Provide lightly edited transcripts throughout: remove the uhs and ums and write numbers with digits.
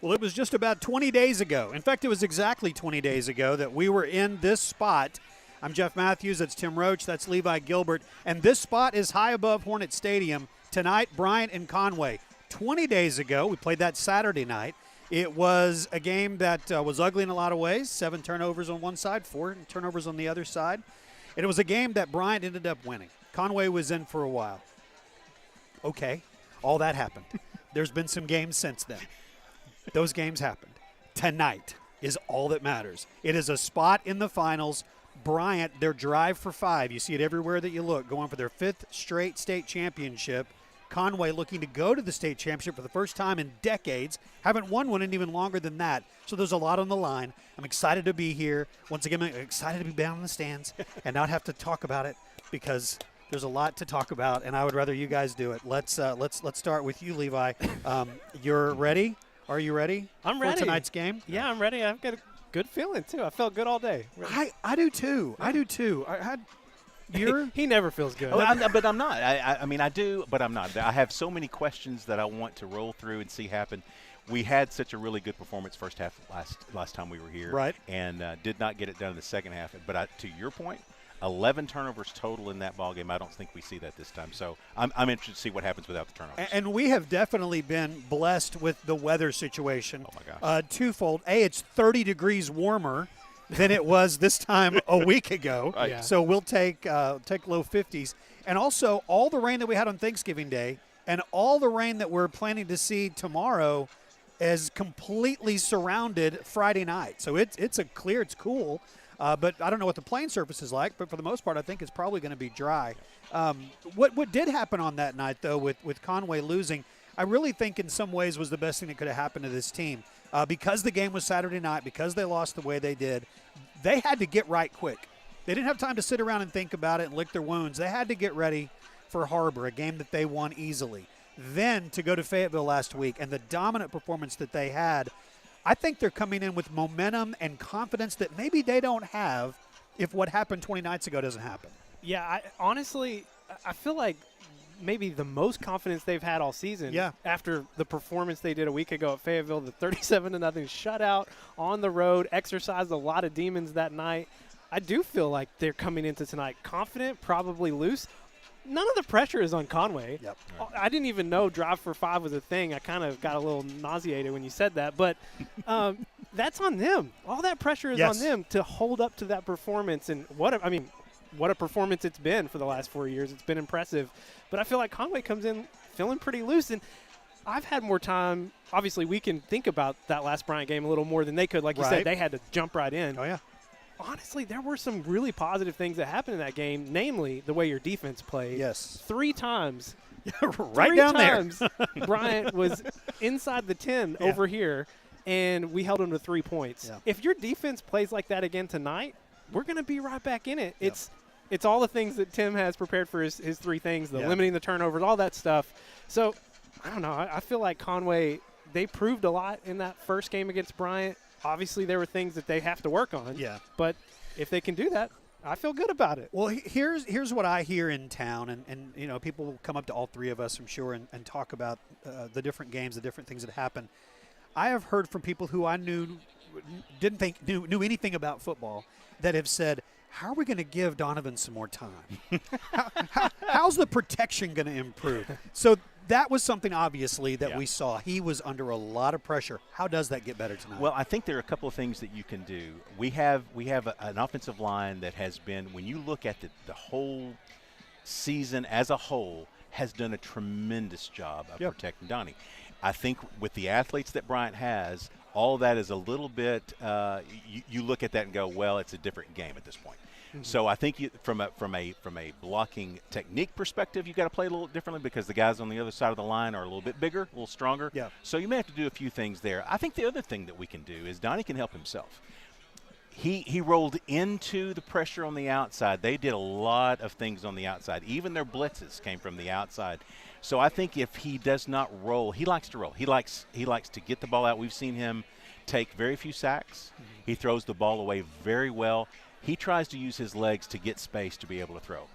Well, it was just about 20 days ago. In fact, it was exactly 20 days ago that we were in this spot. I'm Jeff Matthews. That's Tim Roach. That's Levi Gilbert. And this spot is high above Hornet Stadium. Tonight, Bryant and Conway. 20 days ago, we played that Saturday night. It was a game that was ugly in a lot of ways. 7 turnovers on one side, 4 turnovers on the other side. And it was a game that Bryant ended up winning. Conway was in for a while. Okay, all that happened. There's been some games since then. Those games happened. Tonight is all that matters. It is a spot in the finals. Bryant, their drive for 5. You see it everywhere that you look, going for their 5th straight state championship. Conway looking to go to the state championship for the first time in decades. Haven't won one in even longer than that. So there's a lot on the line. I'm excited to be here. Once again, I'm excited to be down in the stands and not have to talk about it because there's a lot to talk about, and I would rather you guys do it. Let's start with you, Levi. You're ready? Are you ready? I'm ready for tonight's game? Yeah, I'm ready. I've got a good feeling too. I felt good all day. I do too. I do too. He never feels good. But I'm not. I mean, I do, but I'm not. I have so many questions that I want to roll through and see happen. We had such a really good performance first half last time we were here, right? And did not get it done in the second half. But to your point, 11 turnovers total in that ball game. I don't think we see that this time. So I'm interested to see what happens without the turnovers. And we have definitely been blessed with the weather situation. Oh my gosh! Twofold. It's 30 degrees warmer than it was this time a week ago. Right. Yeah. So we'll take low 50s. And also, all the rain that we had on Thanksgiving Day and all the rain that we're planning to see tomorrow is completely surrounded Friday night. So it's clear, it's cool. But I don't know what the playing surface is like, but for the most part, I think it's probably going to be dry. What did happen on that night, though, with Conway losing, I really think in some ways was the best thing that could have happened to this team. Because the game was Saturday night, because they lost the way they did, they had to get right quick. They didn't have time to sit around and think about it and lick their wounds. They had to get ready for Harbor, a game that they won easily. Then to go to Fayetteville last week and the dominant performance that they had, I think they're coming in with momentum and confidence that maybe they don't have if what happened 20 nights ago doesn't happen. Yeah, honestly, I feel like maybe the most confidence they've had all season. Yeah. After the performance they did a week ago at Fayetteville, the 37-0 shutout on the road, exercised a lot of demons that night. I do feel like they're coming into tonight confident, probably loose. None of the pressure is on Conway. Yep. I didn't even know drive for 5 was a thing. I kind of got a little nauseated when you said that. But that's on them. All that pressure is on them to hold up to that performance. And what a performance it's been for the last 4 years. It's been impressive. But I feel like Conway comes in feeling pretty loose. And I've had more time. Obviously, we can think about that last Bryant game a little more than they could. Like you said, they had to jump right in. Oh, yeah. Honestly, there were some really positive things that happened in that game, namely the way your defense played. Yes. 3 times. Right down there. Bryant was inside the 10 over here, and we held him to 3 points. Yeah. If your defense plays like that again tonight, we're going to be right back in it. Yep. It's all the things that Tim has prepared for his 3 things, the limiting the turnovers, all that stuff. So, I don't know. I feel like Conway, they proved a lot in that first game against Bryant. Obviously, there were things that they have to work on. Yeah. But if they can do that, I feel good about it. Well, here's what I hear in town, and you know, people will come up to all 3 of us, I'm sure, and talk about the different games, the different things that happen. I have heard from people who I knew didn't think knew anything about football that have said, how are we going to give Donovan some more time? How's the protection going to improve? So that was something, obviously, that we saw. He was under a lot of pressure. How does that get better tonight? Well, I think there are a couple of things that you can do. We have an offensive line that has been, when you look at the whole season as a whole, has done a tremendous job of protecting Donnie. I think with the athletes that Bryant has, all that is a little bit you look at that and go, well, it's a different game at this point. Mm-hmm. So I think from a blocking technique perspective, you've got to play a little differently because the guys on the other side of the line are a little bit bigger, a little stronger. Yeah. So you may have to do a few things there. I think the other thing that we can do is Donnie can help himself. He rolled into the pressure on the outside. They did a lot of things on the outside. Even their blitzes came from the outside. So I think if he does not roll, he likes to roll. He likes to get the ball out. We've seen him take very few sacks. Mm-hmm. He throws the ball away very well. He tries to use his legs to get space to be able to throw.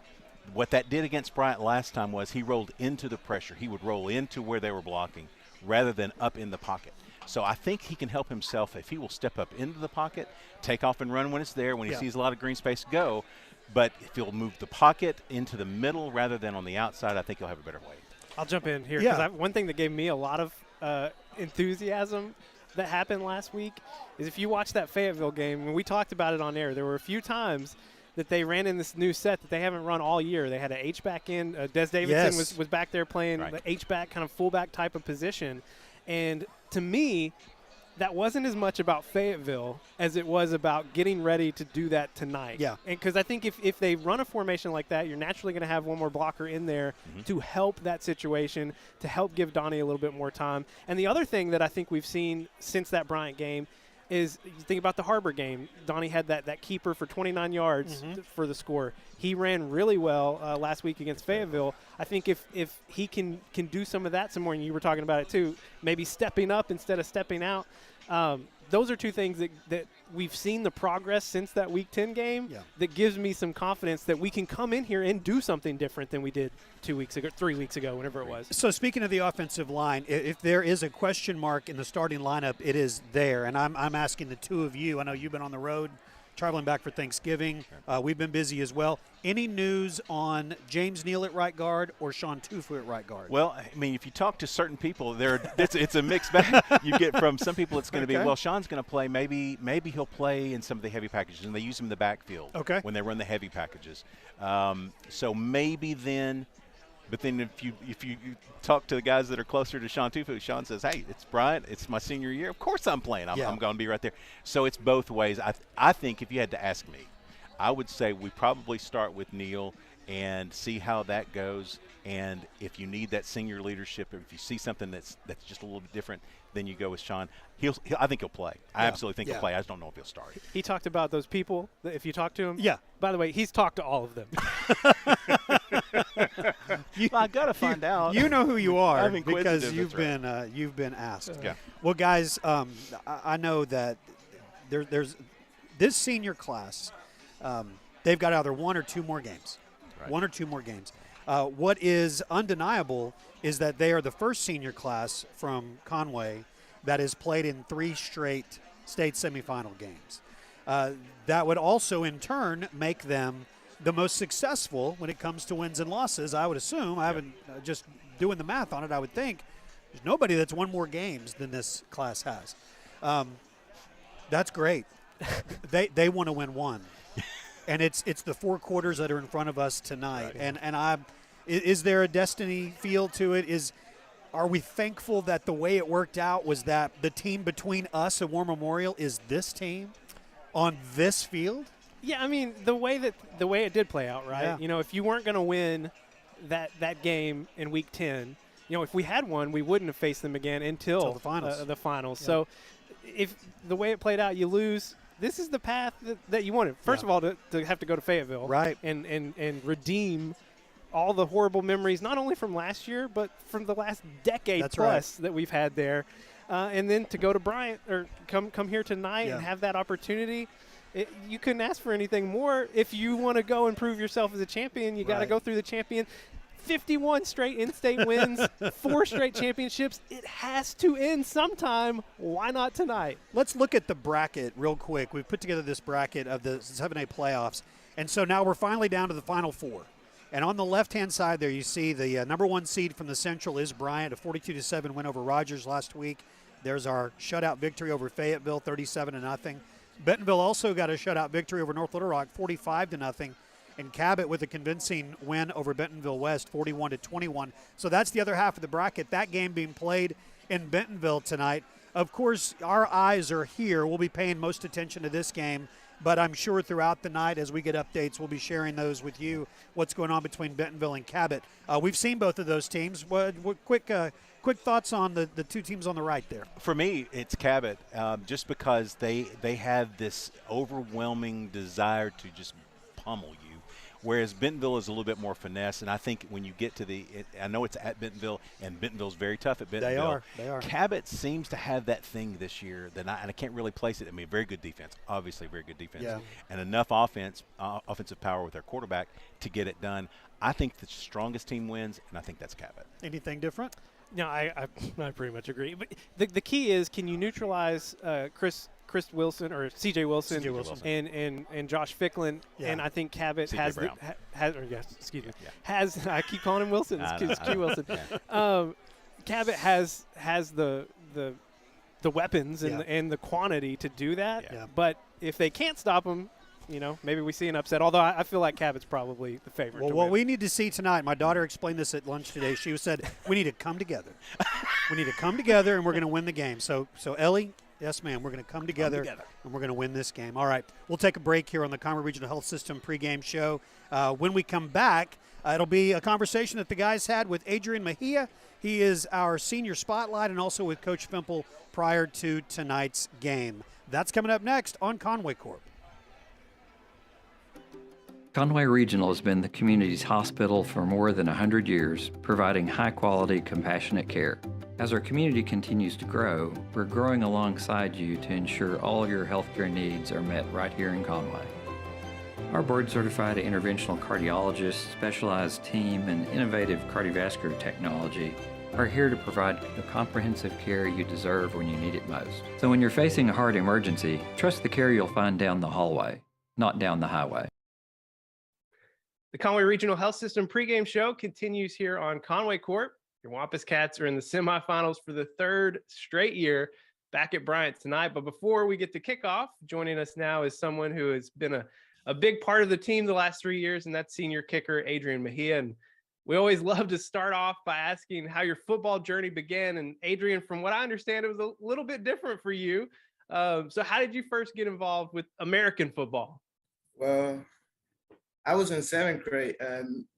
What that did against Bryant last time was he rolled into the pressure. He would roll into where they were blocking rather than up in the pocket. So I think he can help himself if he will step up into the pocket, take off and run when it's there, when he sees a lot of green space, go. But if he'll move the pocket into the middle rather than on the outside, I think he'll have a better way. I'll jump in here because one thing that gave me a lot of enthusiasm that happened last week is if you watch that Fayetteville game, when we talked about it on air, there were a few times that they ran in this new set that they haven't run all year. They had an H-back in. Des Davidson was back there playing the H-back kind of fullback type of position. And to me, that wasn't as much about Fayetteville as it was about getting ready to do that tonight. Yeah. And because I think if they run a formation like that, you're naturally going to have one more blocker in there to help that situation, to help give Donnie a little bit more time. And the other thing that I think we've seen since that Bryant game is you think about the Harbor game. Donnie had that keeper for 29 yards for the score. He ran really well last week against Fayetteville. I think if he can do some of that some more, and you were talking about it too, maybe stepping up instead of stepping out, those are two things that we've seen the progress since that Week 10 game that gives me some confidence that we can come in here and do something different than we did 2 weeks ago, 3 weeks ago, whenever it was. So speaking of the offensive line, if there is a question mark in the starting lineup, it is there. And I'm asking the two of you. I know you've been on the road, traveling back for Thanksgiving. We've been busy as well. Any news on James Neal at right guard or Sean Tufu at right guard? Well, I mean, if you talk to certain people, it's a mixed bag. You get from some people it's going to be, well, Sean's going to play. Maybe he'll play in some of the heavy packages, and they use him in the backfield when they run the heavy packages. So maybe then. But then if you talk to the guys that are closer to Sean Tufu, Sean says, hey, it's Bryant. It's my senior year. Of course I'm playing. I'm going to be right there. So it's both ways. I think if you had to ask me, I would say we probably start with Neal and see how that goes. And if you need that senior leadership, or if you see something that's just a little bit different, then you go with Sean. I think he'll play. I absolutely think he'll play. I just don't know if he'll start. He talked about those people, if you talk to him. Yeah. By the way, he's talked to all of them. I got to find out. You know who you are I'm because you've been asked. Yeah. Well, guys, I know that there's this senior class. They've got either one or two more games. Right. One or two more games. What is undeniable is that they are the first senior class from Conway that has played in 3 straight state semifinal games. That would also, in turn, make them the most successful when it comes to wins and losses, I would assume. I haven't just doing the math on it, I would think. There's nobody that's won more games than this class has. That's great. They want to win one. And it's the 4 quarters that are in front of us tonight. Right. Is there a destiny feel to it? Are we thankful that the way it worked out was that the team between us and War Memorial is this team on this field? Yeah, I mean, the way it did play out, right? Yeah. If you weren't going to win that game in Week 10, if we had won, we wouldn't have faced them again until the finals. Yeah. So if the way it played out, you lose. This is the path that you wanted. First of all, to have to go to Fayetteville, right, and redeem all the horrible memories, not only from last year, but from the last decade that we've had there, and then to go to Bryant or come here tonight and have that opportunity. You couldn't ask for anything more. If you want to go and prove yourself as a champion, you got to go through the champion. 51 straight in-state wins, 4 straight championships. It has to end sometime. Why not tonight? Let's look at the bracket real quick. We've put together this bracket of the 7A playoffs, and so now we're finally down to the Final 4. And on the left-hand side there, you see the number 1 seed from the Central is Bryant, a 42-7 win over Rogers last week. There's our shutout victory over Fayetteville, 37-0. Bentonville also got a shutout victory over North Little Rock, 45-0. And Cabot with a convincing win over Bentonville West, 41-21. So that's the other half of the bracket. That game being played in Bentonville tonight. Of course, our eyes are here. We'll be paying most attention to this game. But I'm sure throughout the night as we get updates, we'll be sharing those with you, what's going on between Bentonville and Cabot. We've seen both of those teams. Quick thoughts on the 2 teams on the right there. For me, it's Cabot, just because they have this overwhelming desire to just pummel you. Whereas Bentonville is a little bit more finesse, and I think when you get to I know it's at Bentonville, and Bentonville's very tough at Bentonville. They are. Cabot seems to have that thing this year, and I can't really place it. I mean, very good defense, obviously very good defense, and enough offensive power with their quarterback to get it done. I think the strongest team wins, and I think that's Cabot. Anything different? No, I pretty much agree. But the key is, can you neutralize Chris Wilson or C.J. Wilson, and Josh Ficklin? Yeah. And I think Cabot C.J. has Brown. excuse me, Yeah. has I keep calling him Wilson. It's Q Wilson. Yeah. Cabot has the weapons and Yeah. and the quantity to do that. Yeah. But if they can't stop him, maybe we see an upset. Although I feel like Cabot's probably the favorite. Well, to what win. we need to see tonight, my daughter explained this at lunch today. She said, we need to come together. We need to come together, and we're going to win the game. So Ellie, yes, ma'am, we're going to come together, and we're going to win this game. All right, we'll take a break here on the Conway Regional Health System pregame show. When we come back, it'll be a conversation that the guys had with Adrian Mejia. He is our senior spotlight, and also with Coach Fimple prior to tonight's game. That's coming up next on Conway Corp. Conway Regional has been the community's hospital for more than 100 years, providing high-quality, compassionate care. As our community continues to grow, we're growing alongside you to ensure all your healthcare needs are met right here in Conway. Our board-certified interventional cardiologists, specialized team, and innovative cardiovascular technology are here to provide the comprehensive care you deserve when you need it most. So when you're facing a heart emergency, trust the care you'll find down the hallway, not down the highway. The Conway Regional Health System pregame show continues here on Conway Corp. Your Wampus Cats are in the semifinals for the third straight year, back at Bryant tonight. But before we get to kickoff, joining us now is someone who has been a big part of the team the last 3 years, and that's senior kicker Adrian Mejia. And we always love to start off by asking how your football journey began. And Adrian, from what I understand, it was a little bit different for you. So how did you first get involved with American football? Well, I was in 7th grade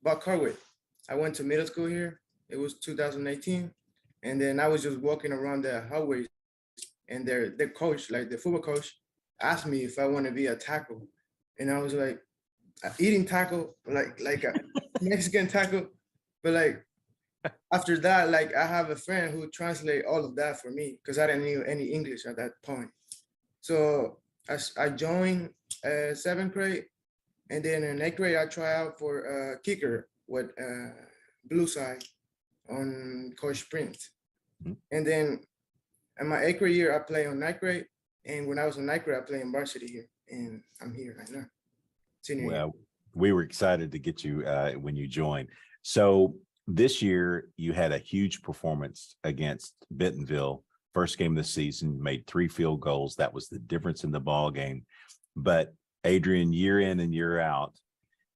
about Conway. I went to middle school here. It was 2018. And then I was just walking around the hallways, and their coach, like the football coach, asked me if I want to be a tackle. And I was like, eating tackle, like a Mexican tackle. But like after that, like I have a friend who translate all of that for me because I didn't know any English at that point. So I joined 7th grade. And then in 8th grade, I try out for kicker with Blue Side on Coach Sprint. Mm-hmm. And then in my 8th grade year, I play on 9th grade. And when I was in 9th grade, I play in varsity here. And I'm here right now. Senior year. We were excited to get you when you joined. So this year, you had a huge performance against Bentonville. First game of the season, made 3 field goals. That was the difference in the ball game. But Adrian, year in and year out,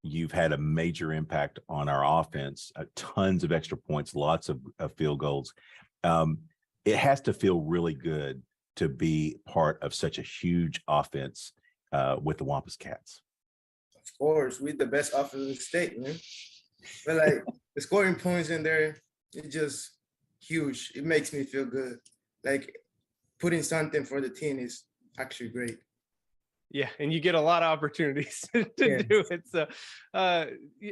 you've had a major impact on our offense, tons of extra points, lots of field goals. It has to feel really good to be part of such a huge offense with the Wampus Cats. Of course, we're the best offense in the state, man. But like the scoring points in there, it's just huge. It makes me feel good. Like putting something for the team is actually great. Yeah, and you get a lot of opportunities to do it. So,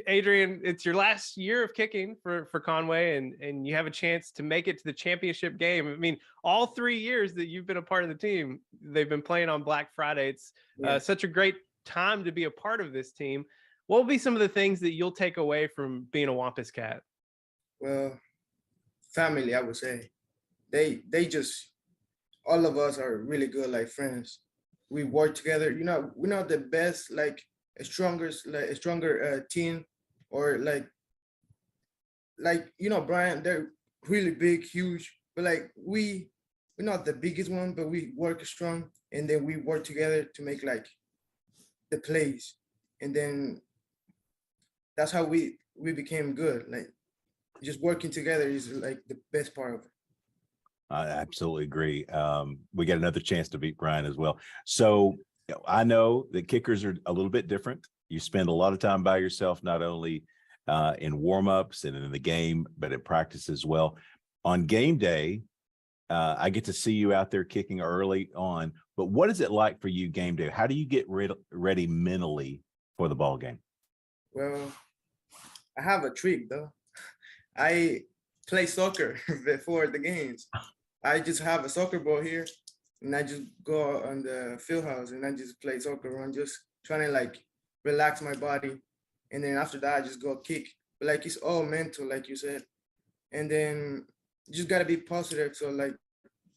Adrian, it's your last year of kicking for Conway, and you have a chance to make it to the championship game. I mean, all 3 years that you've been a part of the team, they've been playing on Black Friday. It's such a great time to be a part of this team. What will be some of the things that you'll take away from being a Wampus Cat? Well, family, I would say. They just, all of us are really good, like friends. We work together. You know, we're not the best, like a stronger team, or like Bryant. They're really big, huge, but like we're not the biggest one, but we work strong, and then we work together to make like the plays, and then that's how we became good. Like just working together is like the best part of it. I absolutely agree. We got another chance to beat Bryant as well. So I know that kickers are a little bit different. You spend a lot of time by yourself, not only in warm-ups and in the game, but in practice as well. On game day, I get to see you out there kicking early on. But what is it like for you game day? How do you get ready mentally for the ball game? Well, I have a trick though. I play soccer before the games. I just have a soccer ball here, and I just go on the field house and I just play soccer. I'm just trying to like relax my body, and then after that I just go kick. But like it's all mental, like you said. And then you just gotta be positive. So like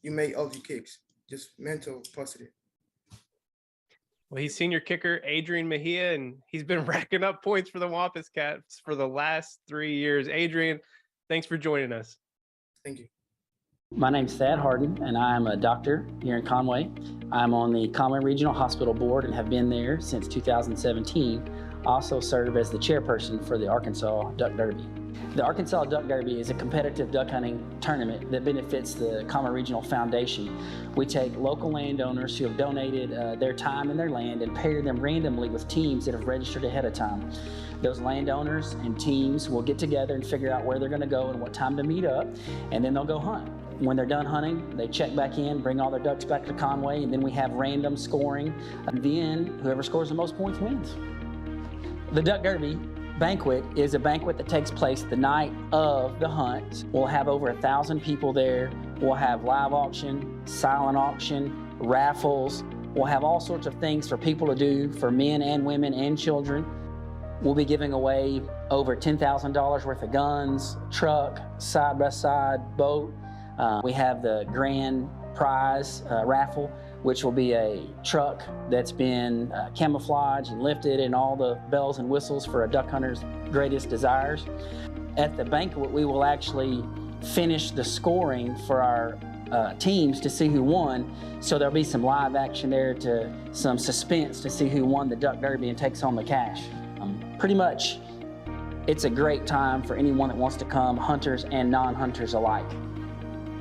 you make all your kicks, just mental positive. Well, he's senior kicker Adrian Mejia, and he's been racking up points for the Wampus Cats for the last 3 years. Adrian, thanks for joining us. Thank you. My name's Thad Harden, and I'm a doctor here in Conway. I'm on the Conway Regional Hospital Board and have been there since 2017. I also serve as the chairperson for the Arkansas Duck Derby. The Arkansas Duck Derby is a competitive duck hunting tournament that benefits the Conway Regional Foundation. We take local landowners who have donated their time and their land and pair them randomly with teams that have registered ahead of time. Those landowners and teams will get together and figure out where they're going to go and what time to meet up, and then they'll go hunt. When they're done hunting, they check back in, bring all their ducks back to Conway, and then we have random scoring. And then whoever scores the most points wins. The Duck Derby banquet is a banquet that takes place the night of the hunt. We'll have over 1,000 people there. We'll have live auction, silent auction, raffles. We'll have all sorts of things for people to do, for men and women and children. We'll be giving away over $10,000 worth of guns, truck, side-by-side, boat. We have the grand prize raffle, which will be a truck that's been camouflaged and lifted and all the bells and whistles for a duck hunter's greatest desires. At the banquet, we will actually finish the scoring for our teams to see who won. So there'll be some live action there, to some suspense to see who won the Duck Derby and takes home the cash. Pretty much, it's a great time for anyone that wants to come, hunters and non-hunters alike.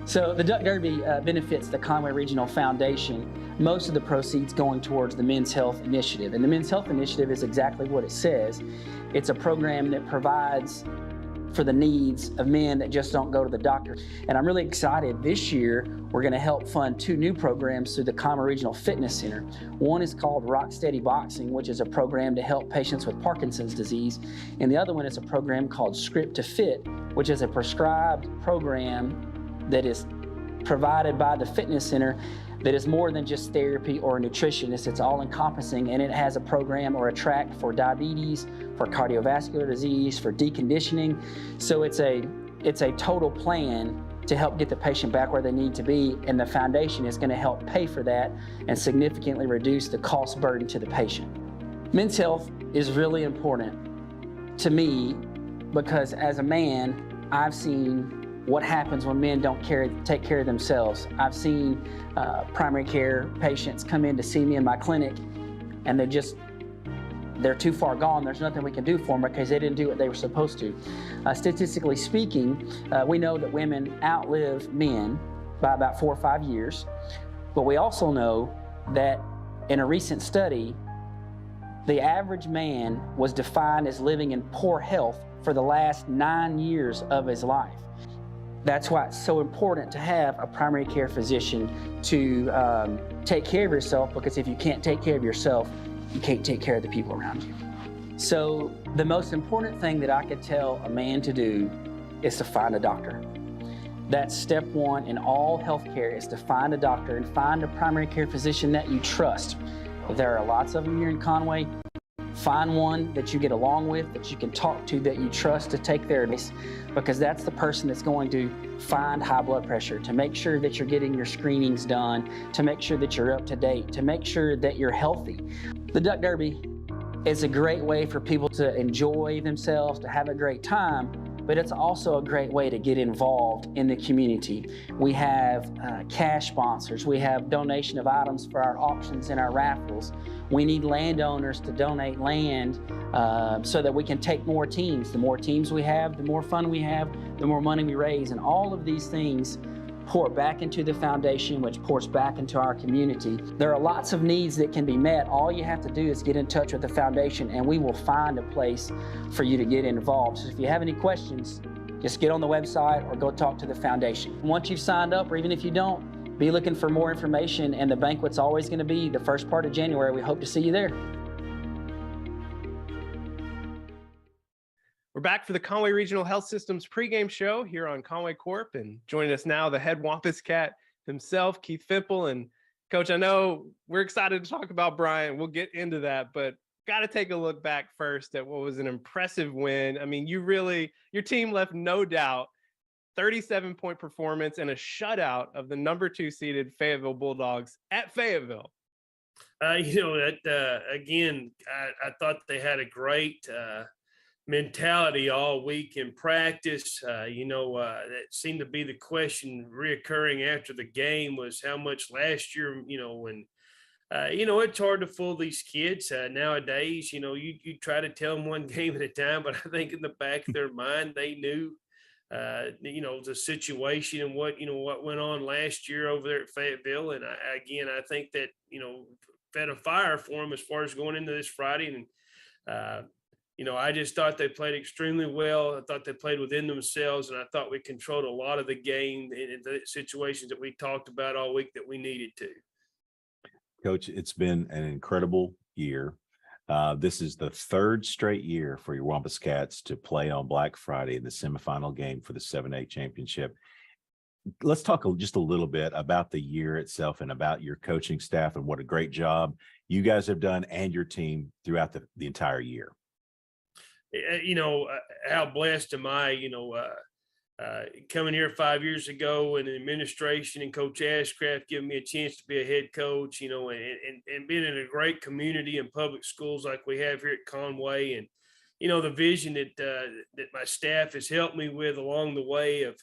So the Duck Derby benefits the Conway Regional Foundation, most of the proceeds going towards the Men's Health Initiative. And the Men's Health Initiative is exactly what it says. It's a program that provides for the needs of men that just don't go to the doctor. And I'm really excited. This year, we're going to help fund 2 new programs through the Conway Regional Fitness Center. One is called Rock Steady Boxing, which is a program to help patients with Parkinson's disease. And the other one is a program called Script to Fit, which is a prescribed program that is provided by the fitness center that is more than just therapy or a nutritionist. It's all encompassing, and it has a program or a track for diabetes, for cardiovascular disease, for deconditioning. So it's a total plan to help get the patient back where they need to be, and the foundation is going to help pay for that and significantly reduce the cost burden to the patient. Men's health is really important to me because as a man, I've seen what happens when men don't take care of themselves. I've seen primary care patients come in to see me in my clinic, and they're too far gone. There's nothing we can do for them because they didn't do what they were supposed to. Statistically speaking, we know that women outlive men by about 4 or 5 years, but we also know that in a recent study, the average man was defined as living in poor health for the last 9 years of his life. That's why it's so important to have a primary care physician to take care of yourself, because if you can't take care of yourself, you can't take care of the people around you. So the most important thing that I could tell a man to do is to find a doctor. That's step 1 in all healthcare, is to find a doctor and find a primary care physician that you trust. There are lots of them here in Conway. Find one that you get along with, that you can talk to, that you trust to take their advice, because that's the person that's going to find high blood pressure, to make sure that you're getting your screenings done, to make sure that you're up to date, to make sure that you're healthy. The Duck Derby is a great way for people to enjoy themselves, to have a great time, but it's also a great way to get involved in the community. We have cash sponsors. We have donation of items for our auctions and our raffles. We need landowners to donate land so that we can take more teams. The more teams we have, the more fun we have, the more money we raise. And all of these things pour back into the foundation, which pours back into our community. There are lots of needs that can be met. All you have to do is get in touch with the foundation, and we will find a place for you to get involved. So if you have any questions, just get on the website or go talk to the foundation. Once you've signed up, or even if you don't, be looking for more information, and the banquet's always going to be the first part of January. We hope to see you there. We're back for the Conway Regional Health Systems pregame show here on Conway Corp, and joining us now, the head Wampus Cat himself, Keith Fimple. And Coach, I know we're excited to talk about Bryant. We'll get into that, but got to take a look back first at what was an impressive win. I mean, your team left no doubt. 37-point performance and a shutout of the number 2 seeded Fayetteville Bulldogs at Fayetteville. Again, I thought they had a great mentality all week in practice. That seemed to be the question reoccurring after the game was how much last year, when it's hard to fool these kids nowadays. You try to tell them one game at a time, but I think in the back of their mind, they knew, the situation and what went on last year over there at Fayetteville. And I think that, fed a fire for them as far as going into this Friday. And, I just thought they played extremely well. I thought they played within themselves, and I thought we controlled a lot of the game in the situations that we talked about all week that we needed to. Coach, it's been an incredible year. This is the 3rd straight year for your Wampus Cats to play on Black Friday in the semifinal game for the 7A championship. Let's talk just a little bit about the year itself and about your coaching staff and what a great job you guys have done and your team throughout the entire year. How blessed am I, coming here 5 years ago and the administration and Coach Ashcraft giving me a chance to be a head coach, and being in a great community and public schools like we have here at Conway. And, the vision that my staff has helped me with along the way of,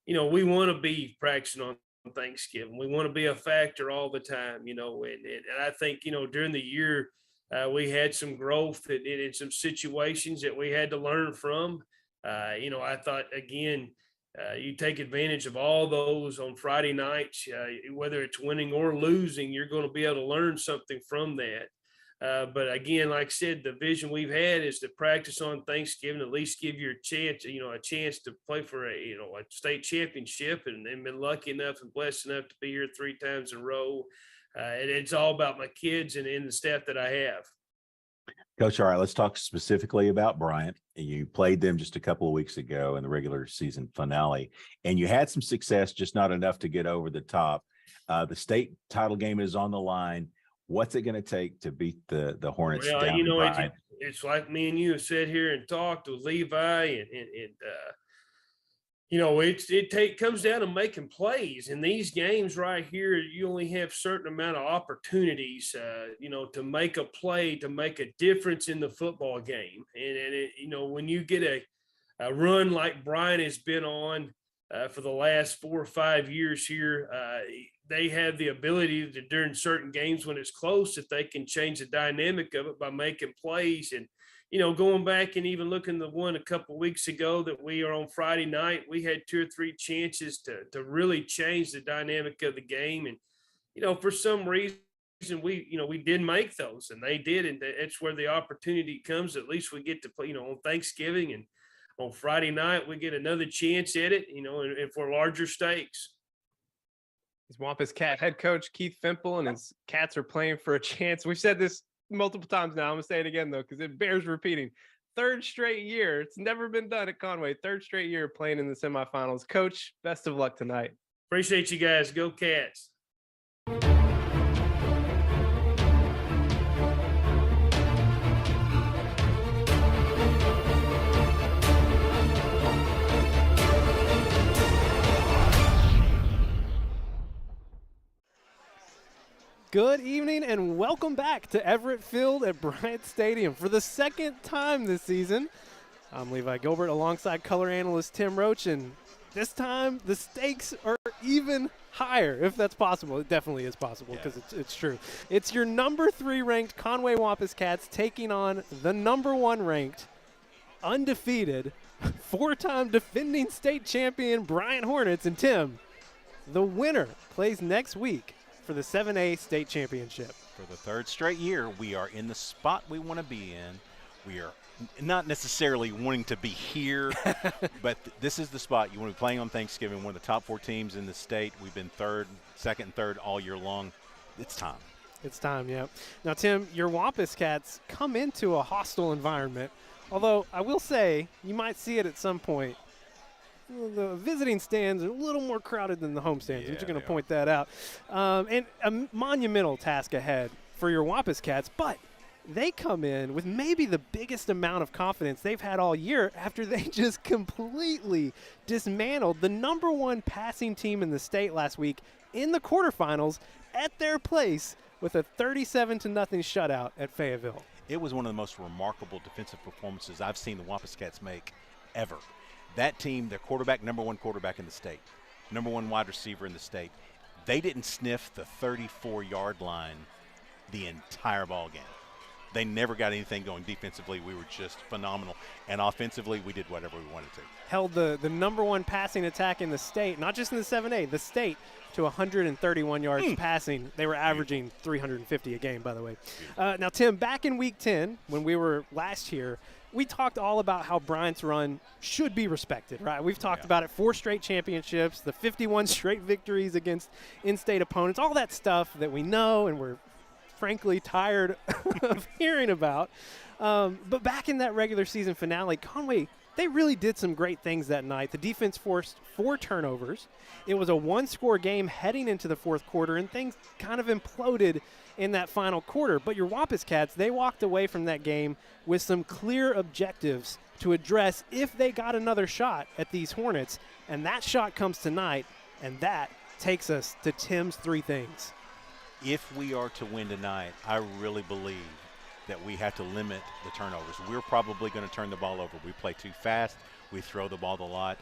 we want to be practicing on Thanksgiving. We want to be a factor all the time, and I think, during the year, we had some growth in some situations that we had to learn from. I thought, again, you take advantage of all those on Friday nights, whether it's winning or losing, you're going to be able to learn something from that. But again, like I said, the vision we've had is to practice on Thanksgiving, at least give you a chance to play for a state championship, and been lucky enough and blessed enough to be here 3 times in a row. And it's all about my kids and the staff that I have. Coach, all right, let's talk specifically about Bryant. You played them just a couple of weeks ago in the regular season finale, and you had some success, just not enough to get over the top. The state title game is on the line. What's it going to take to beat the Hornets down in Bryant? It's like me and you have sat here and talked with Levi and it comes down to making plays. In these games right here, you only have a certain amount of opportunities, to make a play, to make a difference in the football game. And when you get a run like Bryant has been on for the last 4 or 5 years here, they have the ability to, during certain games when it's close, that they can change the dynamic of it by making plays. And, going back and even looking at the one a couple of weeks ago that we are on Friday night, we had 2 or 3 chances to really change the dynamic of the game. And, for some reason we didn't make those, and they did. And that's where the opportunity comes. At least we get to play, on Thanksgiving, and on Friday night, we get another chance at it, and for larger stakes. His Wampus Cat head coach, Keith Fimple, and his Cats are playing for a chance. We've said this multiple times now. I'm going to say it again, though, because it bears repeating. 3rd straight year. It's never been done at Conway. 3rd straight year playing in the semifinals. Coach, best of luck tonight. Appreciate you guys. Go Cats. Good evening and welcome back to Everett Field at Bryant Stadium for the 2nd time this season. I'm Levi Gilbert alongside color analyst Tim Roach, and this time the stakes are even higher, if that's possible. It definitely is possible because it's true. It's your number 3 ranked Conway Wampus Cats taking on the number 1 ranked, undefeated, 4-time defending state champion Bryant Hornets. And Tim, the winner plays next week for the 7A state championship. For the 3rd straight year, we are in the spot we want to be in. We are not necessarily wanting to be here, but this is the spot you want to be playing on Thanksgiving. One of the top 4 teams in the state. We've been 2nd and 3rd all year long. It's time. It's time, yeah. Now, Tim, your Wampus Cats come into a hostile environment, although I will say you might see it at some point. The visiting stands are a little more crowded than the home stands. I'm just going to point that out. And a monumental task ahead for your Wampus Cats, but they come in with maybe the biggest amount of confidence they've had all year after they just completely dismantled the #1 passing team in the state last week in the quarterfinals at their place with a 37-0 shutout at Fayetteville. It was one of the most remarkable defensive performances I've seen the Wampus Cats make ever. That team, their quarterback, #1 quarterback in the state, #1 wide receiver in the state, they didn't sniff the 34-yard line the entire ball game. They never got anything going defensively. We were just phenomenal. And offensively, we did whatever we wanted to. Held the #1 passing attack in the state, not just in the 7A, the state, to 131 yards passing. They were averaging 350 a game, by the way. Now, Tim, back in Week 10, when we were last here, we talked all about how Bryant's run should be respected, right? We've talked about it, 4 straight championships, the 51 straight victories against in-state opponents, all that stuff that we know and we're frankly tired of hearing about. But back in that regular season finale, Conway, they really did some great things that night. The defense forced 4 turnovers. It was a 1-score game heading into the fourth quarter, and things kind of imploded in that final quarter. But your Wampus Cats, they walked away from that game with some clear objectives to address if they got another shot at these Hornets. And that shot comes tonight, and that takes us to Tim's 3 things. If we are to win tonight, I really believe that we have to limit the turnovers. We're probably going to turn the ball over. We play too fast. We throw the ball a lot.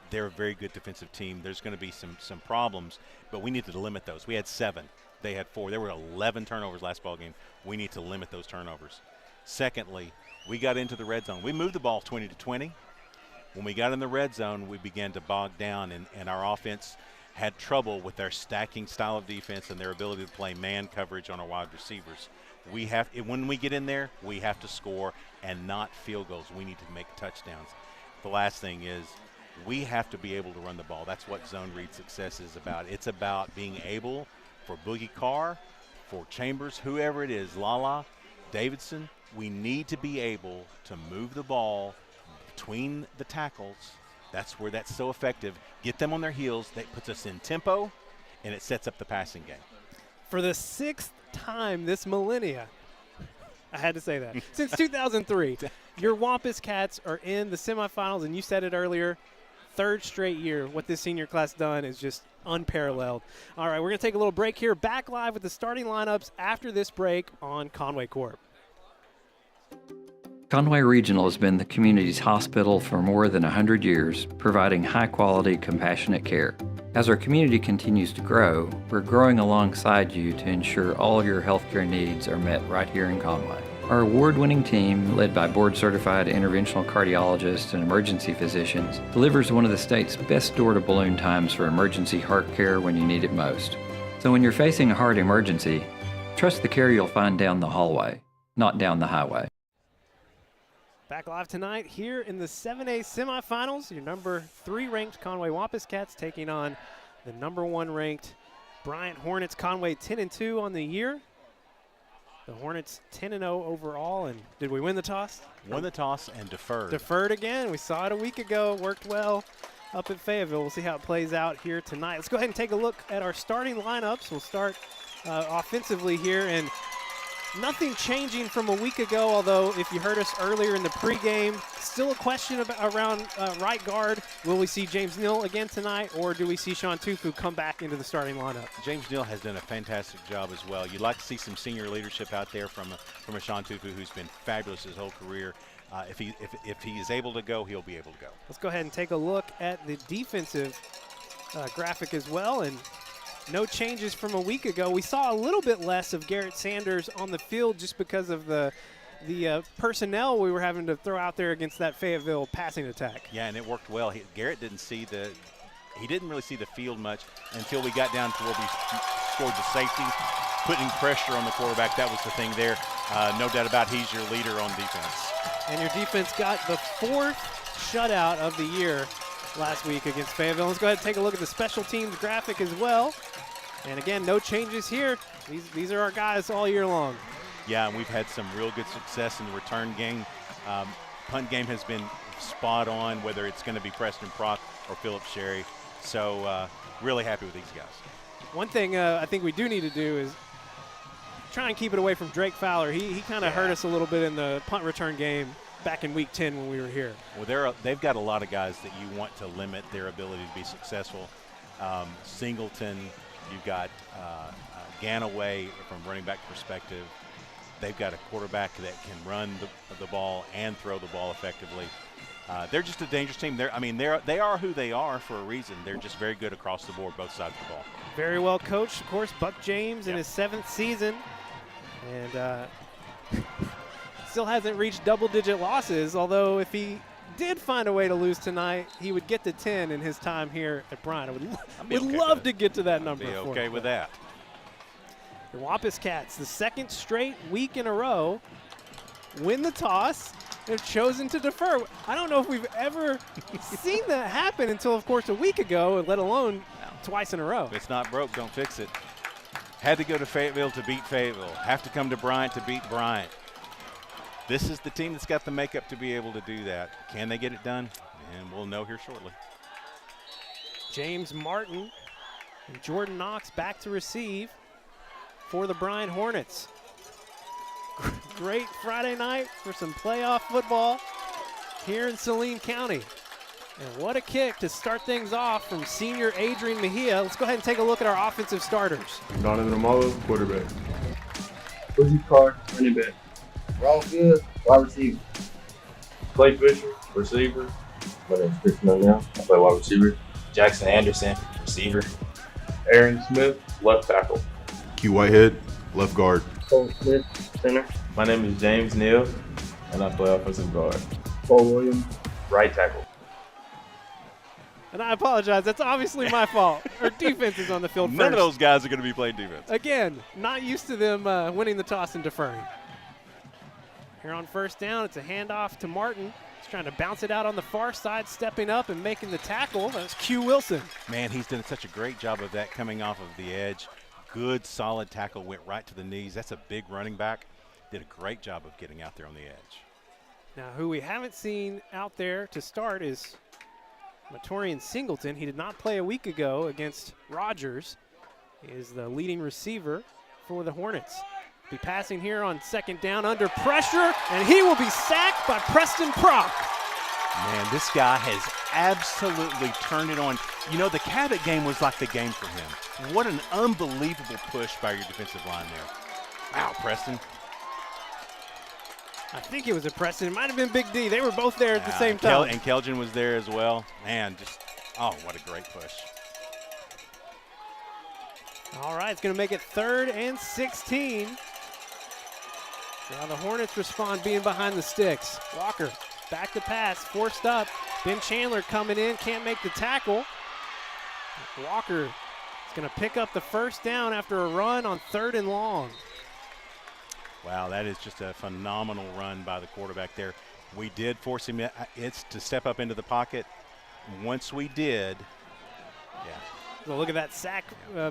They're a very good defensive team. There's going to be some problems, but we need to limit those. We had 7. They had 4. There were 11 turnovers last ball game. We need to limit those turnovers. Secondly, we got into the red zone. We moved the ball 20-20. When we got in the red zone, we began to bog down, and our offense had trouble with their stacking style of defense and their ability to play man coverage on our wide receivers. When we get in there, we have to score and not field goals. We need to make touchdowns. The last thing is we have to be able to run the ball. That's what zone read success is about. It's about being able for Boogie Carr, for Chambers, whoever it is, Lala, Davidson, we need to be able to move the ball between the tackles. That's where that's so effective. Get them on their heels. That puts us in tempo, and it sets up the passing game. For the 6th time this millennia, I had to say that, since 2003, your Wampus Cats are in the semifinals, and you said it earlier, 3rd straight year. What this senior class done is just unparalleled. All right, we're going to take a little break here. Back live with the starting lineups after this break on Conway Corp. Conway Regional has been the community's hospital for more than 100 years, providing high-quality, compassionate care. As our community continues to grow, we're growing alongside you to ensure all your healthcare needs are met right here in Conway. Our award-winning team, led by board-certified interventional cardiologists and emergency physicians, delivers one of the state's best door-to-balloon times for emergency heart care when you need it most. So when you're facing a heart emergency, trust the care you'll find down the hallway, not down the highway. Back live tonight here in the 7A semifinals. Your number 3 ranked Conway Wampus Cats taking on the number 1 ranked Bryant Hornets. Conway 10-2 on the year. The Hornets 10-0 overall. And did we win the toss? Won the toss and deferred. Deferred again. We saw it a week ago. Worked well up at Fayetteville. We'll see how it plays out here tonight. Let's go ahead and take a look at our starting lineups. We'll start offensively here, and nothing changing from a week ago, although if you heard us earlier in the pregame, still a question around right guard. Will we see James Neal again tonight, or do we see Sean Tufu come back into the starting lineup? James Neal has done a fantastic job as well. You'd like to see some senior leadership out there from a Sean Tufu who's been fabulous his whole career. If he is able to go, he'll be able to go. Let's go ahead and take a look at the defensive graphic as well, and no changes from a week ago. We saw a little bit less of Garrett Sanders on the field just because of the personnel we were having to throw out there against that Fayetteville passing attack. Yeah, and it worked well. Garrett didn't really see the field much until we got down to where we scored the safety, putting pressure on the quarterback. That was the thing there. No doubt about it, he's your leader on defense. And your defense got the 4th shutout of the year last week against Fayetteville. Let's go ahead and take a look at the special teams graphic as well. And again, no changes here. These are our guys all year long. Yeah, and we've had some real good success in the return game. Punt game has been spot on, whether it's going to be Preston Prock or Philip Sherry. So really happy with these guys. One thing I think we do need to do is try and keep it away from Drake Fowler. He kind of hurt us a little bit in the punt return game back in week 10 when we were here. Well, they've got a lot of guys that you want to limit their ability to be successful. Singleton, you've got Ganaway from running back perspective. They've got a quarterback that can run the ball and throw the ball effectively. They're just a dangerous team. They are who they are for a reason. They're just very good across the board, both sides of the ball. Very well coached, of course. Buck James in his 7th season, and still hasn't reached double-digit losses. Although if he did find a way to lose tonight, he would get to 10 in his time here at Bryant. I would love to get to that number. Be okay with that. The Wampus Cats, the 2nd straight week in a row, win the toss. They've chosen to defer. I don't know if we've ever seen that happen until, of course, a week ago, let alone twice in a row. If it's not broke, don't fix it. Had to go to Fayetteville to beat Fayetteville. Have to come to Bryant to beat Bryant. This is the team that's got the makeup to be able to do that. Can they get it done? And we'll know here shortly. James Martin and Jordan Knox back to receive for the Bryant Hornets. Great Friday night for some playoff football here in Saline County. And what a kick to start things off from senior Adrian Mejia. Let's go ahead and take a look at our offensive starters. Donovan Amalo, quarterback. Boogie Carr, running back. Ron Good, wide receiver. Clay Fisher, receiver. My name's Chris Now. I play wide receiver. Jackson Anderson, receiver. Aaron Smith, left tackle. Q Whitehead, left guard. Cole Smith, center. My name is James Neal, and I play offensive guard. Cole Williams, Right tackle. And I apologize. That's obviously my fault. Our defense is on the field first. None of those guys are going to be playing defense. Again, not used to them winning the toss and deferring. Here on first down, it's a handoff to Martin. He's trying to bounce it out on the far side, stepping up and making the tackle. That's Q Wilson. Man, he's done such a great job of that coming off of the edge. Good, solid tackle, went right to the knees. That's a big running back. Did a great job of getting out there on the edge. Now, who we haven't seen out there to start is Matorian Singleton. He did not play a week ago against Rogers. He is the leading receiver for the Hornets. Be passing here on second down under pressure, and he will be sacked by Preston Prock. Man, this guy has absolutely turned it on. You know, the Cabot game was like the game for him. What an unbelievable push by your defensive line there. Wow, Preston. I think it was a Preston. It might have been Big D. They were both there at the same time. And Kelgen was there as well. Man, just, oh, what a great push. All right, it's going to make it 3rd and 16. Now the Hornets respond being behind the sticks. Walker back to pass, forced up. Ben Chandler coming in, can't make the tackle. Walker is going to pick up the first down after a run on 3rd and long. Wow, that is just a phenomenal run by the quarterback there. We did force him to step up into the pocket. Once we did, yeah. Well, look at that sack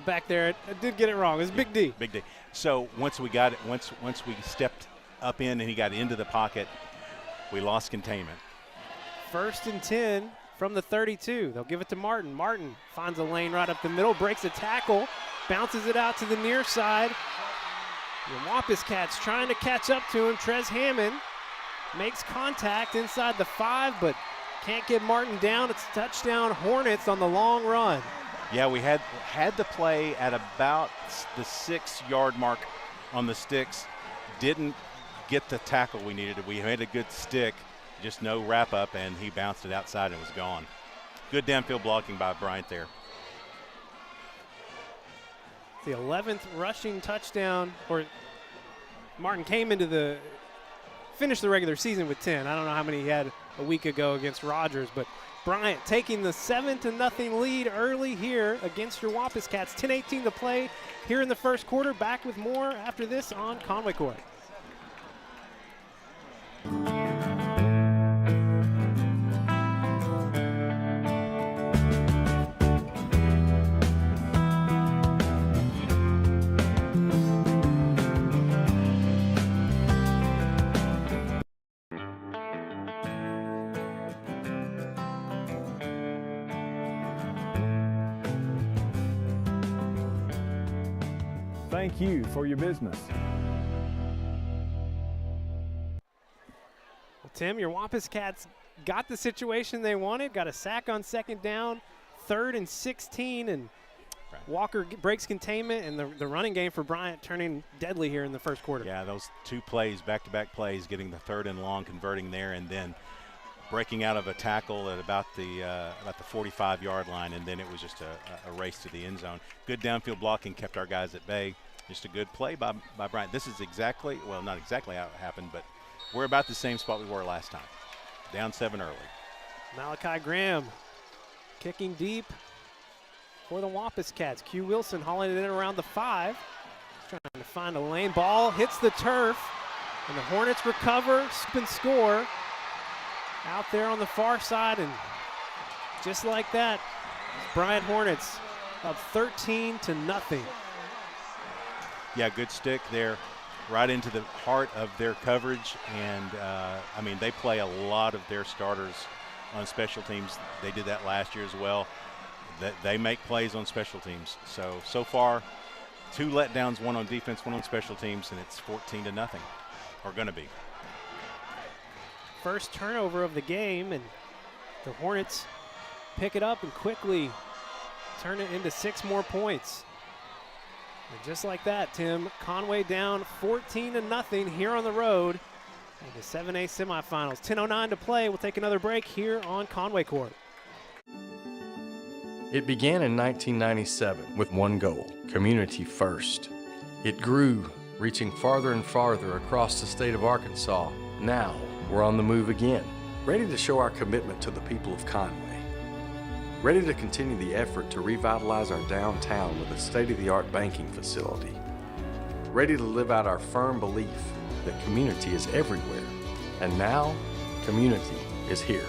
back there. I did get it wrong. It was Big D. Big D. So once we got it, once we stepped up in and he got into the pocket, we lost containment. 1st and 10 from the 32. They'll give it to Martin. Martin finds a lane right up the middle, breaks a tackle, bounces it out to the near side. The Wampus Cats trying to catch up to him. Trez Hammond makes contact inside the 5, but can't get Martin down. It's touchdown Hornets on the long run. Yeah, we had the play at about the 6-yard mark on the sticks. Didn't get the tackle we needed. We had a good stick, just no wrap up, and he bounced it outside and was gone. Good downfield blocking by Bryant there. The 11th rushing touchdown, or Martin finished the regular season with 10. I don't know how many he had a week ago against Rogers, but Bryant taking the 7-0 lead early here against your Wampus Cats. 10:18 to play here in the first quarter. Back with more after this on Conway Corp. thank you for your business. Well, Tim, your Wampus Cats got the situation they wanted, got a sack on second down, 3rd and 16, and Walker breaks containment, and the running game for Bryant turning deadly here in the first quarter. Yeah, those 2 plays, back-to-back plays, getting the 3rd and long, converting there, and then breaking out of a tackle at about the 45-yard line, and then it was just a race to the end zone. Good downfield blocking kept our guys at bay. Just a good play by Bryant. This is exactly, well, not exactly how it happened, but we're about the same spot we were last time. Down 7 early. Malachi Graham kicking deep for the Wampus Cats. Q Wilson hauling it in around the 5. Trying to find a lane. Ball hits the turf, and the Hornets recover, and score out there on the far side. And just like that, Bryant Hornets up 13-0. Yeah, good stick there, right into the heart of their coverage. And, I mean, they play a lot of their starters on special teams. They did that last year as well. They make plays on special teams. So far, 2 letdowns, 1 on defense, 1 on special teams, and it's 14-0, or going to be. First turnover of the game, and the Hornets pick it up and quickly turn it into 6 more points. And just like that, Tim, Conway down 14-0 here on the road in the 7A semifinals. 10:09 to play. We'll take another break here on Conway Corp. It began in 1997 with one goal: community first. It grew, reaching farther and farther across the state of Arkansas. Now, we're on the move again, ready to show our commitment to the people of Conway. Ready to continue the effort to revitalize our downtown with a state-of-the-art banking facility. Ready to live out our firm belief that community is everywhere. And now, community is here.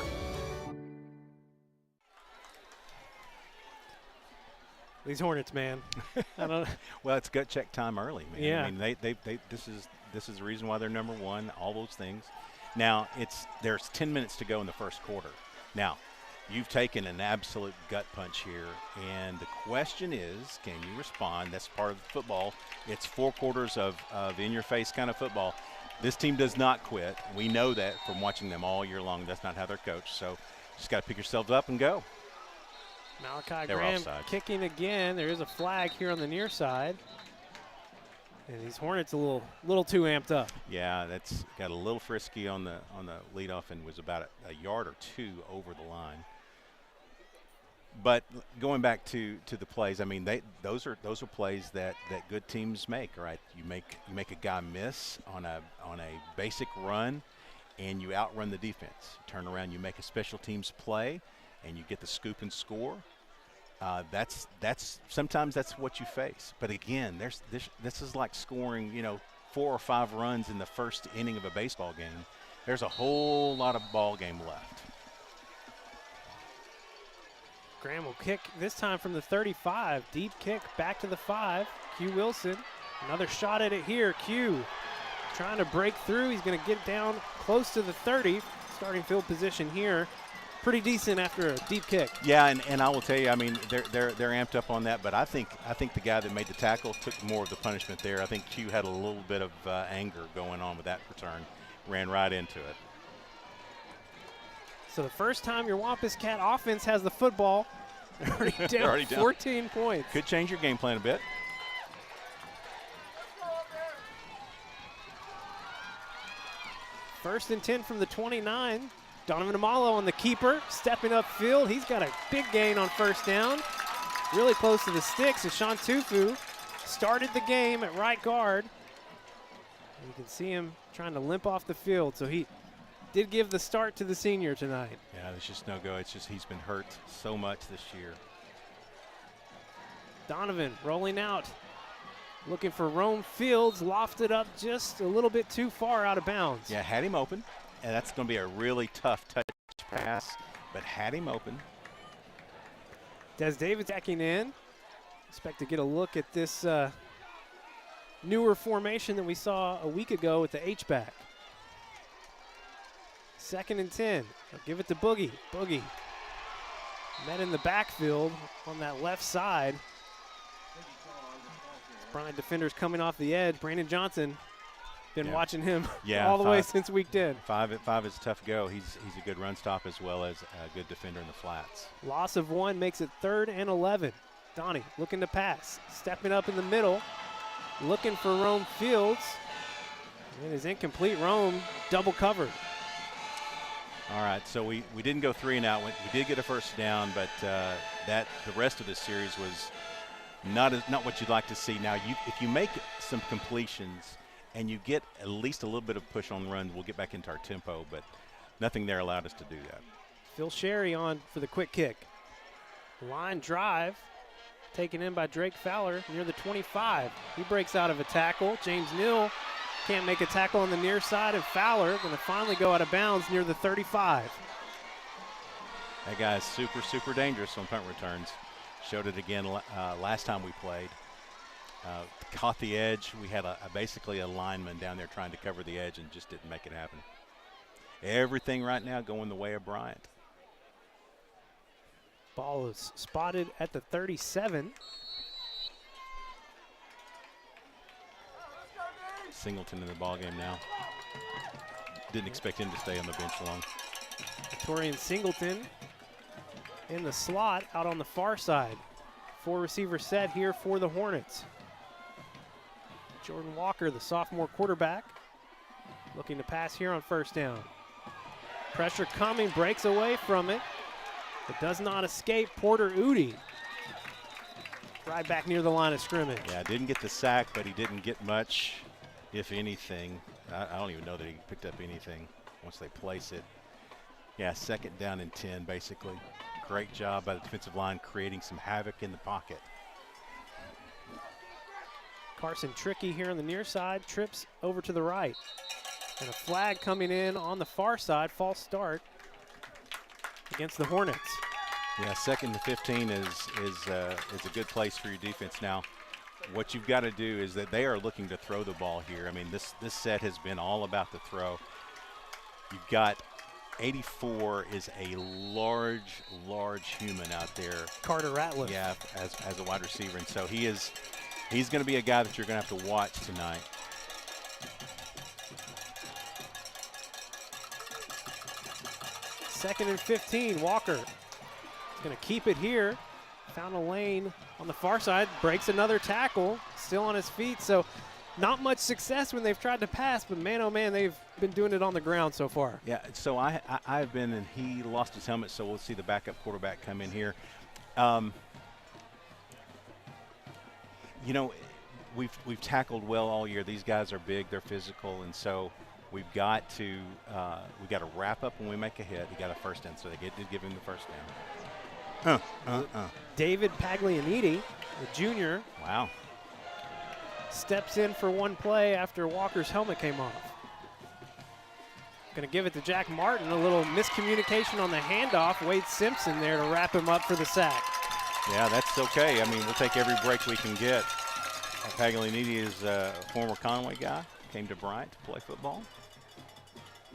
These Hornets, man. I don't. Well, it's gut check time early, man. Yeah. I mean, this is the reason why they're number 1. All those things. Now there's 10 minutes to go in the first quarter. Now, you've taken an absolute gut punch here, and the question is, can you respond? That's part of football. It's 4 quarters of in-your-face kind of football. This team does not quit. We know that from watching them all year long. That's not how they're coached. So, just got to pick yourselves up and go. Malachi They're Graham offside. kicking again. There is a flag here on the near side. And these Hornets a little too amped up. Yeah, that's got a little frisky on the leadoff and was about a yard or 2 over the line. But going back to the plays, I mean, those are plays that good teams make, right? You make a guy miss on a basic run, and you outrun the defense. Turn around, you make a special teams play, and you get the scoop and score. Sometimes that's what you face. But again, this is like scoring 4 or 5 runs in the first inning of a baseball game. There's a whole lot of ball game left. Graham will kick this time from the 35. Deep kick back to the 5. Q Wilson, another shot at it here. Q trying to break through. He's going to get down close to the 30. Starting field position here. Pretty decent after a deep kick. Yeah, and I will tell you, I mean, they're amped up on that, but I think the guy that made the tackle took more of the punishment there. I think Q had a little bit of anger going on with that return. Ran right into it. So the first time your Wampus Cat offense has the football, they're already down 14 points. Could change your game plan a bit. First and 10 from the 29. Donovan Amalo on the keeper, stepping upfield. He's got a big gain on first down. Really close to the sticks as Sean Tufu started the game at right guard. You can see him trying to limp off the field, so he did give the start to the senior tonight. Yeah, there's just no go. It's just he's been hurt so much this year. Donovan rolling out, looking for Rome Fields, lofted up just a little bit too far out of bounds. Yeah, had him open, and that's going to be a really tough touch pass, but had him open. Des Davis checking in. Expect to get a look at this newer formation that we saw a week ago with the H-back. Second and 10. They'll give it to Boogie. Boogie met in the backfield on that left side. Bryant defenders coming off the edge. Brandon Johnson, been watching him all the way since week 10. 5 is a tough go. He's a good run stop as well as a good defender in the flats. Loss of 1 makes it 3rd and 11. Donnie looking to pass, stepping up in the middle, looking for Rome Fields. And is incomplete. Rome double covered. All right, so we didn't go 3 and out. We did get a first down, but the rest of the series was not what you'd like to see. Now, if you make some completions and you get at least a little bit of push on runs, we'll get back into our tempo, but nothing there allowed us to do that. Phil Sherry on for the quick kick. Line drive, taken in by Drake Fowler near the 25. He breaks out of a tackle. James Neal can't make a tackle on the near side, and Fowler going to finally go out of bounds near the 35. That guy's super, super dangerous on punt returns. Showed it again last time we played. Caught the edge. We had basically a lineman down there trying to cover the edge and just didn't make it happen. Everything right now going the way of Bryant. Ball is spotted at the 37. Singleton in the ball game now. Didn't expect him to stay on the bench long. Torian Singleton in the slot out on the far side. 4 receiver set here for the Hornets. Jordan Walker, the sophomore quarterback, looking to pass here on first down. Pressure coming, breaks away from it, but does not escape Porter Udi. Right back near the line of scrimmage. Yeah, didn't get the sack, but he didn't get much, if anything. I don't even know that he picked up anything once they place it. Yeah, 2nd down and 10, basically. Great job by the defensive line creating some havoc in the pocket. Carson Trickey here on the near side, trips over to the right. And a flag coming in on the far side, false start against the Hornets. Yeah, 2nd to 15 is a good place for your defense. Now, what you've got to do is that they are looking to throw the ball here. I mean, this set has been all about the throw. You've got 84 is a large human out there. Carter Ratliff. Yeah, as a wide receiver, and so he's going to be a guy that you're going to have to watch tonight. Second and 15, Walker is going to keep it here. Found a lane on the far side, breaks another tackle, still on his feet. So not much success when they've tried to pass, but man, oh man, they've been doing it on the ground so far. Yeah, so I've been, and he lost his helmet, so we'll see the backup quarterback come in here. You know, we've tackled well all year. These guys are big, they're physical, and so we've got to wrap up when we make a hit. We got a first down, so they did give him the first down. David Paglianiti, the junior. Wow. Steps in for one play after Walker's helmet came off. Going to give it to Jack Martin. A little miscommunication on the handoff. Wade Simpson there to wrap him up for the sack. Yeah, that's okay. I mean, we'll take every break we can get. Paglianiti is a former Conway guy. Came to Bryant to play football.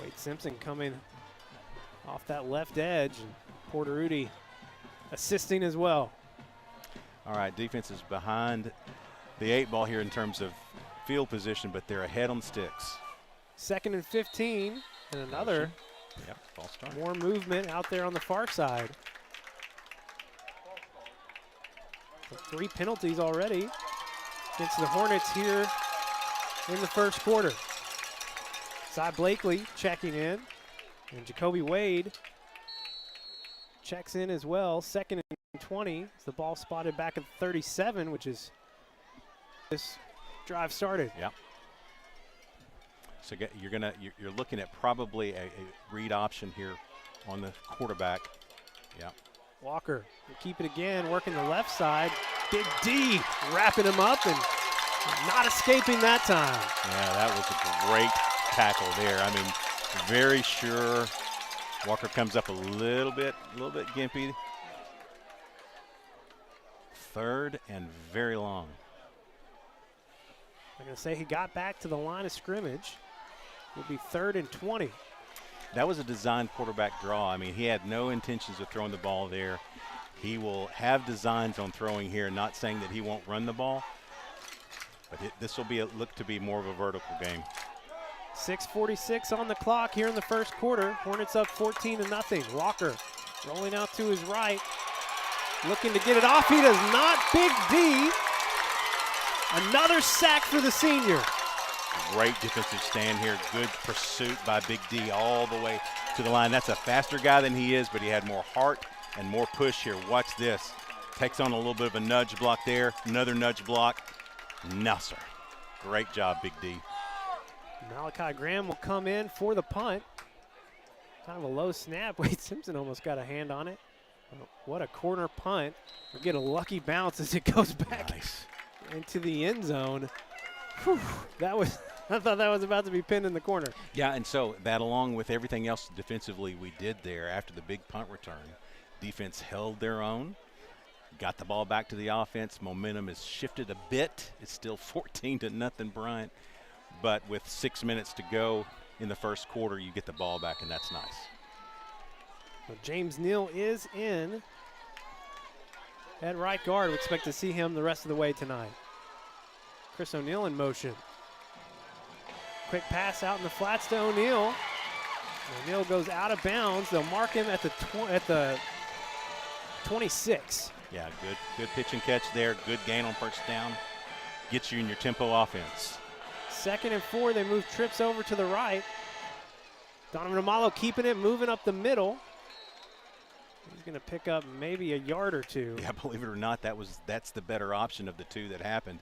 Wade Simpson coming off that left edge. And Porter Udi assisting as well. All right, defense is behind the 8 ball here in terms of field position, but they're ahead on sticks. 2nd and 15, and another false start. More movement out there on the far side. So 3 penalties already against the Hornets here in the first quarter. Cy Blakely checking in, and Jacoby Wade checks in as well. 2nd and 20. It's the ball spotted back at 37, which is this drive started. Yep. So you're looking at probably a read option here on the quarterback. Yep. Walker will keep it again, working the left side. Big D wrapping him up and not escaping that time. Yeah, that was a great tackle there. I mean, very sure. Walker comes up a little bit gimpy. 3rd and very long. I'm going to say he got back to the line of scrimmage. Will be 3rd and 20. That was a designed quarterback draw. I mean, he had no intentions of throwing the ball there. He will have designs on throwing here, not saying that he won't run the ball. But this will look to be more of a vertical game. 6:46 on the clock here in the first quarter. Hornets up 14-0. Walker rolling out to his right, looking to get it off. He does not. Big D. Another sack for the senior. Great defensive stand here. Good pursuit by Big D all the way to the line. That's a faster guy than he is, but he had more heart and more push here. Watch this. Takes on a little bit of a nudge block there. Another nudge block. No, sir. Great job, Big D. Malachi Graham will come in for the punt. Kind of a low snap. Wade Simpson almost got a hand on it. Oh, what a corner punt. We get a lucky bounce as it goes back into the end zone. Whew, I thought that was about to be pinned in the corner. Yeah, and so that along with everything else defensively we did there after the big punt return, defense held their own, got the ball back to the offense. Momentum has shifted a bit. It's still 14-0 Bryant. But with 6 minutes to go in the first quarter, you get the ball back, and that's nice. Well, James Neal is in at right guard. We expect to see him the rest of the way tonight. Chris O'Neal in motion. Quick pass out in the flats to O'Neal. O'Neal goes out of bounds. They'll mark him at the 26. Yeah, good pitch and catch there. Good gain on first down. Gets you in your tempo offense. 2nd and 4, they move trips over to the right. Donovan Amalo keeping it, moving up the middle. He's going to pick up maybe a yard or two. Yeah, believe it or not, that's the better option of the two that happened.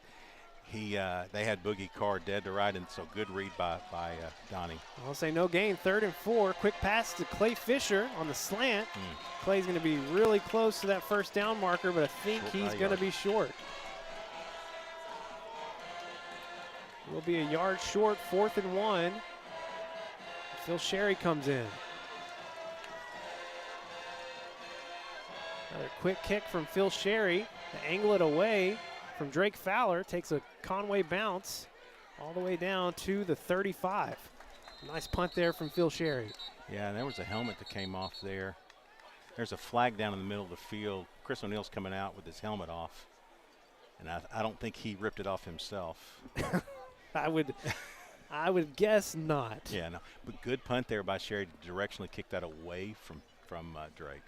They had Boogie Carr dead to right, and so good read by Donnie. I'll say no gain. 3rd and 4, quick pass to Clay Fisher on the slant. Clay's going to be really close to that first down marker, but I think he's going to be short. Will be a yard short, 4th and 1. Phil Sherry comes in. Another quick kick from Phil Sherry to angle it away from Drake Fowler. Takes a Conway bounce all the way down to the 35. Nice punt there from Phil Sherry. Yeah, and there was a helmet that came off there. There's a flag down in the middle of the field. Chris O'Neal's coming out with his helmet off. And I don't think he ripped it off himself. I would guess not. Yeah, no, but good punt there by Sherry to directionally kick that away from Drake.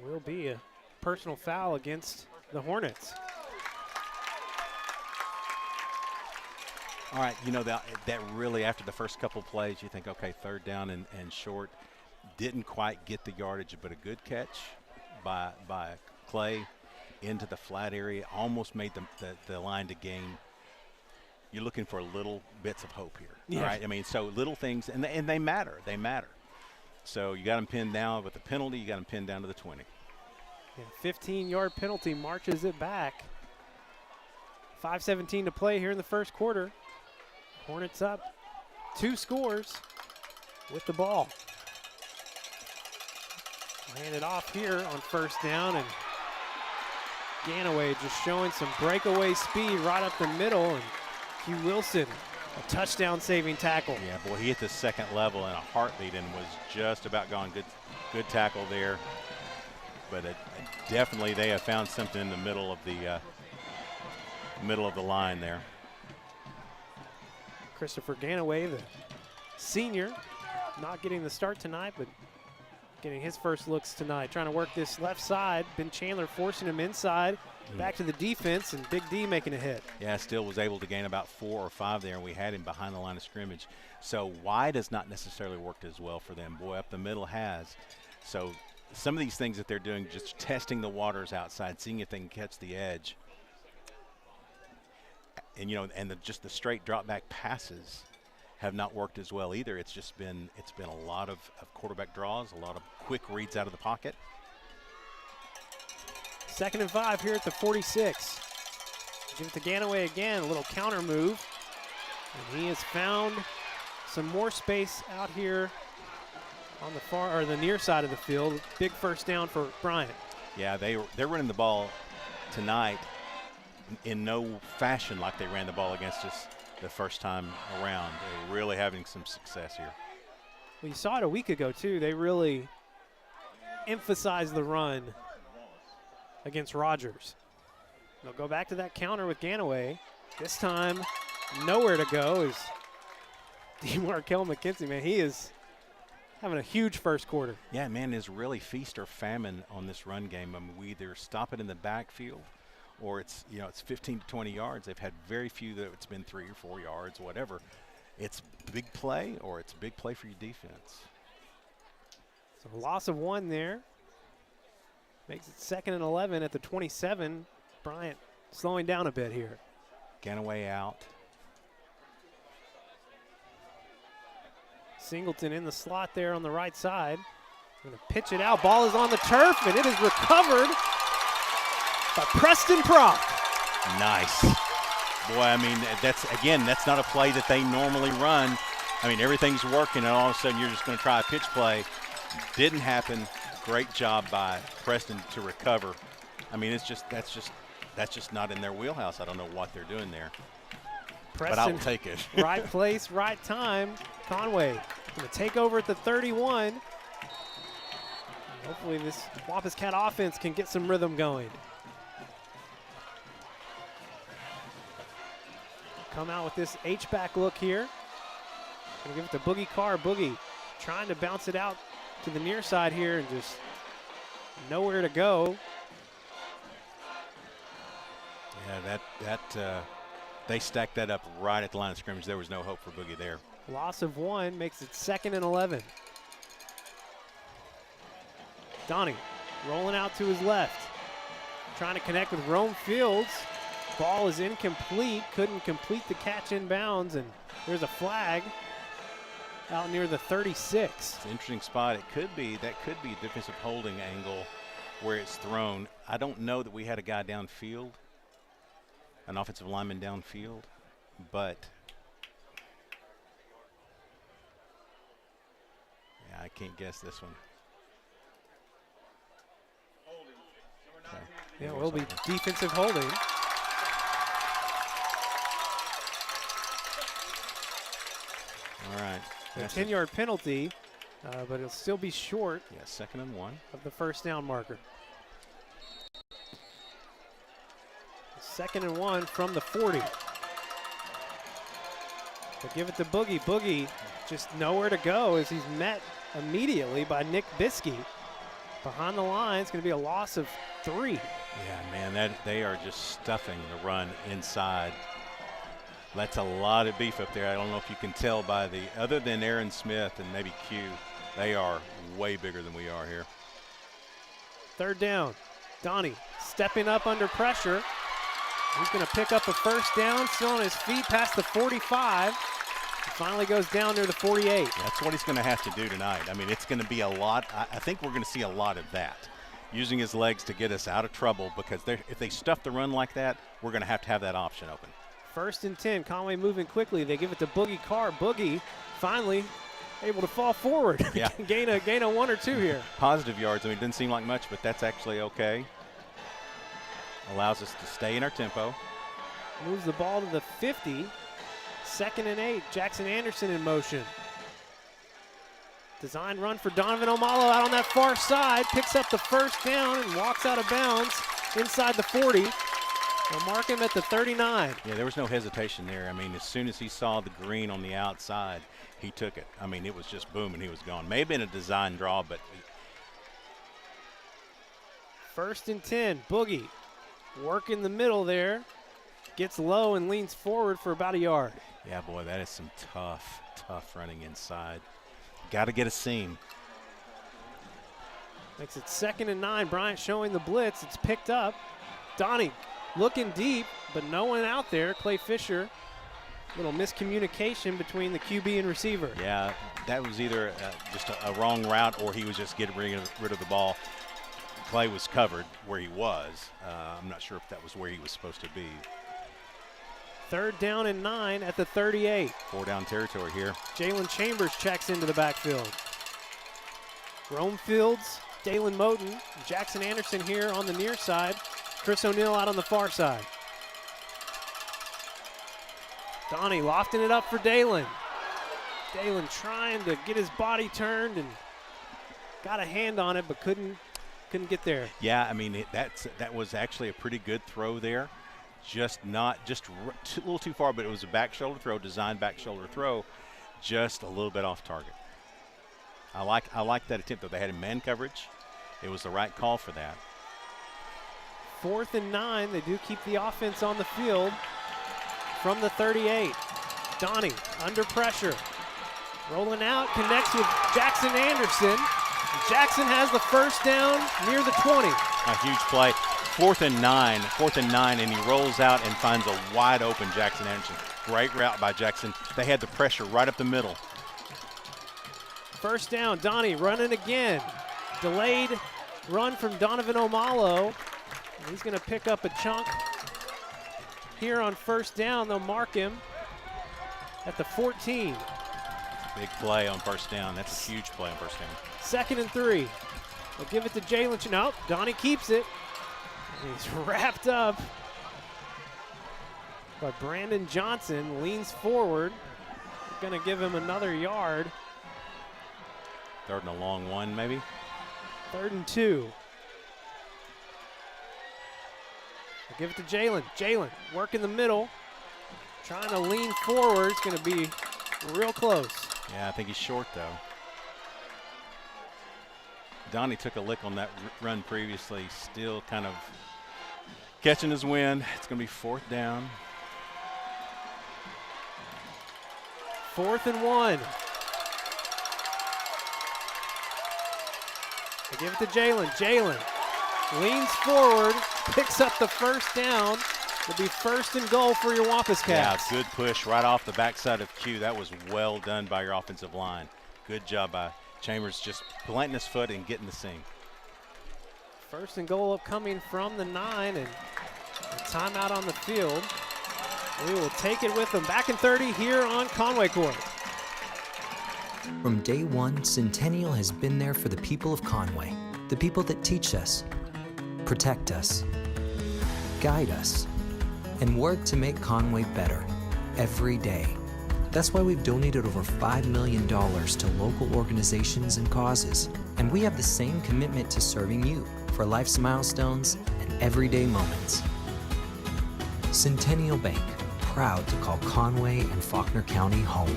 Will be a personal foul against the Hornets. All right, you know, that really after the first couple plays, you think, okay, 3rd down and short. Didn't quite get the yardage, but a good catch by Clay into the flat area. Almost made the line to gain. You're looking for little bits of hope here. Yeah. All right, I mean, so little things, and they matter. They matter. So you got them pinned down with the penalty. You got them pinned down to the 20. Yeah, 15-yard penalty marches it back. 5:17 to play here in the first quarter. Hornets up 2 scores with the ball. Hand it off here on first down, and Ganaway just showing some breakaway speed right up the middle, and Hugh Wilson, a touchdown-saving tackle. Yeah, boy, he hit the second level in a heartbeat and was just about gone. Good tackle there. But definitely they have found something in the middle of the line there. Christopher Ganaway, the senior, not getting the start tonight, but getting his first looks tonight. Trying to work this left side. Ben Chandler forcing him inside. Back to the defense, and Big D making a hit. Yeah, still was able to gain about 4 or 5 there, and we had him behind the line of scrimmage. So wide has not necessarily worked as well for them. Boy, up the middle has. So some of these things that they're doing, just testing the waters outside, seeing if they can catch the edge. And, you know, and just the straight drop back passes have not worked as well either. It's been a lot of quarterback draws, a lot of quick reads out of the pocket. 2nd and 5 here at the 46. Give it to Ganaway again, a little counter move. And he has found some more space out here on the far or the near side of the field. Big first down for Bryant. Yeah, they're running the ball tonight in no fashion like they ran the ball against us the first time around. They're really having some success here. Well, you saw it a week ago too. They really emphasize the run against Rogers. They'll go back to that counter with Ganaway. This time, nowhere to go is DeMarkel McKenzie. Man, he is having a huge first quarter. Yeah, man, is really feast or famine on this run game. I mean, we either stop it in the backfield or it's 15 to 20 yards. They've had very few that it's been 3 or 4 yards, whatever. It's big play or it's big play for your defense. So a loss of 1 there. Makes it 2nd and 11 at the 27. Bryant slowing down a bit here. Ganaway out. Singleton in the slot there on the right side. Going to pitch it out. Ball is on the turf, and it is recovered by Preston Prock. Nice. Boy, I mean, that's not a play that they normally run. I mean, everything's working, and all of a sudden you're just going to try a pitch play. Didn't happen. Great job by Preston to recover. I mean, that's just not in their wheelhouse. I don't know what they're doing there. Preston, but I will take it. Right place, right time. Conway going to take over at the 31. Hopefully this Wampus Cat offense can get some rhythm going. Come out with this H-back look here. Going to give it to Boogie Carr. Boogie trying to bounce it out to the near side here and just nowhere to go. Yeah, they stacked that up right at the line of scrimmage. There was no hope for Boogie there. Loss of 1 makes it 2nd and 11. Donnie rolling out to his left. Trying to connect with Rome Fields. Ball is incomplete. Couldn't complete the catch in bounds, and there's a flag out near the 36. It's an interesting spot. That could be a defensive holding angle where it's thrown. I don't know that we had a guy downfield, an offensive lineman downfield, but yeah, I can't guess this one. Okay. Yeah, it will be defensive holding. All right. A 10-yard penalty, but it'll still be short. Yeah, 2nd and 1. Of the first down marker. 2nd and 1 from the 40. They give it to Boogie. Boogie just nowhere to go as he's met immediately by Nick Biskey. Behind the line, it's going to be a loss of 3. Yeah, man, they are just stuffing the run inside. That's a lot of beef up there. I don't know if you can tell by other than Aaron Smith and maybe Q, they are way bigger than we are here. 3rd down. Donnie stepping up under pressure. He's going to pick up a first down, still on his feet past the 45. He finally goes down near the 48. That's what he's going to have to do tonight. I mean, it's going to be a lot. I think we're going to see a lot of that, using his legs to get us out of trouble, because if they stuff the run like that, we're going to have that option open. 1st and 10. Conway moving quickly. They give it to Boogie Carr. Boogie finally able to fall forward. Yeah. gain a 1 or 2 here. Positive yards. I mean, it didn't seem like much, but that's actually okay. Allows us to stay in our tempo. Moves the ball to the 50. 2nd and 8. Jackson Anderson in motion. Design run for Donovan Omalo out on that far side. Picks up the first down and walks out of bounds inside the 40. They'll mark him at the 39. Yeah, there was no hesitation there. I mean, as soon as he saw the green on the outside, he took it. I mean, it was just boom, and he was gone. May have been a design draw, but. 1st and 10. Boogie work in the middle there. Gets low and leans forward for about a yard. Yeah, boy, that is some tough running inside. Got to get a seam. Makes it 2nd and 9. Bryant showing the blitz. It's picked up. Donnie looking deep, but no one out there. Clay Fisher, little miscommunication between the QB and receiver. Yeah, that was either just a wrong route, or he was just getting rid of the ball. Clay was covered where he was. I'm not sure if that was where he was supposed to be. 3rd down and 9 at the 38. 4-down territory here. Jalen Chambers checks into the backfield. Rome Fields, Dalen Moten, Jackson Anderson here on the near side. Chris O'Neill out on the far side. Donnie lofting it up for Dalen. Dalen trying to get his body turned and got a hand on it, but couldn't get there. Yeah, I mean, that was actually a pretty good throw there. Just a little too far, but it was a back shoulder throw, designed back shoulder throw, just a little bit off target. I like that attempt, though. They had him man coverage. It was the right call for that. 4th and 9. They do keep the offense on the field from the 38. Donnie under pressure. Rolling out, connects with Jackson Anderson. Jackson has the first down near the 20. A huge play. 4th and 9, and he rolls out and finds a wide open Jackson Anderson. Great route by Jackson. They had the pressure right up the middle. First down, Donnie running again. Delayed run from Donovan Omalo. He's going to pick up a chunk here on first down. They'll mark him at the 14. Big play on first down. That's a huge play on first down. 2nd and 3. They'll give it to Jalen. Nope, Donnie keeps it. And he's wrapped up by Brandon Johnson. Leans forward. Going to give him another yard. 3rd and a long one, maybe. 3rd and 2. They'll give it to Jalen. Jalen work in the middle. Trying to lean forward. It's going to be real close. Yeah, I think he's short, though. Donnie took a lick on that run previously, still kind of catching his wind. It's going to be 4th down. 4th and 1. They give it to Jalen. Jalen leans forward, picks up the first down. It'll be 1st and goal for your Wampus Cats. Yeah, good push right off the backside of Q. That was well done by your offensive line. Good job by Chambers, just planting his foot and getting the seam. 1st and goal upcoming from the 9, and a timeout on the field. We will take it with them. Back in 30 here on Conway Corp. From day one, Centennial has been there for the people of Conway, the people that teach us, protect us, guide us, and work to make Conway better every day. That's why we've donated over $5 million to local organizations and causes, and we have the same commitment to serving you for life's milestones and everyday moments. Centennial Bank, proud to call Conway and Faulkner County home.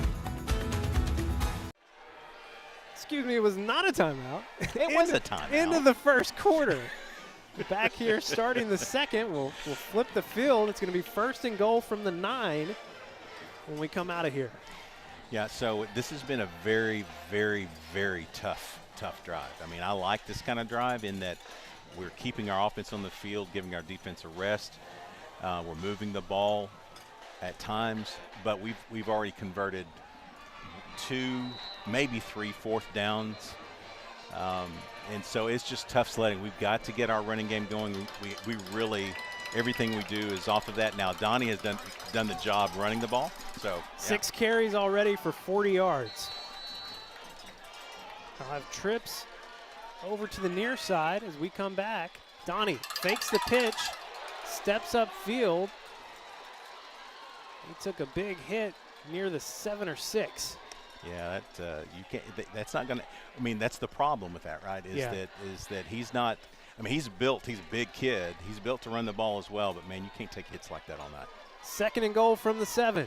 Excuse me, it was not a timeout. It was a timeout. Into the first quarter. Back here starting the second. We'll flip the field. It's going to be 1st and goal from the 9 when we come out of here. Yeah, so this has been a very, very, very tough drive. I mean, I like this kind of drive in that we're keeping our offense on the field, giving our defense a rest. We're moving the ball at times, but we've already converted 2, maybe 3 4th downs. And so it's just tough sledding. We've got to get our running game going. We really, everything we do is off of that. Now, Donnie has done the job running the ball. So yeah. 6 carries already for 40 yards. I'll have trips over to the near side as we come back. Donnie fakes the pitch, steps up field. He took a big hit near the 7 or 6. Yeah, you can't. That's not going to. I mean, that's the problem with that, right? Is that he's not. I mean, he's built. He's a big kid. He's built to run the ball as well. But man, you can't take hits like that on that. 2nd and goal from the 7.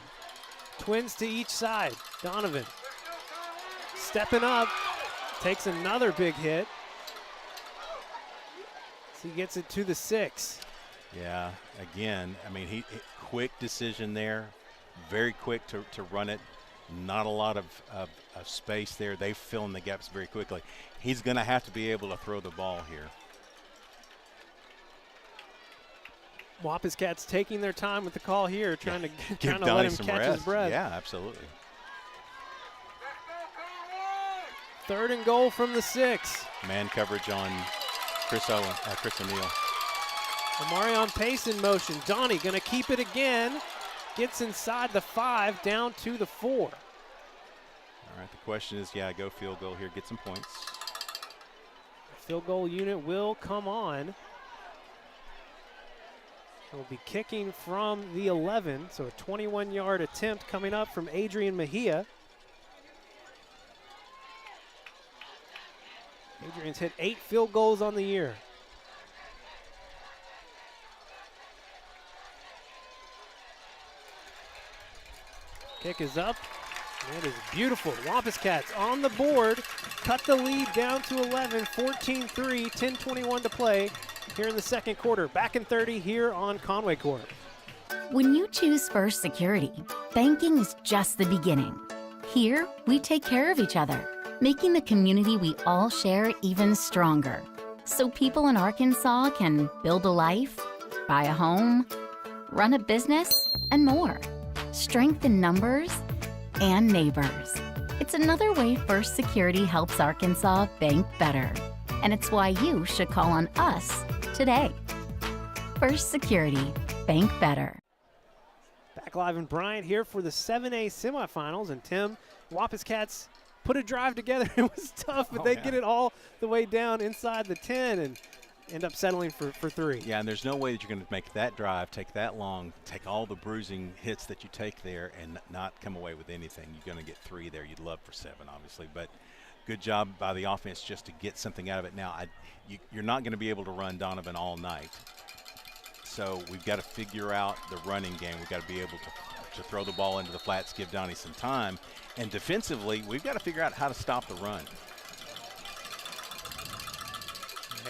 Twins to each side. Donovan stepping up, takes another big hit. So he gets it to the 6. Yeah. Again, I mean, he quick decision there, very quick to run it. Not a lot of space there. They fill in the gaps very quickly. He's going to have to be able to throw the ball here. Wampus Cats taking their time with the call here, trying to let him catch his breath. Yeah, absolutely. 3rd and goal from the 6. Man coverage on Chris O'Neal. Omarion Pace in motion. Donnie going to keep it again. Gets inside the 5, down to the 4. All right, the question is, go field goal here, get some points. The field goal unit will come on. We'll be kicking from the 11, so a 21-yard attempt coming up from Adrian Mejia. Adrian's hit 8 field goals on the year. Kick is up. That is beautiful. Wampus Cats on the board. Cut the lead down to 11, 14-3, 10:21 to play here in the second quarter. Back in 30 here on Conway Corp. When you choose First Security, banking is just the beginning. Here, we take care of each other, making the community we all share even stronger. So people in Arkansas can build a life, buy a home, run a business, and more. Strength in numbers and neighbors. It's another way First Security helps Arkansas bank better. And it's why you should call on us today. First Security, bank better. Back live in Bryant here for the 7A semifinals. And Tim, Wampus Cats put a drive together. It was tough, but get it all the way down inside the 10 and end up settling for 3. Yeah, and there's no way that you're going to make that drive take that long, take all the bruising hits that you take there and not come away with anything. You're going to get 3 there. You'd love for 7, obviously, but good job by the offense just to get something out of it. Now, you're not going to be able to run Donovan all night, so we've got to figure out the running game. We've got to be able to throw the ball into the flats, give Donnie some time, and defensively, we've got to figure out how to stop the run.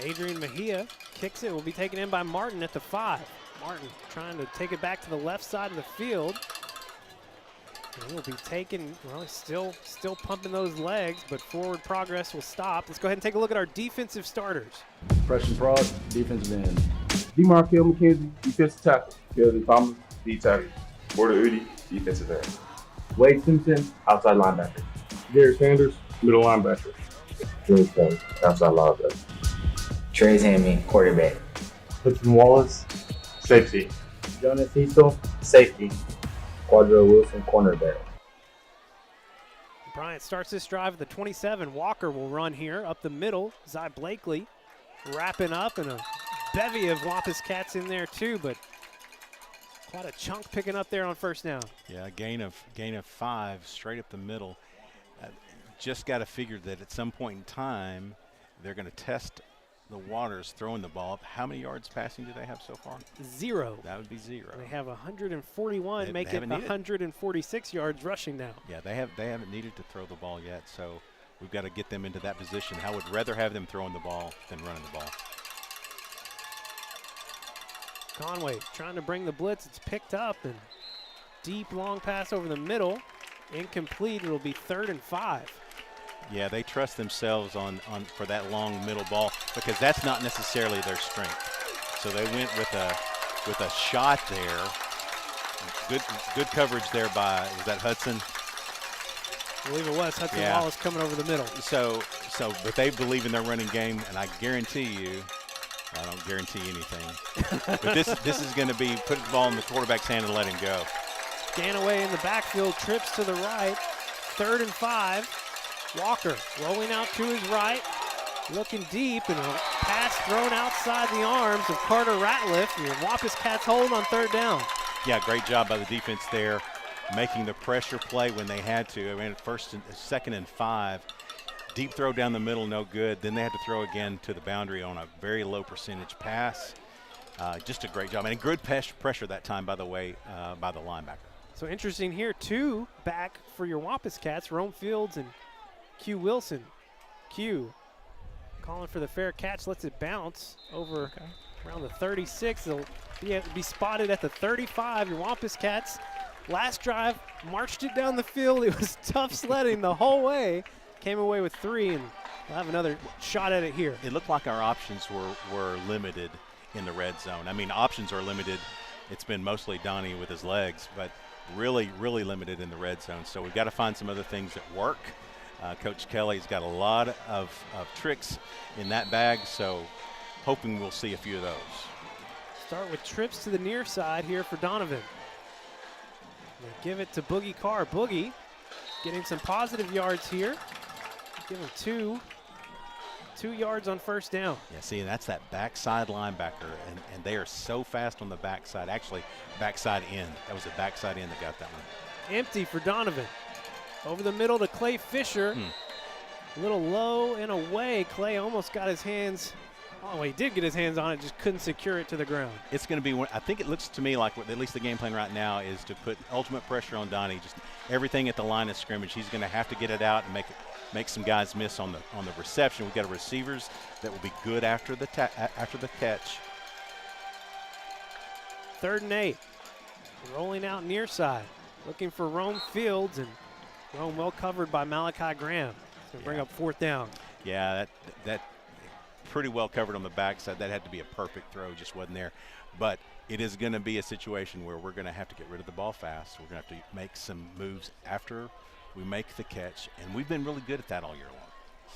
Adrian Mejia kicks it. Will be taken in by Martin at the 5. Martin trying to take it back to the left side of the field. And he'll be taken, well, he's still pumping those legs, but forward progress will stop. Let's go ahead and take a look at our defensive starters. Preston Prod, defensive end. DeMarkel McKenzie, defensive tackle. Kelvin Thomas, D tackle. Porter Udi, defensive end. Wade Simpson, outside linebacker. Gary Sanders, middle linebacker. James Kelly, outside linebacker. Trey Hammy, quarterback. Hudson Wallace, safety. Jonas Cecil, safety. Quadro Wilson, cornerback. Bryant starts this drive at the 27. Walker will run here up the middle. Zy Blakely wrapping up, and a bevy of Wampus Cats in there too, but quite a chunk picking up there on first down. Yeah, gain of 5 straight up the middle. Just got to figure that at some point in time they're going to test the Waters throwing the ball up. How many yards passing do they have so far? 0. That would be 0. They have 141, make it 146 yards rushing now. Yeah, they haven't needed to throw the ball yet, so we've got to get them into that position. I would rather have them throwing the ball than running the ball. Conway trying to bring the blitz. It's picked up, and deep long pass over the middle. Incomplete. It'll be 3rd and 5. Yeah, they trust themselves on for that long middle ball because that's not necessarily their strength. So they went with a shot there. Good coverage there by, was that Hudson? I believe it was Hudson Wallace coming over the middle. But they believe in their running game, and I guarantee you, I don't guarantee anything, but this is going to be put the ball in the quarterback's hand and let him go. Ganaway in the backfield, trips to the right, 3rd and 5. Walker rolling out to his right, looking deep, and a pass thrown outside the arms of Carter Ratliff. And Wampus Cats hold on 3rd down. Yeah, great job by the defense there, making the pressure play when they had to. I mean, 2nd and 5. Deep throw down the middle, no good. Then they had to throw again to the boundary on a very low percentage pass. Just a great job. And good pressure that time, by the way, by the linebacker. So interesting here, 2 back for your Wampus Cats, Rome Fields and Q Wilson. Q calling for the fair catch, lets it bounce over around the 36. It'll be spotted at the 35. Your Wampus Cats, last drive, marched it down the field. It was tough sledding the whole way. Came away with 3, and we'll have another shot at it here. It looked like our options were limited in the red zone. I mean, options are limited. It's been mostly Donnie with his legs, but really, really limited in the red zone. So we've got to find some other things that work. Coach Kelly's got a lot of tricks in that bag, so hoping we'll see a few of those. Start with trips to the near side here for Donovan. They give it to Boogie Carr. Boogie getting some positive yards here. Give him 2 yards on first down. Yeah, see, and that's that backside linebacker, and they are so fast on the backside. Actually, backside end. That was the backside end that got that one. Empty for Donovan. Over the middle to Clay Fisher. A little low and away. Clay almost got his hands. Oh, he did get his hands on it, just couldn't secure it to the ground. It's going to be, I think it looks to me like at least the game plan right now is to put ultimate pressure on Donnie. Just everything at the line of scrimmage. He's going to have to get it out and make some guys miss on the reception. We've got receivers that will be good after the catch. 3rd and 8. Rolling out near side. Looking for Rome Fields, and Rome well covered by Malachi Graham. It's going to bring up 4th down. Yeah, that pretty well covered on the backside. That had to be a perfect throw, just wasn't there. But it is going to be a situation where we're going to have to get rid of the ball fast. We're going to have to make some moves after we make the catch, and we've been really good at that all year long.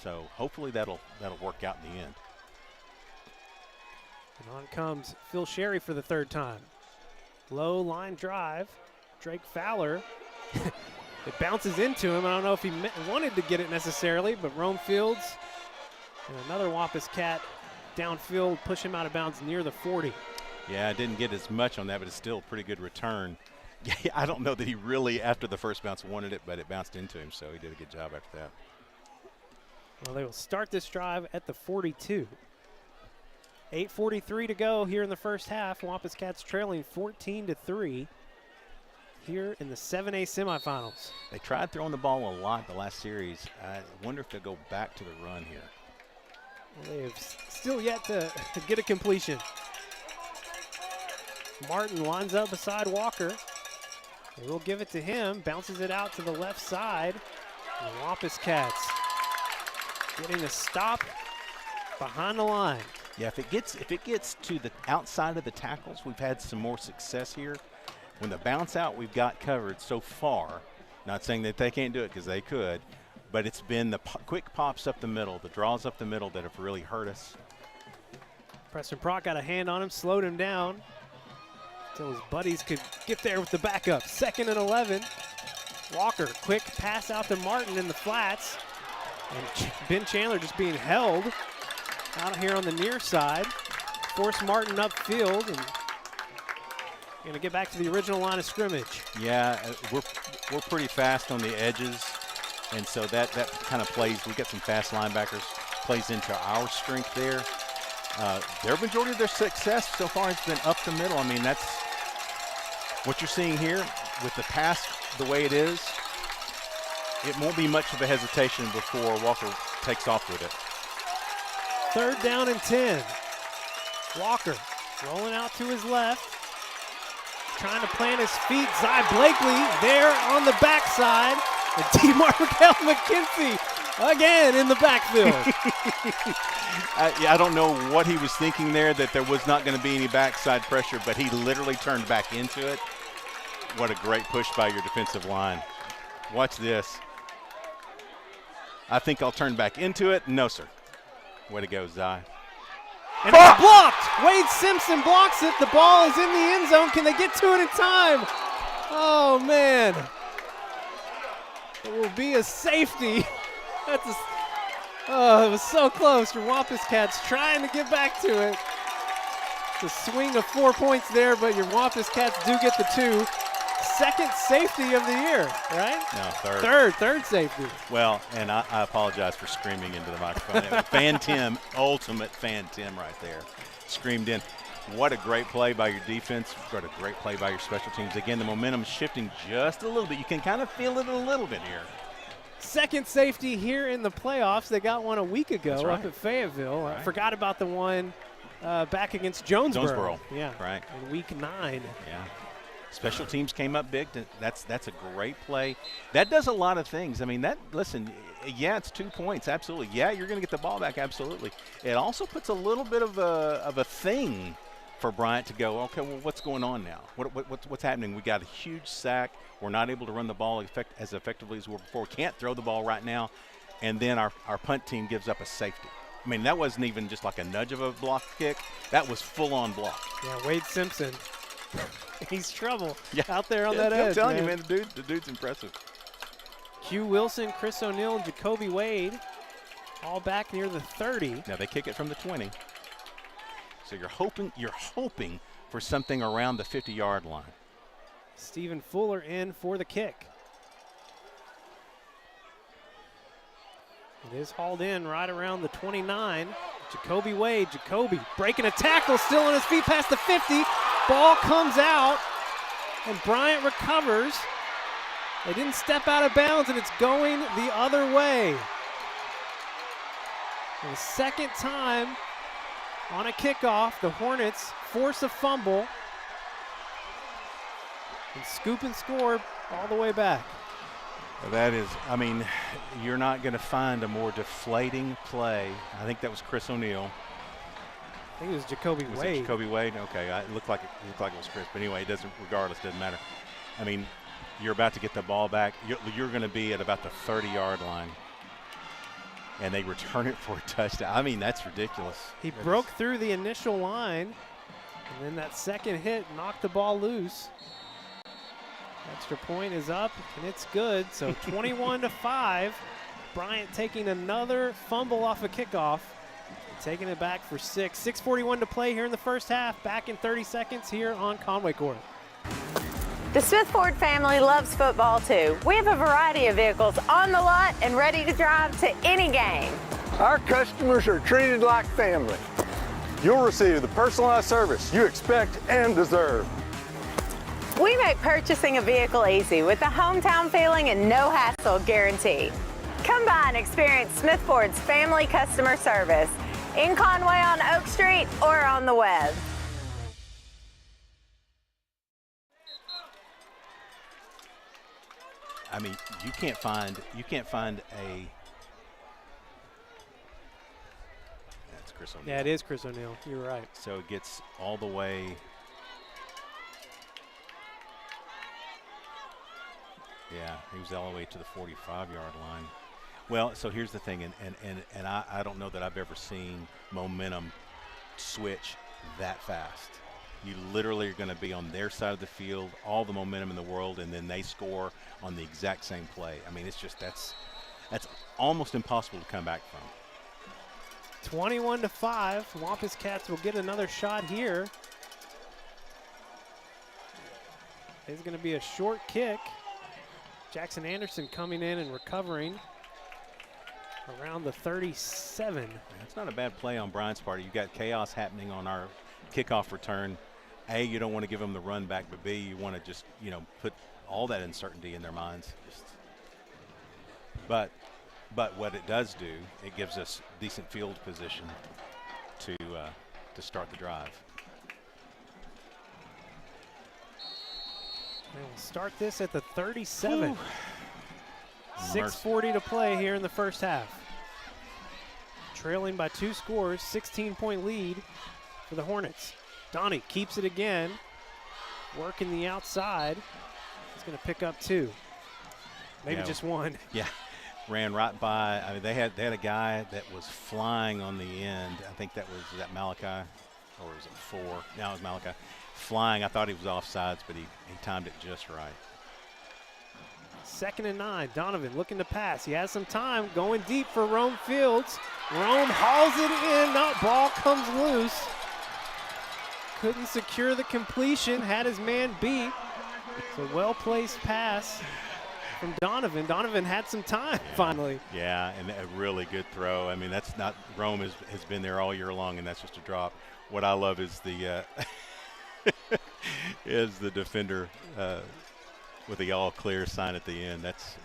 So hopefully that'll work out in the end. And on comes Phil Sherry for the 3rd time. Low line drive. Drake Fowler. It bounces into him. I don't know if he wanted to get it necessarily, but Rome Fields and another Wampus Cat downfield push him out of bounds near the 40. Yeah, I didn't get as much on that, but it's still a pretty good return. Yeah, I don't know that he really, after the first bounce, wanted it, but it bounced into him, so he did a good job after that. Well, they will start this drive at the 42. 8:43 to go here in the first half. Wampus Cats trailing 14-3 here in the 7A semifinals. They tried throwing the ball a lot the last series. I wonder if they'll go back to the run here. Well, they have still yet to get a completion. Martin lines up beside Walker. They will give it to him, bounces it out to the left side. The Wampus Cats getting a stop behind the line. Yeah, if it gets to the outside of the tackles, we've had some more success here. When the bounce out we've got covered so far, not saying that they can't do it because they could, but it's been the quick pops up the middle, the draws up the middle that have really hurt us. Preston Prock got a hand on him, slowed him down until his buddies could get there with the backup. 2nd and 11. Walker, quick pass out to Martin in the flats. And Ben Chandler just being held out here on the near side. Force Martin upfield and going to get back to the original line of scrimmage. Yeah, we're pretty fast on the edges, and so that kind of plays. We've got some fast linebackers, plays into our strength there. Their majority of their success so far has been up the middle. I mean, that's what you're seeing here with the pass the way it is. It won't be much of a hesitation before Walker takes off with it. 3rd down and 10. Walker rolling out to his left. Trying to plant his feet. Zy Blakely there on the backside. And DeMarkel McKenzie again in the backfield. I don't know what he was thinking there, that there was not going to be any backside pressure, but he literally turned back into it. What a great push by your defensive line. Watch this. I think I'll turn back into it. No, sir. Way to go, Zy. And it's blocked. Wade Simpson blocks it. The ball is in the end zone. Can they get to it in time? Oh, man. It will be a safety. It was so close. Your Wampus Cats trying to get back to it. It's a swing of 4 points there, but your Wampus Cats do get the 2. 2nd safety of the year, right? No, third safety. Well, and I apologize for screaming into the microphone. Fan Tim, ultimate Fan Tim right there, screamed in. What a great play by your defense. What a great play by your special teams. Again, the momentum is shifting just a little bit. You can kind of feel it a little bit here. 2nd safety here in the playoffs. They got one a week ago up at Fayetteville. Right. I forgot about the one back against Jonesboro. Yeah, right. In week 9. Yeah. Special teams came up big. That's a great play. That does a lot of things. I mean, listen, yeah, it's 2 points, absolutely. Yeah, you're going to get the ball back, absolutely. It also puts a little bit of a thing for Bryant to go, okay, well, what's going on now? What's happening? We got a huge sack. We're not able to run the ball as effectively as we were before. We can't throw the ball right now. And then our punt team gives up a safety. I mean, that wasn't even just like a nudge of a block kick. That was full-on block. Yeah, Wade Simpson. He's trouble out there on that edge. I'm telling you, man, the dude's impressive. Hugh Wilson, Chris O'Neill, and Jacoby Wade all back near the 30. Now they kick it from the 20. So you're hoping for something around the 50-yard line. Stephen Fuller in for the kick. It is hauled in right around the 29. Jacoby Wade. Jacoby breaking a tackle, still on his feet past the 50. Ball comes out, and Bryant recovers. They didn't step out of bounds, and it's going the other way. For the second time on a kickoff, the Hornets force a fumble and scoop and score all the way back. That is, I mean, you're not going to find a more deflating play. I think that was Chris O'Neal. I think it was Jacoby Wade. Jacoby Wade? Okay, it looked like it was Chris. But anyway, regardless, doesn't matter. I mean, you're about to get the ball back. You're going to be at about the 30-yard line. And they return it for a touchdown. I mean, that's ridiculous. He broke through the initial line, and then that second hit knocked the ball loose. Extra point is up, and it's good. So 21-5. Bryant taking another fumble off a kickoff, taking it back for 6. 6:41 to play here in the first half. Back in 30 seconds here on Conway Corp. The Smith Ford family loves football too. We have a variety of vehicles on the lot and ready to drive to any game. Our customers are treated like family. You'll receive the personalized service you expect and deserve. We make purchasing a vehicle easy with a hometown feeling and no hassle guarantee. Come by and experience Smith Ford's family customer service in Conway on Oak Street or on the web. I mean, you can't find a. That's Chris O'Neal. Yeah, it is Chris O'Neal. You're right. So it gets all the way. Yeah, he was all the way to the 45-yard line. Well, so here's the thing, and I don't know that I've ever seen momentum switch that fast. You literally are going to be on their side of the field, all the momentum in the world, and then they score on the exact same play. I mean, it's just that's almost impossible to come back from. 21-5. Wampus Cats will get another shot here. It's going to be a short kick. Jackson Anderson coming in and recovering around the 37. That's not a bad play on Bryant's part. You've got chaos happening on our kickoff return. A, you don't want to give them the run back, but B, you want to just, put all that uncertainty in their minds. But what it does do, it gives us decent field position to start the drive. They will start this at the 37. 6:40 to play here in the first half. Trailing by 2 scores, 16-point lead for the Hornets. Donnie keeps it again, working the outside. He's going to pick up 2, maybe just 1. Yeah, ran right by. I mean, they had a guy that was flying on the end. I think that was Malachi, or was it 4? No, it was Malachi. Flying. I thought he was offsides, but he timed it just right. 2nd and 9. Donovan looking to pass. He has some time going deep for Rome Fields. Rome hauls it in. That ball comes loose. Couldn't secure the completion. Had his man beat. It's a well-placed pass from Donovan. Donovan had some time finally. Yeah, and a really good throw. I mean, that's not Rome has been there all year long, and that's just a drop. What I love is the is the defender with the all clear sign at the end. That's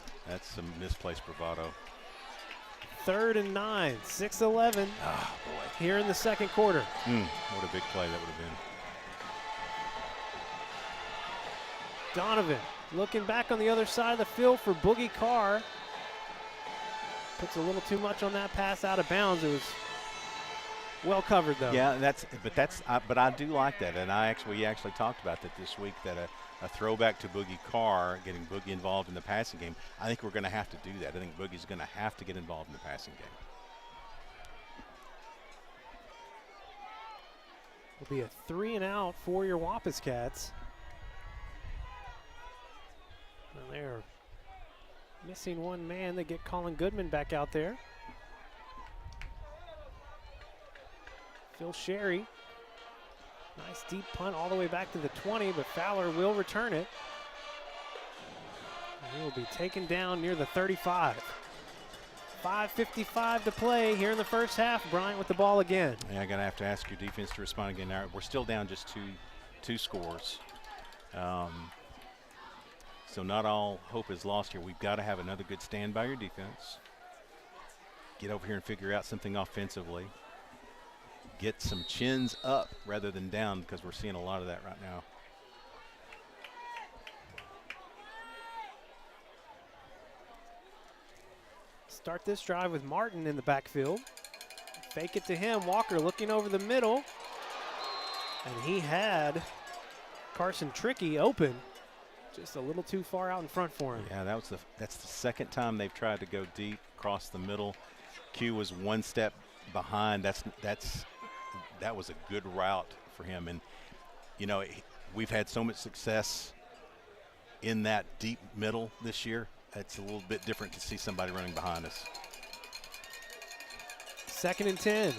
some misplaced bravado. 3rd and 9, 6-11 here in the second quarter. What a big play that would have been. Donovan looking back on the other side of the field for Boogie Carr. Puts a little too much on that pass out of bounds. It was well covered though. Yeah, but I do like that, and we actually talked about that this week, that a throwback to Boogie Carr, getting Boogie involved in the passing game. I think we're going to have to do that. I think Boogie's going to have to get involved in the passing game. It'll be a 3 and out for your Wampus Cats. And they're missing one man. They get Colin Goodman back out there. Phil Sherry. Nice deep punt all the way back to the 20, but Fowler will return it. And he will be taken down near the 35. 5:55 to play here in the first half. Bryant with the ball again. Yeah, I'm going to have to ask your defense to respond again. Now, we're still down just two scores. So not all hope is lost here. We've got to have another good stand by your defense. Get over here and figure out something offensively. Get some chins up rather than down, because we're seeing a lot of that right now. Start this drive with Martin in the backfield. Fake it to him. Walker looking over the middle. And he had Carson Trickey open. Just a little too far out in front for him. Yeah, that's the second time they've tried to go deep across the middle. Q was one step behind. That was a good route for him. And, you know, we've had so much success in that deep middle this year. It's a little bit different to see somebody running behind us. 2nd and 10.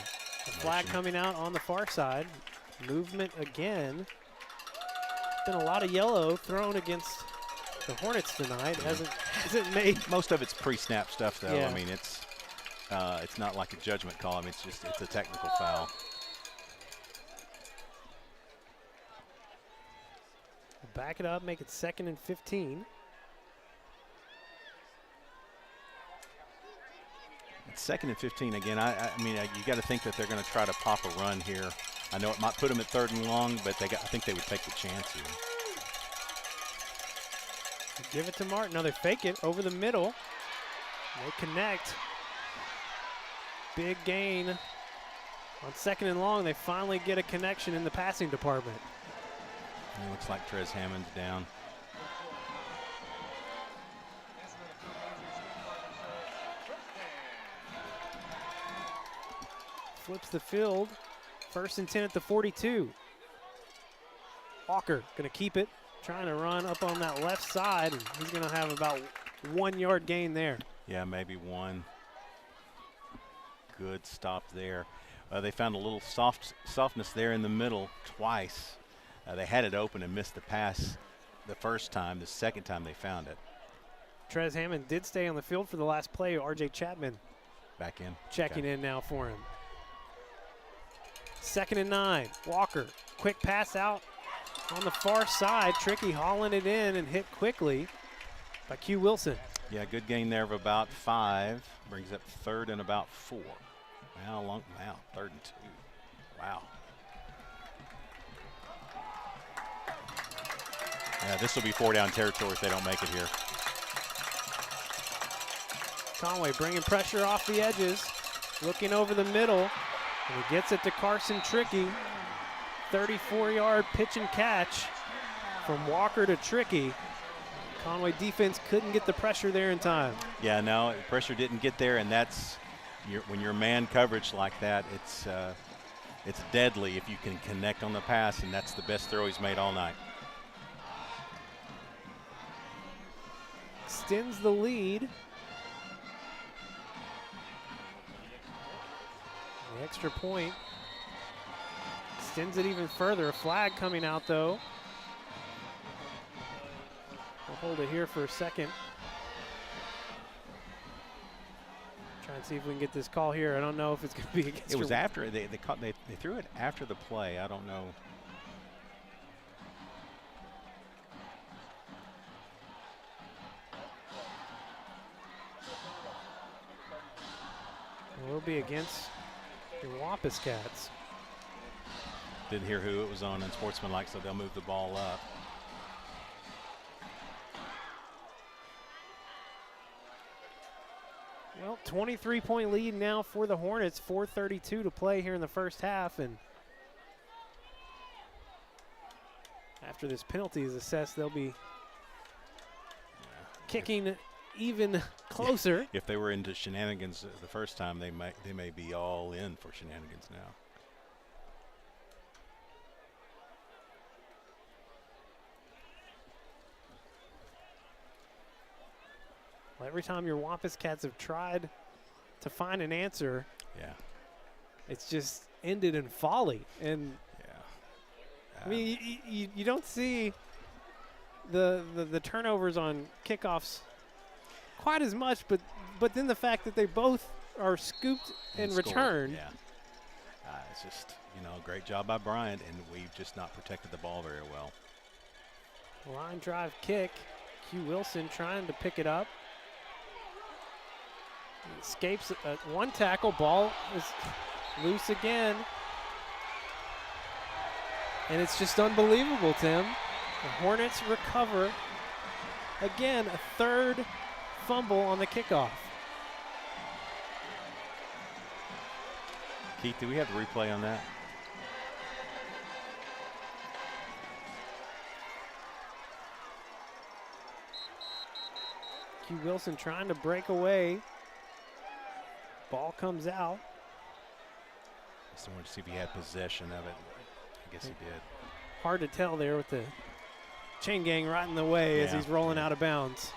The flag coming out on the far side. Movement again. Been a lot of yellow thrown against the Hornets tonight. Hasn't made. Most of it's pre-snap stuff, though. Yeah. I mean, it's not like a judgment call. I mean, it's a technical foul. Back it up, make it 2nd and 15. It's 2nd and 15 again. I mean, you got to think that they're going to try to pop a run here. I know it might put them at 3rd and long, but I think they would take the chance here. Give it to Martin. Now they fake it over the middle. They connect. Big gain on 2nd and long. They finally get a connection in the passing department. It looks like Trez Hammond's down. Flips the field. 1st and 10 at the 42. Walker going to keep it. Trying to run up on that left side. And he's going to have about 1 yard gain there. Yeah, maybe one. Good stop there. They found a little softness there in the middle twice. They had it open and missed the pass the first time. The second time they found it. Trez Hammond did stay on the field for the last play. R.J. Chapman back in. Checking in now for him. 2nd and 9. Walker, quick pass out on the far side. Trickey hauling it in and hit quickly by Q Wilson. Yeah, good gain there of about 5. Brings up 3rd and about 4. Wow, 3rd and 2. Wow. Yeah, this will be 4 down territory if they don't make it here. Conway bringing pressure off the edges, looking over the middle, and he gets it to Carson Trickey. 34-yard pitch and catch from Walker to Trickey. Conway defense couldn't get the pressure there in time. Yeah, no, pressure didn't get there, and that's when you're man coverage like that, it's deadly if you can connect on the pass, and that's the best throw he's made all night. Extends the lead. The extra point extends it even further. A flag coming out, though. We'll hold it here for a second. Try and see if we can get this call here. I don't know if it's going to be against. It was after they threw it after the play. I don't know. It will be against the Wampus Cats. Didn't hear who it was on unsportsmanlike, so they'll move the ball up. Well, 23-point lead now for the Hornets. 4:32 to play here in the first half, and after this penalty is assessed, they'll be kicking even closer. If they were into shenanigans the first time, they may be all in for shenanigans now. Well, every time your Wampus Cats have tried to find an answer, yeah, it's just ended in folly. And yeah, I mean, you don't see the turnovers on kickoffs quite as much, but but then the fact that they both are scooped and scored. returned. Yeah. It's just, a great job by Bryant, and we've just not protected the ball very well. Line drive kick. Q Wilson trying to pick it up. Escapes one tackle. Ball is loose again. And it's just unbelievable, Tim. The Hornets recover. Again, a third fumble on the kickoff. Keith, do we have the replay on that? Q Wilson trying to break away. Ball comes out. Just wanted to see if he had possession of it. I guess he did. Hard to tell there with the chain gang right in the way as he's rolling out of bounds.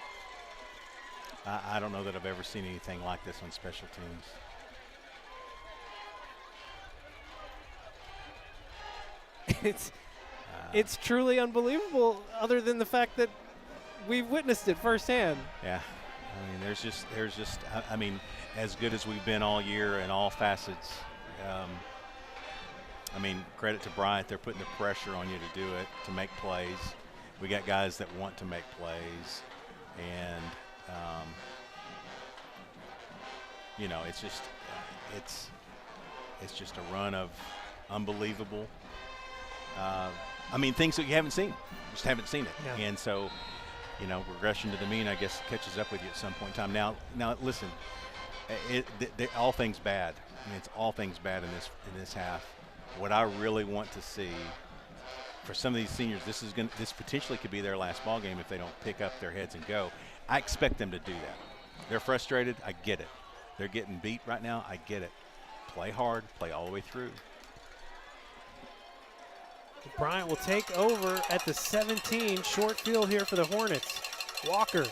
I don't know that I've ever seen anything like this on special teams. It's truly unbelievable, other than the fact that we've witnessed it firsthand. Yeah, I mean, there's just, I mean, as good as we've been all year in all facets. I mean, credit to Bryant. They're putting the pressure on you to do it, to make plays. We got guys that want to make plays, and it's just a run of unbelievable. I mean, things that you haven't seen, just haven't seen it, and so. Regression to the mean, I guess, catches up with you at some point in time. Now, listen, all things bad. I mean, it's all things bad in this half. What I really want to see for some of these seniors, this potentially could be their last ball game if they don't pick up their heads and go. I expect them to do that. They're frustrated. I get it. They're getting beat right now. I get it. Play hard. Play all the way through. Bryant will take over at the 17. Short field here for the Hornets. Walker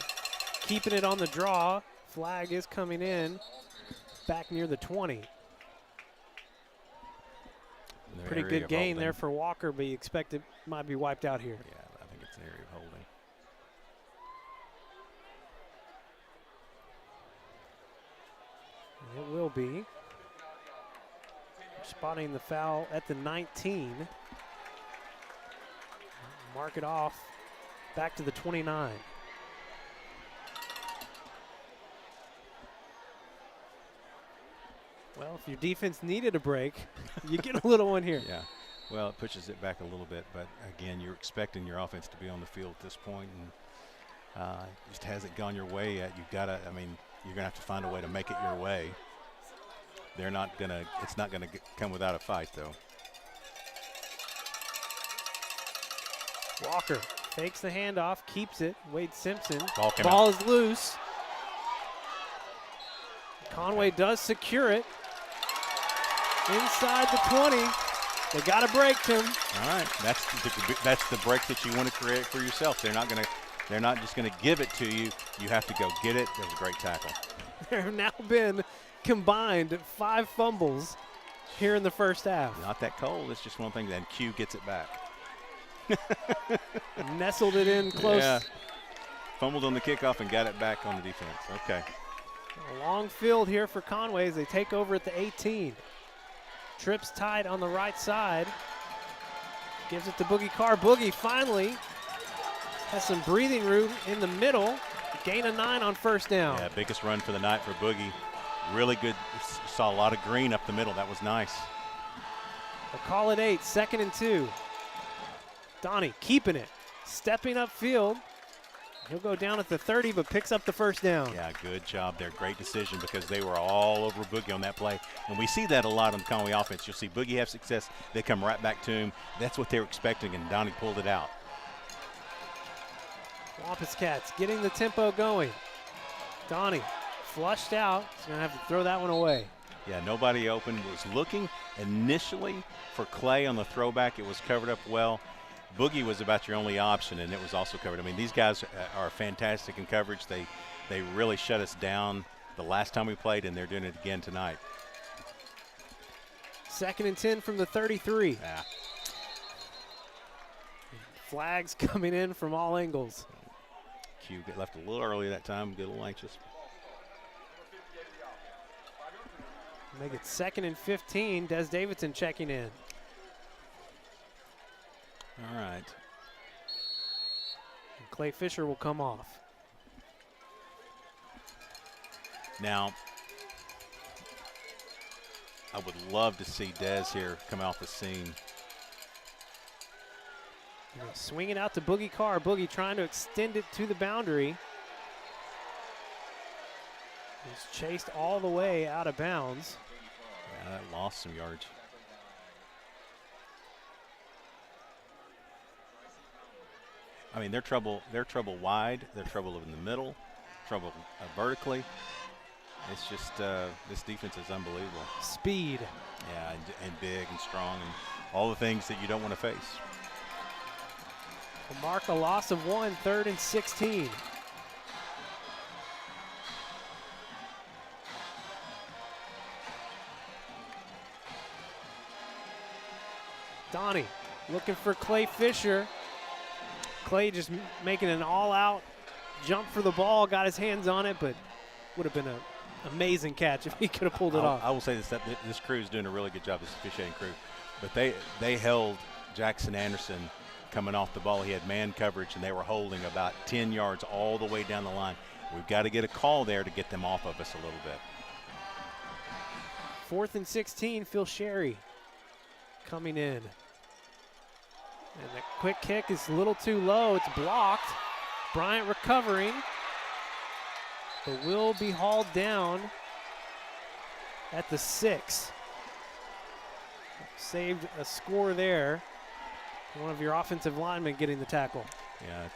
keeping it on the draw. Flag is coming in back near the 20. Pretty good gain there for Walker, but you expect it might be wiped out here. Yeah, I think it's an area of holding. It will be. Spotting the foul at the 19. Mark it off back to the 29. Well, if your defense needed a break, you get a little one here. Yeah. Well, it pushes it back a little bit, but again, you're expecting your offense to be on the field at this point, and it just hasn't gone your way yet. You're going to have to find a way to make it your way. It's not going to come without a fight, though. Walker fakes the handoff, keeps it. Wade Simpson. Ball is loose. Conway does secure it. Inside the 20. They got a break, Tim. All right, that's the break that you want to create for yourself. They're not just going to give it to you. You have to go get it. That was a great tackle. There have now been combined 5 fumbles here in the first half. Not that cold. It's just one thing. Then Q gets it back. Nestled it in close. Yeah. Fumbled on the kickoff and got it back on the defense. Okay. A long field here for Conway as they take over at the 18. Trips tight on the right side. Gives it to Boogie Carr. Boogie finally has some breathing room in the middle. Gain of 9 on first down. Yeah, biggest run for the night for Boogie. Really good. Saw a lot of green up the middle. That was nice. They'll call it 8, 2nd and 2. Donnie keeping it, stepping upfield. He'll go down at the 30, but picks up the first down. Yeah, good job there. Great decision because they were all over Boogie on that play. And we see that a lot on the Conway offense. You'll see Boogie have success. They come right back to him. That's what they were expecting, and Donnie pulled it out. Wampus Cats getting the tempo going. Donnie flushed out. He's going to have to throw that one away. Yeah, nobody open. Was looking initially for Clay on the throwback. It was covered up well. Boogie was about your only option, and it was also covered. I mean, these guys are fantastic in coverage. They really shut us down the last time we played, and they're doing it again tonight. 2nd and 10 from the 33. Yeah. Flags coming in from all angles. Q left a little early that time, get a little anxious. Make it 2nd and 15. Des Davidson checking in. All right. And Clay Fisher will come off. Now, I would love to see Des here come out the scene. Swing it out to Boogie Carr. Boogie trying to extend it to the boundary. He's chased all the way out of bounds. Yeah, that lost some yards. I mean, they're trouble wide. They're trouble in the middle. Trouble vertically. It's just this defense is unbelievable. Speed. Yeah, and big and strong and all the things that you don't want to face. We'll mark a loss of 1, 3rd and 16. Donnie looking for Clay Fisher. Clay just making an all-out jump for the ball, got his hands on it, but would have been an amazing catch if he could have pulled it off. I will say that this crew is doing a really good job, this officiating crew. But they held Jackson Anderson coming off the ball. He had man coverage, and they were holding about 10 yards all the way down the line. We've got to get a call there to get them off of us a little bit. 4th and 16, Phil Sherry coming in. And the quick kick is a little too low. It's blocked. Bryant recovering, but will be hauled down at the 6. Saved a score there. One of your offensive linemen getting the tackle. Yeah,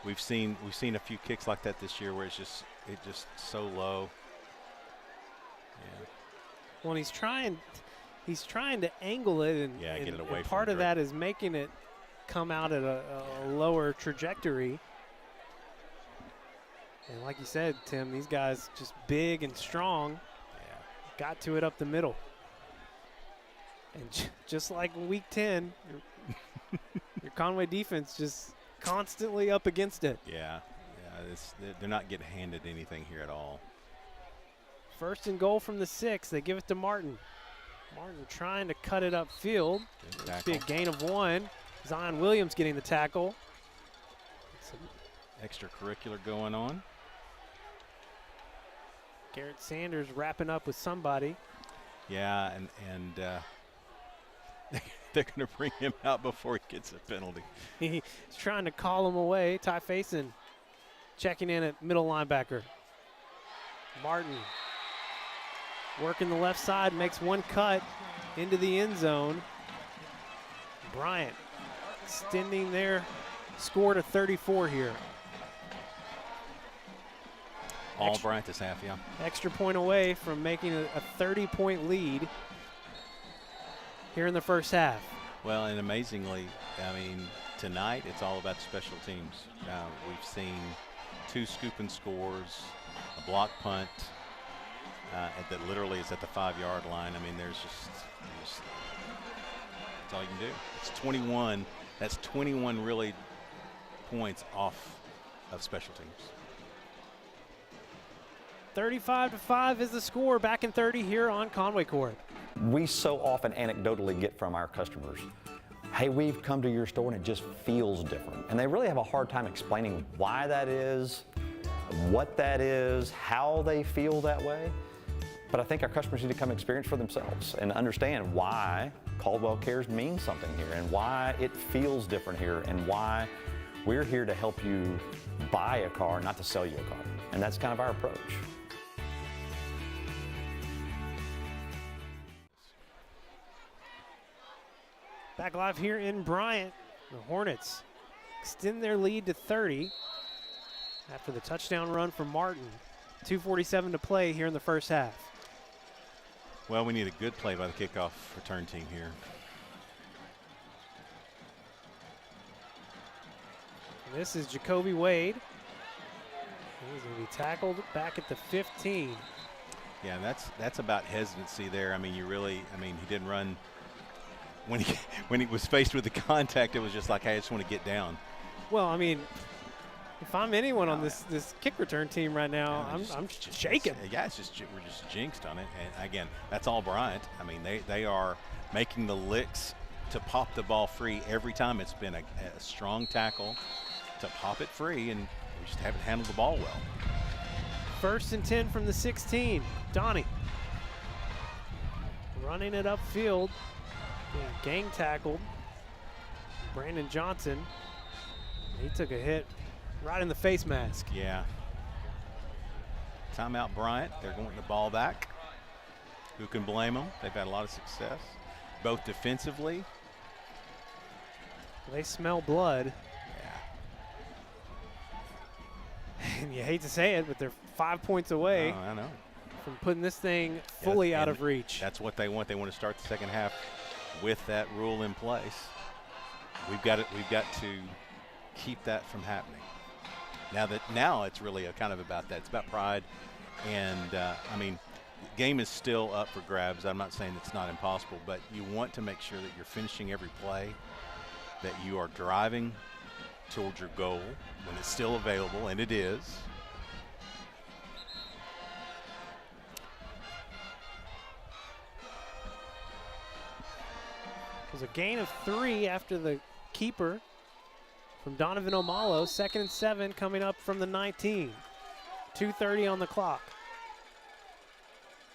we've seen a few kicks like that this year where it's just so low. Yeah. Well, he's trying to angle it, and, get it away and from part the of that is making it come out at a lower trajectory. And like you said, Tim, these guys just big and strong. Yeah. Got to it up the middle. And just like week 10, your Conway defense just constantly up against it. Yeah, they're not getting handed anything here at all. 1st and goal from the 6. They give it to Martin. Martin trying to cut it upfield. It'll be a gain of 1. Zion Williams getting the tackle. Some extracurricular going on. Garrett Sanders wrapping up with somebody. Yeah, and they're going to bring him out before he gets a penalty. He's trying to call him away. Ty Faison checking in at middle linebacker. Martin working the left side, makes one cut into the end zone. Bryant extending their score to 34 here. All Bryant this half, yeah. Extra point away from making a 30-point lead here in the first half. Well, and amazingly, I mean, tonight it's all about special teams. We've seen 2 scoop and scores, a block punt that literally is at the 5-yard line. I mean, there's just that's all you can do. It's 21. That's 21 really points off of special teams. 35-5 is the score. Back in 30 here on Conway Corp. We so often anecdotally get from our customers, hey, we've come to your store and it just feels different. And they really have a hard time explaining why that is, what that is, how they feel that way. But I think our customers need to come experience for themselves and understand why Caldwell Cares means something here and why it feels different here and why we're here to help you buy a car, not to sell you a car. And that's kind of our approach. Back live here in Bryant. The Hornets extend their lead to 30 after the touchdown run from Martin. 2:47 to play here in the first half. Well, we need a good play by the kickoff return team here. This is Jacoby Wade. He's going to be tackled back at the 15. Yeah, that's about hesitancy there. I mean, he didn't run. When he was faced with the contact, it was just like, hey, I just want to get down. Well, I mean, If I'm anyone on this kick return team right now, I'm just shaking. Yeah, we're just jinxed on it. And again, that's all Bryant. I mean, they are making the licks to pop the ball free every time. It's been a strong tackle to pop it free, and we just haven't handled the ball well. 1st and 10 from the 16. Donnie running it upfield, being gang tackled. Brandon Johnson, he took a hit right in the face mask. Yeah. Timeout Bryant. They're going the ball back. Who can blame them? They've had a lot of success, both defensively. They smell blood. Yeah. And you hate to say it, but they're 5 points away. Oh, I know. From putting this thing fully out of reach. That's what they want. They want to start the second half with that rule in place. We've got to keep that from happening. Now it's really kind of about that. It's about pride, and I mean, the game is still up for grabs. I'm not saying it's not impossible, but you want to make sure that you're finishing every play, that you are driving towards your goal when it's still available, and it is. There's a gain of 3 after the keeper from Donovan Omalo. 2nd and 7 coming up from the 19. 2:30 on the clock.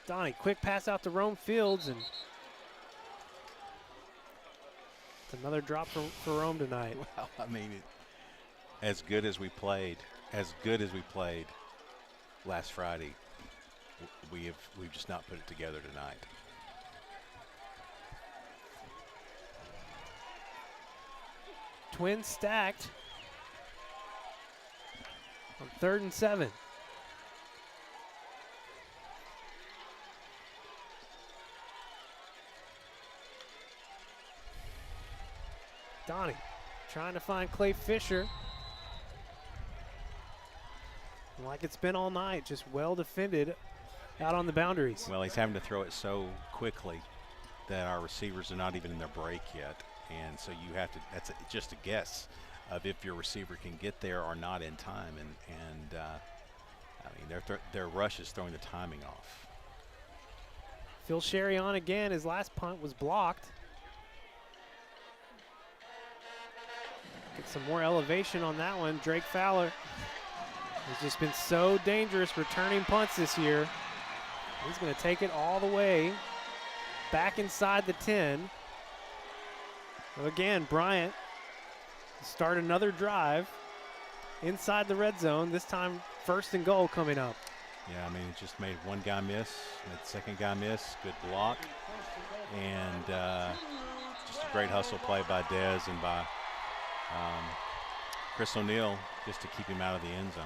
Donnie, quick pass out to Rome Fields, and it's another drop for Rome tonight. Well, I mean, as good as we played last Friday, we've just not put it together tonight. Twins stacked on 3rd and 7. Donnie trying to find Clay Fisher. Like it's been all night, just well defended out on the boundaries. Well, he's having to throw it so quickly that our receivers are not even in their break yet. And so you have to, that's just a guess of if your receiver can get there or not in time. And I mean, their rush is throwing the timing off. Phil Sherry on again. His last punt was blocked. Get some more elevation on that one. Drake Fowler has just been so dangerous returning punts this year. He's going to take it all the way back inside the 10. So again, Bryant start another drive inside the red zone. This time, 1st and goal coming up. Yeah, I mean, it just made one guy miss, made the second guy miss. Good block, and just a great hustle play by Dez and by Chris O'Neal just to keep him out of the end zone.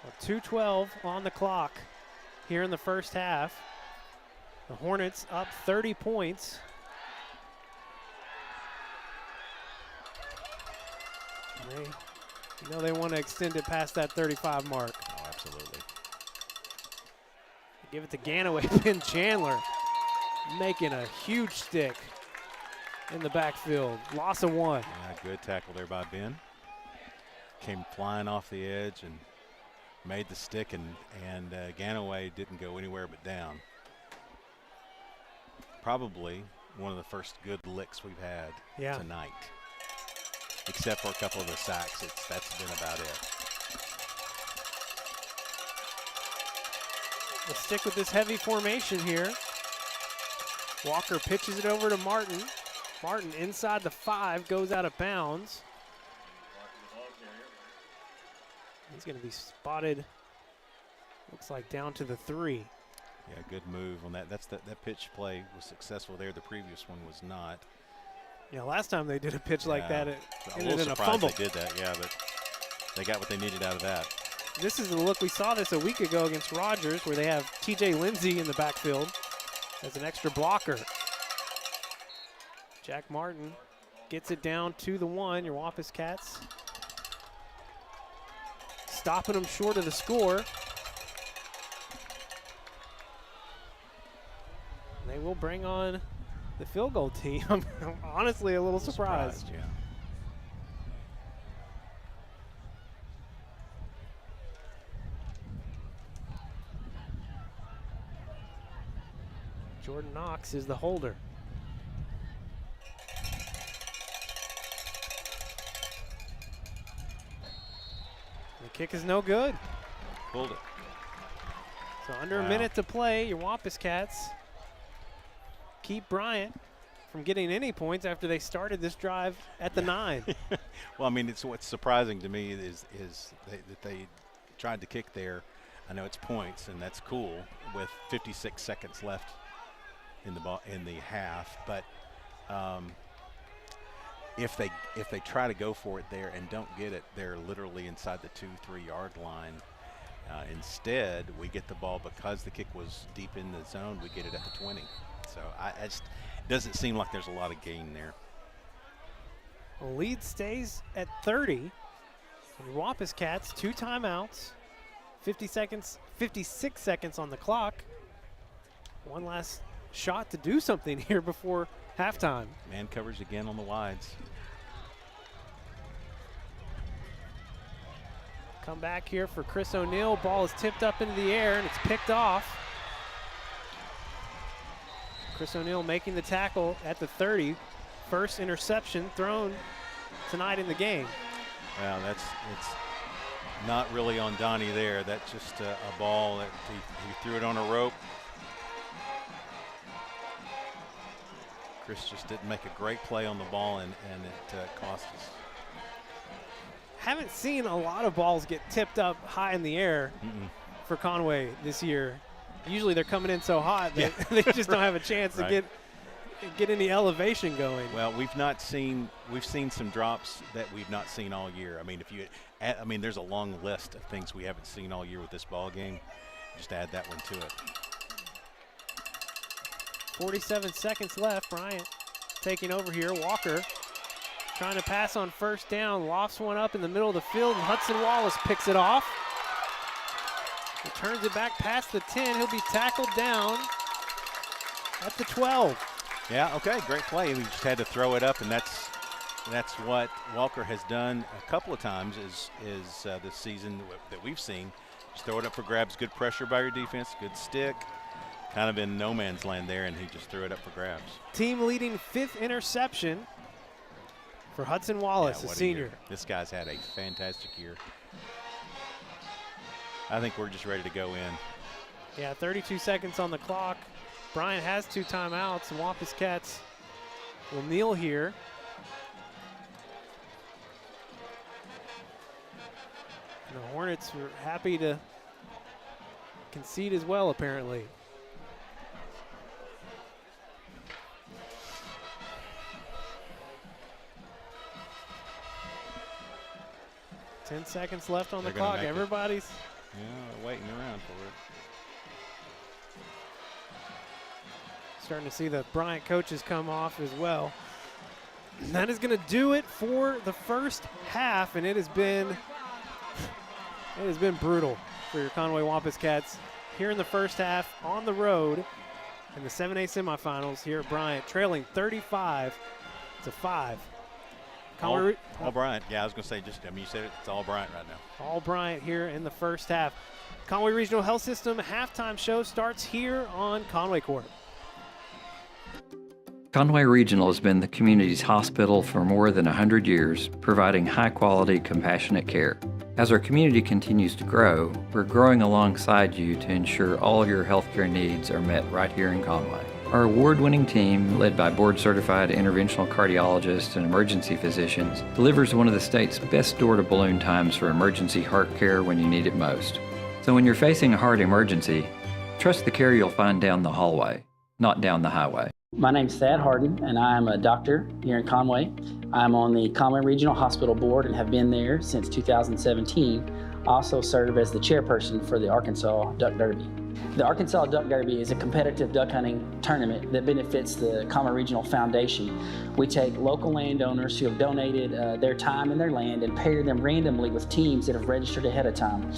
Well, 2:12 on the clock here in the first half. The Hornets up 30 points. They want to extend it past that 35 mark. Oh, absolutely. Give it to Ganaway. Ben Chandler making a huge stick in the backfield. Loss of 1. Yeah, good tackle there by Ben. Came flying off the edge and made the stick, and Ganaway didn't go anywhere but down. Probably one of the first good licks we've had tonight. Except for a couple of the sacks. That's been about it. Let's stick with this heavy formation here. Walker pitches it over to Martin. Martin inside the 5, goes out of bounds. He's going to be spotted, looks like down to the 3. Yeah, good move on that. That pitch play was successful there. The previous one was not. Yeah, last time they did a pitch like that, it ended in a surprised fumble. they did that, yeah, but they got what they needed out of that. This is the look. We saw this a week ago against Rogers, where they have TJ Lindsey in the backfield as an extra blocker. Jack Martin gets it down to the 1. Your Wampus Cats stopping them short of the score. They will bring on the field goal team. I'm honestly a little surprised. Yeah. Jordan Knox is the holder. The kick is no good. Pulled it. So under a minute to play, your Wampus Cats keep Bryant from getting any points after they started this drive at the 9. Well, I mean, what's surprising to me is that they tried to kick there. I know it's points, and that's cool with 56 seconds left in the half. But if they try to go for it there and don't get it, they're literally inside the 2-3 yard line. Instead, we get the ball because the kick was deep in the zone. We get it at the 20. So it doesn't seem like there's a lot of gain there. The lead stays at 30. And Wampus Cats, 2 timeouts, 56 seconds on the clock. One last shot to do something here before halftime. Man covers again on the wides. Come back here for Chris O'Neill. Ball is tipped up into the air and it's picked off. Chris O'Neill making the tackle at the 30. First interception thrown tonight in the game. Well, it's not really on Donnie there. That's just a ball that he threw it on a rope. Chris just didn't make a great play on the ball, and it cost us. Haven't seen a lot of balls get tipped up high in the air for Conway this year. Usually they're coming in so hot that they just don't have a chance to get any elevation going. Well, we've seen some drops that we've not seen all year. I mean, there's a long list of things we haven't seen all year with this ball game. Just add that one to it. 47 seconds left. Bryant taking over here. Walker trying to pass on first down. Lofts one up in the middle of the field, and Hudson Wallace picks it off. He turns it back past the 10. He'll be tackled down at the 12. Yeah, okay, great play. We just had to throw it up, and that's what Walker has done a couple of times is this season that we've seen. Just throw it up for grabs. Good pressure by your defense, good stick. Kind of in no man's land there, and he just threw it up for grabs. Team leading 5th interception for Hudson Wallace, a senior. This guy's had a fantastic year. I think we're just ready to go in. Yeah, 32 seconds on the clock. Bryant has 2 timeouts, and Wampus Cats will kneel here. And the Hornets were happy to concede as well, apparently. Ten seconds left on the clock. Everybody's waiting around for it. Starting to see the Bryant coaches come off as well. And that is going to do it for the first half, and it has been brutal for your Conway Wampus Cats here in the first half on the road in the 7A semifinals here at Bryant, trailing 35-5. All Bryant. Yeah, I was going to say, you said it's all Bryant right now. All Bryant here in the first half. Conway Regional Health System halftime show starts here on Conway Corp. Conway Regional has been the community's hospital for more than 100 years, providing high-quality, compassionate care. As our community continues to grow, we're growing alongside you to ensure all your healthcare needs are met right here in Conway. Our award-winning team, led by board-certified interventional cardiologists and emergency physicians, delivers one of the state's best door-to-balloon times for emergency heart care when you need it most. So when you're facing a heart emergency, trust the care you'll find down the hallway, not down the highway. My name's Thad Harden, and I'm a doctor here in Conway. I'm on the Conway Regional Hospital Board and have been there since 2017. I also serve as the chairperson for the Arkansas Duck Derby. The Arkansas Duck Derby is a competitive duck hunting tournament that benefits the Conway Regional Foundation. We take local landowners who have donated their time and their land and pair them randomly with teams that have registered ahead of time.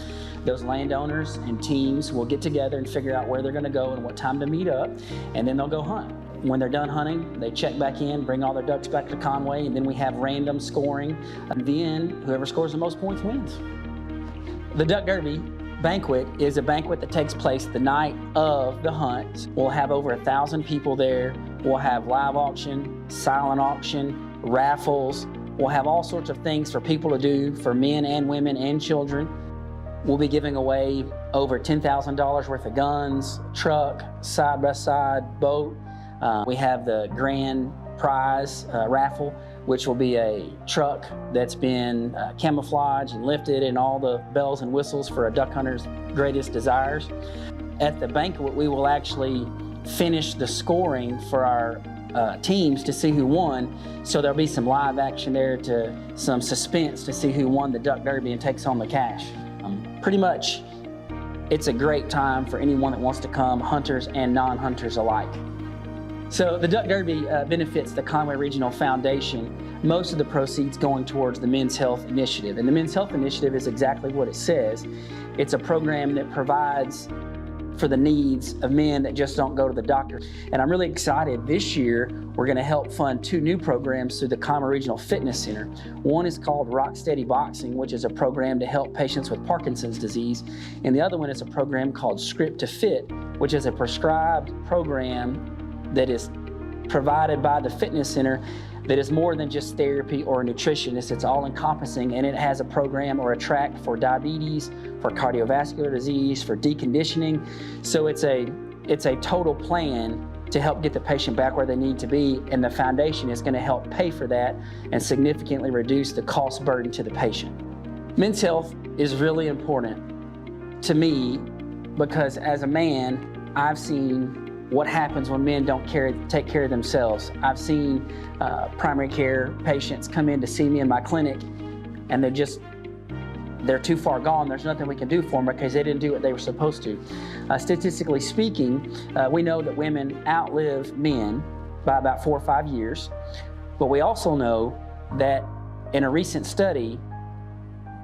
Those landowners and teams will get together and figure out where they're going to go and what time to meet up, and then they'll go hunt. When they're done hunting, they check back in, bring all their ducks back to Conway, and then we have random scoring. And then whoever scores the most points wins. The Duck Derby banquet is a banquet that takes place the night of the hunt. We'll have over 1,000 people there. We'll have live auction, silent auction, raffles. We'll have all sorts of things for people to do, for men and women and children. We'll be giving away over $10,000 worth of guns, truck, side-by-side, boat. We have the grand prize raffle, which will be a truck that's been camouflaged and lifted and all the bells and whistles for a duck hunter's greatest desires. At the banquet, we will actually finish the scoring for our teams to see who won. So there'll be some live action there, to some suspense to see who won the Duck Derby and takes home the cash. Pretty much, it's a great time for anyone that wants to come, hunters and non-hunters alike. So the Duck Derby benefits the Conway Regional Foundation. Most of the proceeds going towards the Men's Health Initiative. And the Men's Health Initiative is exactly what it says. It's a program that provides for the needs of men that just don't go to the doctor. And I'm really excited. This year, we're going to help fund 2 new programs through the Conway Regional Fitness Center. One is called Rock Steady Boxing, which is a program to help patients with Parkinson's disease. And the other one is a program called Script to Fit, which is a prescribed program that is provided by the fitness center that is more than just therapy or a nutritionist. It's all encompassing, and it has a program or a track for diabetes, for cardiovascular disease, for deconditioning. So it's a total plan to help get the patient back where they need to be, and the foundation is going to help pay for that and significantly reduce the cost burden to the patient. Men's health is really important to me because as a man, I've seen what happens when men don't take care of themselves. I've seen primary care patients come in to see me in my clinic, and they're too far gone. There's nothing we can do for them because they didn't do what they were supposed to. Statistically speaking, we know that women outlive men by about 4 or 5 years, but we also know that in a recent study,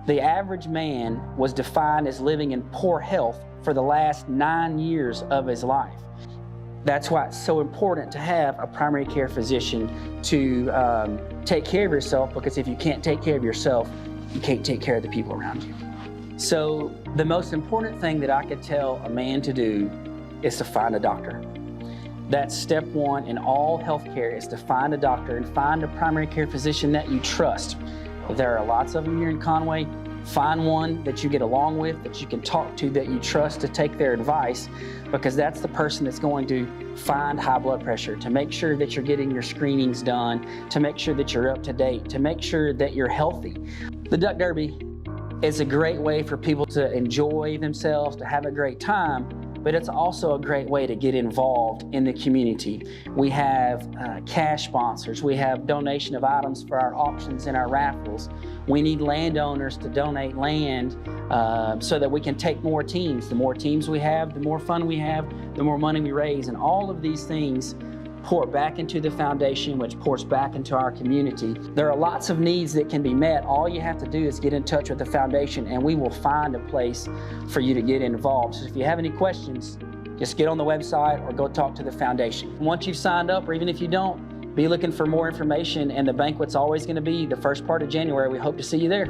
the average man was defined as living in poor health for the last 9 years of his life. That's why it's so important to have a primary care physician to take care of yourself, because if you can't take care of yourself, you can't take care of the people around you. So the most important thing that I could tell a man to do is to find a doctor. That's step 1 in all healthcare, is to find a doctor and find a primary care physician that you trust. There are lots of them here in Conway. Find one that you get along with, that you can talk to, that you trust, to take their advice, because that's the person that's going to find high blood pressure, to make sure that you're getting your screenings done, to make sure that you're up to date, to make sure that you're healthy. The Duck Derby is a great way for people to enjoy themselves, to have a great time, but it's also a great way to get involved in the community. We have cash sponsors. We have donation of items for our auctions and our raffles. We need landowners to donate land so that we can take more teams. The more teams we have, the more fun we have, the more money we raise. And all of these things pour back into the foundation, which pours back into our community. There are lots of needs that can be met. All you have to do is get in touch with the foundation, and we will find a place for you to get involved. So if you have any questions, just get on the website or go talk to the foundation. Once you've signed up, or even if you don't, be looking for more information, and the banquet's always going to be the first part of January. We hope to see you there.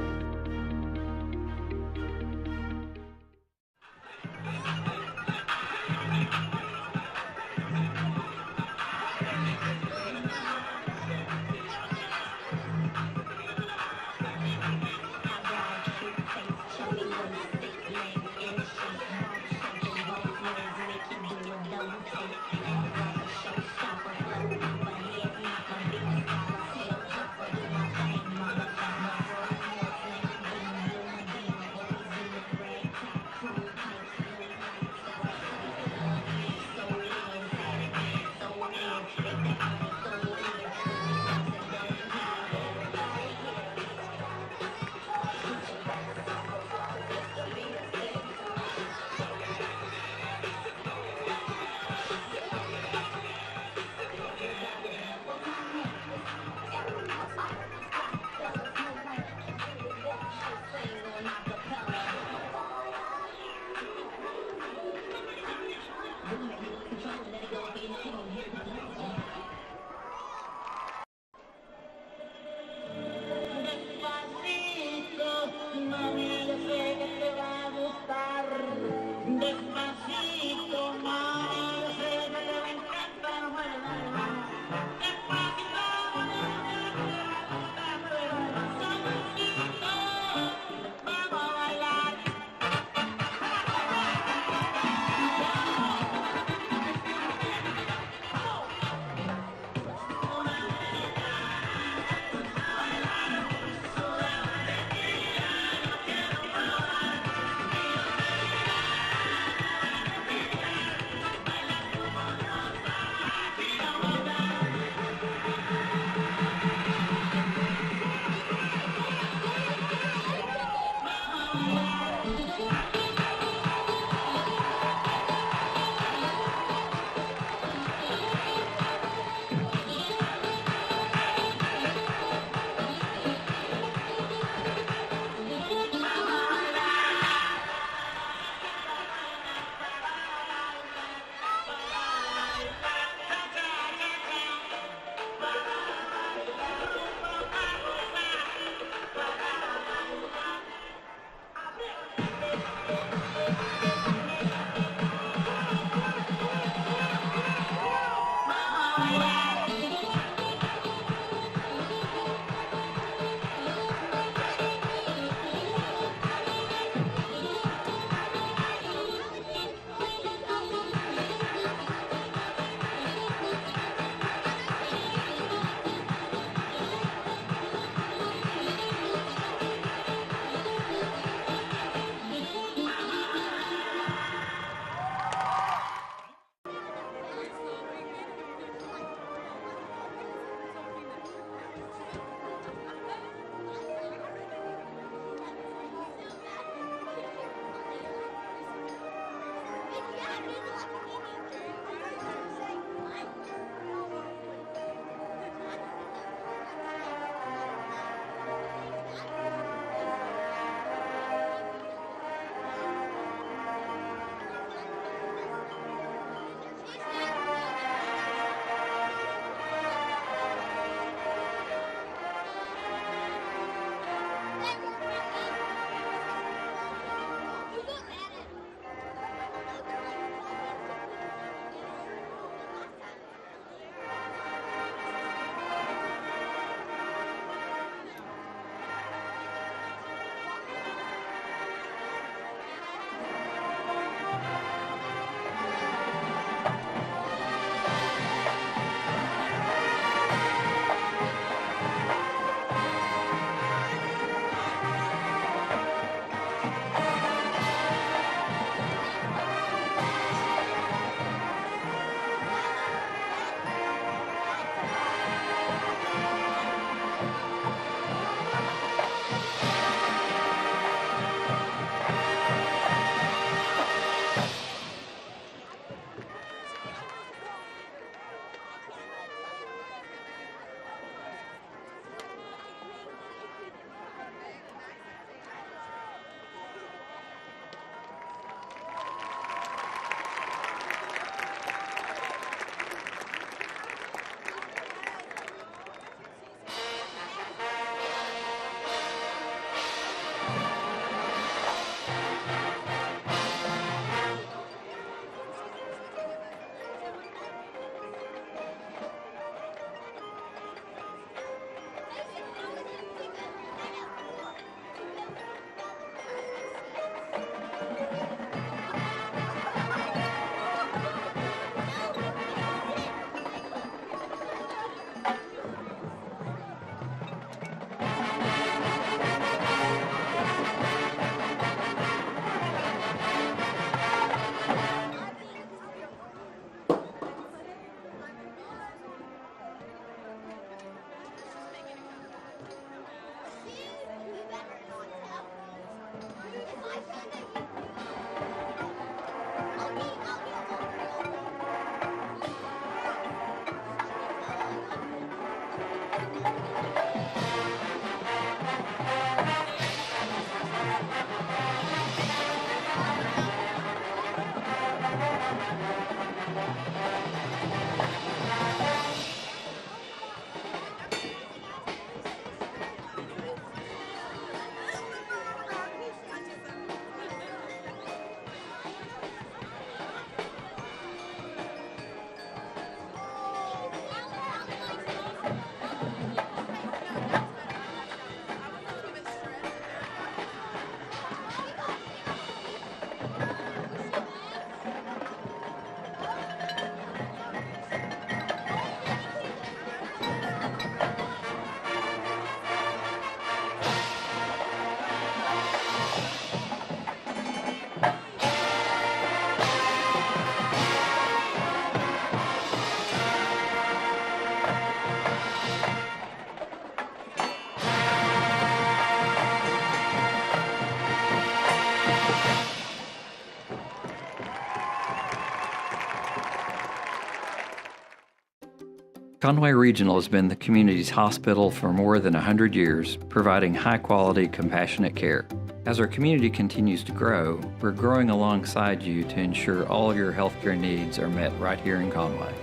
Conway Regional has been the community's hospital for more than 100 years, providing high-quality, compassionate care. As our community continues to grow, we're growing alongside you to ensure all your healthcare needs are met right here in Conway.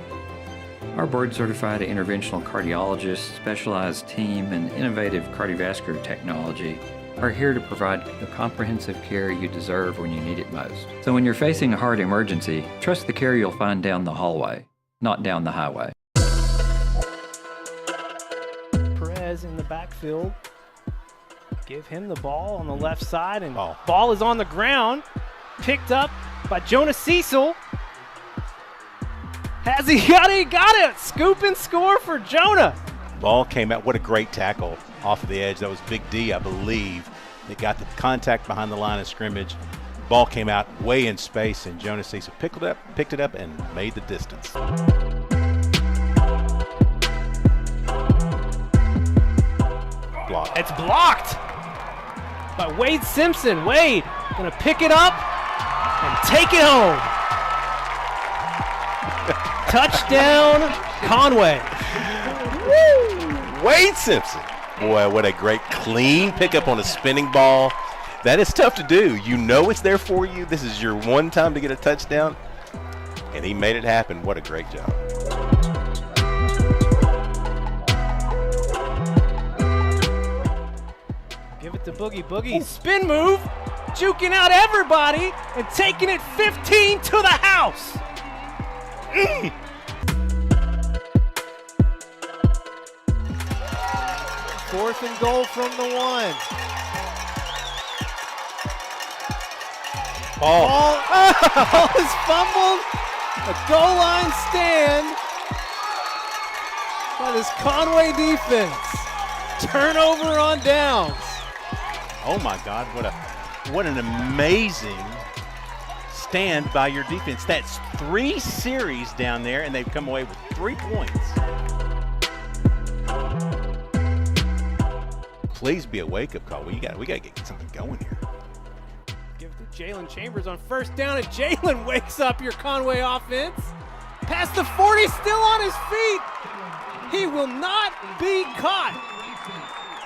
Our board-certified interventional cardiologists, specialized team, and innovative cardiovascular technology are here to provide the comprehensive care you deserve when you need it most. So when you're facing a heart emergency, trust the care you'll find down the hallway, not down the highway. In the backfield, give him the ball on the left side, and ball is on the ground, picked up by Jonah Cecil. Has he got it? He got it! Scoop and score for Jonah. Ball came out. What a great tackle off of the edge. That was Big D, I believe. They got the contact behind the line of scrimmage. Ball came out way in space, and Jonah Cecil picked it up, and made the distance. It's blocked by Wade Simpson. Wade gonna pick it up and take it home. Touchdown, Conway. Woo! Wade Simpson. Boy, what a great clean pickup on a spinning ball. That is tough to do. You know it's there for you. This is your one time to get a touchdown, and he made it happen. What a great job. Give it to Boogie. Boogie, spin move, juking out everybody and taking it 15 to the house. 4th and goal from the 1. Ball is fumbled. A goal line stand by this Conway defense. Turnover on downs. Oh my God, what an amazing stand by your defense. That's 3 series down there, and they've come away with 3 points. Please be a wake-up call. We got to get something going here. Give it to Jalen Chambers on 1st down, and Jalen wakes up your Conway offense. Past the 40, still on his feet. He will not be caught.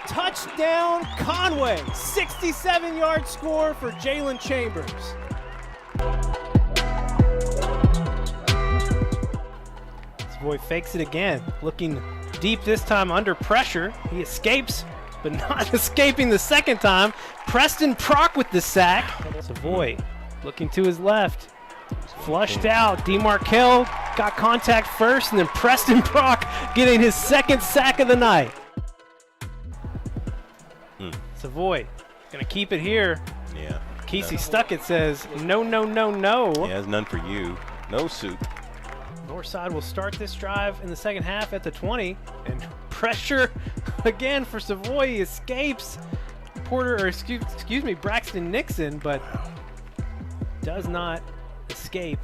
Touchdown, Conway. 67-yard score for Jalen Chambers. This boy fakes it again, looking deep this time under pressure. He escapes, but not escaping the second time. Preston Prock with the sack. Savoy looking to his left. Flushed out. DeMarkel got contact first, and then Preston Prock getting his 2nd sack of the night. Savoy gonna keep it here. Yeah. Kesey Stuckett says, no, no, no, no. Yeah, there's none for you. No soup. Northside will start this drive in the second half at the 20. And pressure again for Savoy. He escapes Braxton Nixon, but does not escape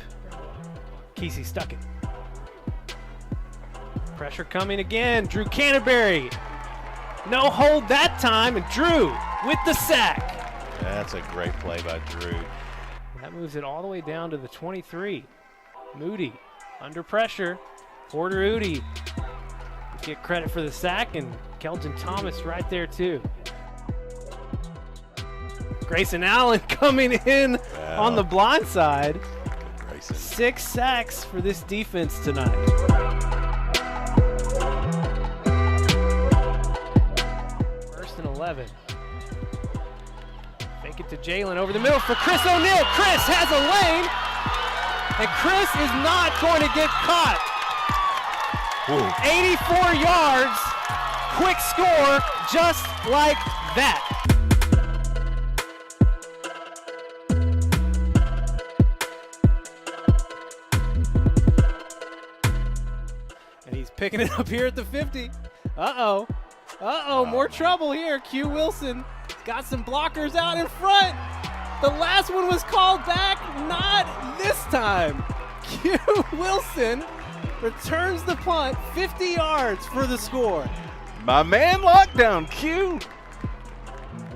Kesey Stuckett. Pressure coming again. Drew Canterbury. No hold that time, and Drew with the sack. That's a great play by Drew. That moves it all the way down to the 23. Moody under pressure. Porter Udi get credit for the sack, and Kelton Thomas right there too. Grayson Allen coming in on the blind side. Mason. 6 sacks for this defense tonight. First and 11. Fake it to Jalen over the middle for Chris O'Neal. Chris has a lane, and Chris is not going to get caught. Ooh. 84 yards, quick score, just like that. And he's picking it up here at the 50. Uh-oh. Uh-oh, more trouble here. Q Wilson got some blockers out in front. The last one was called back. Not this time. Q Wilson returns the punt, 50 yards for the score. My man lockdown, Q.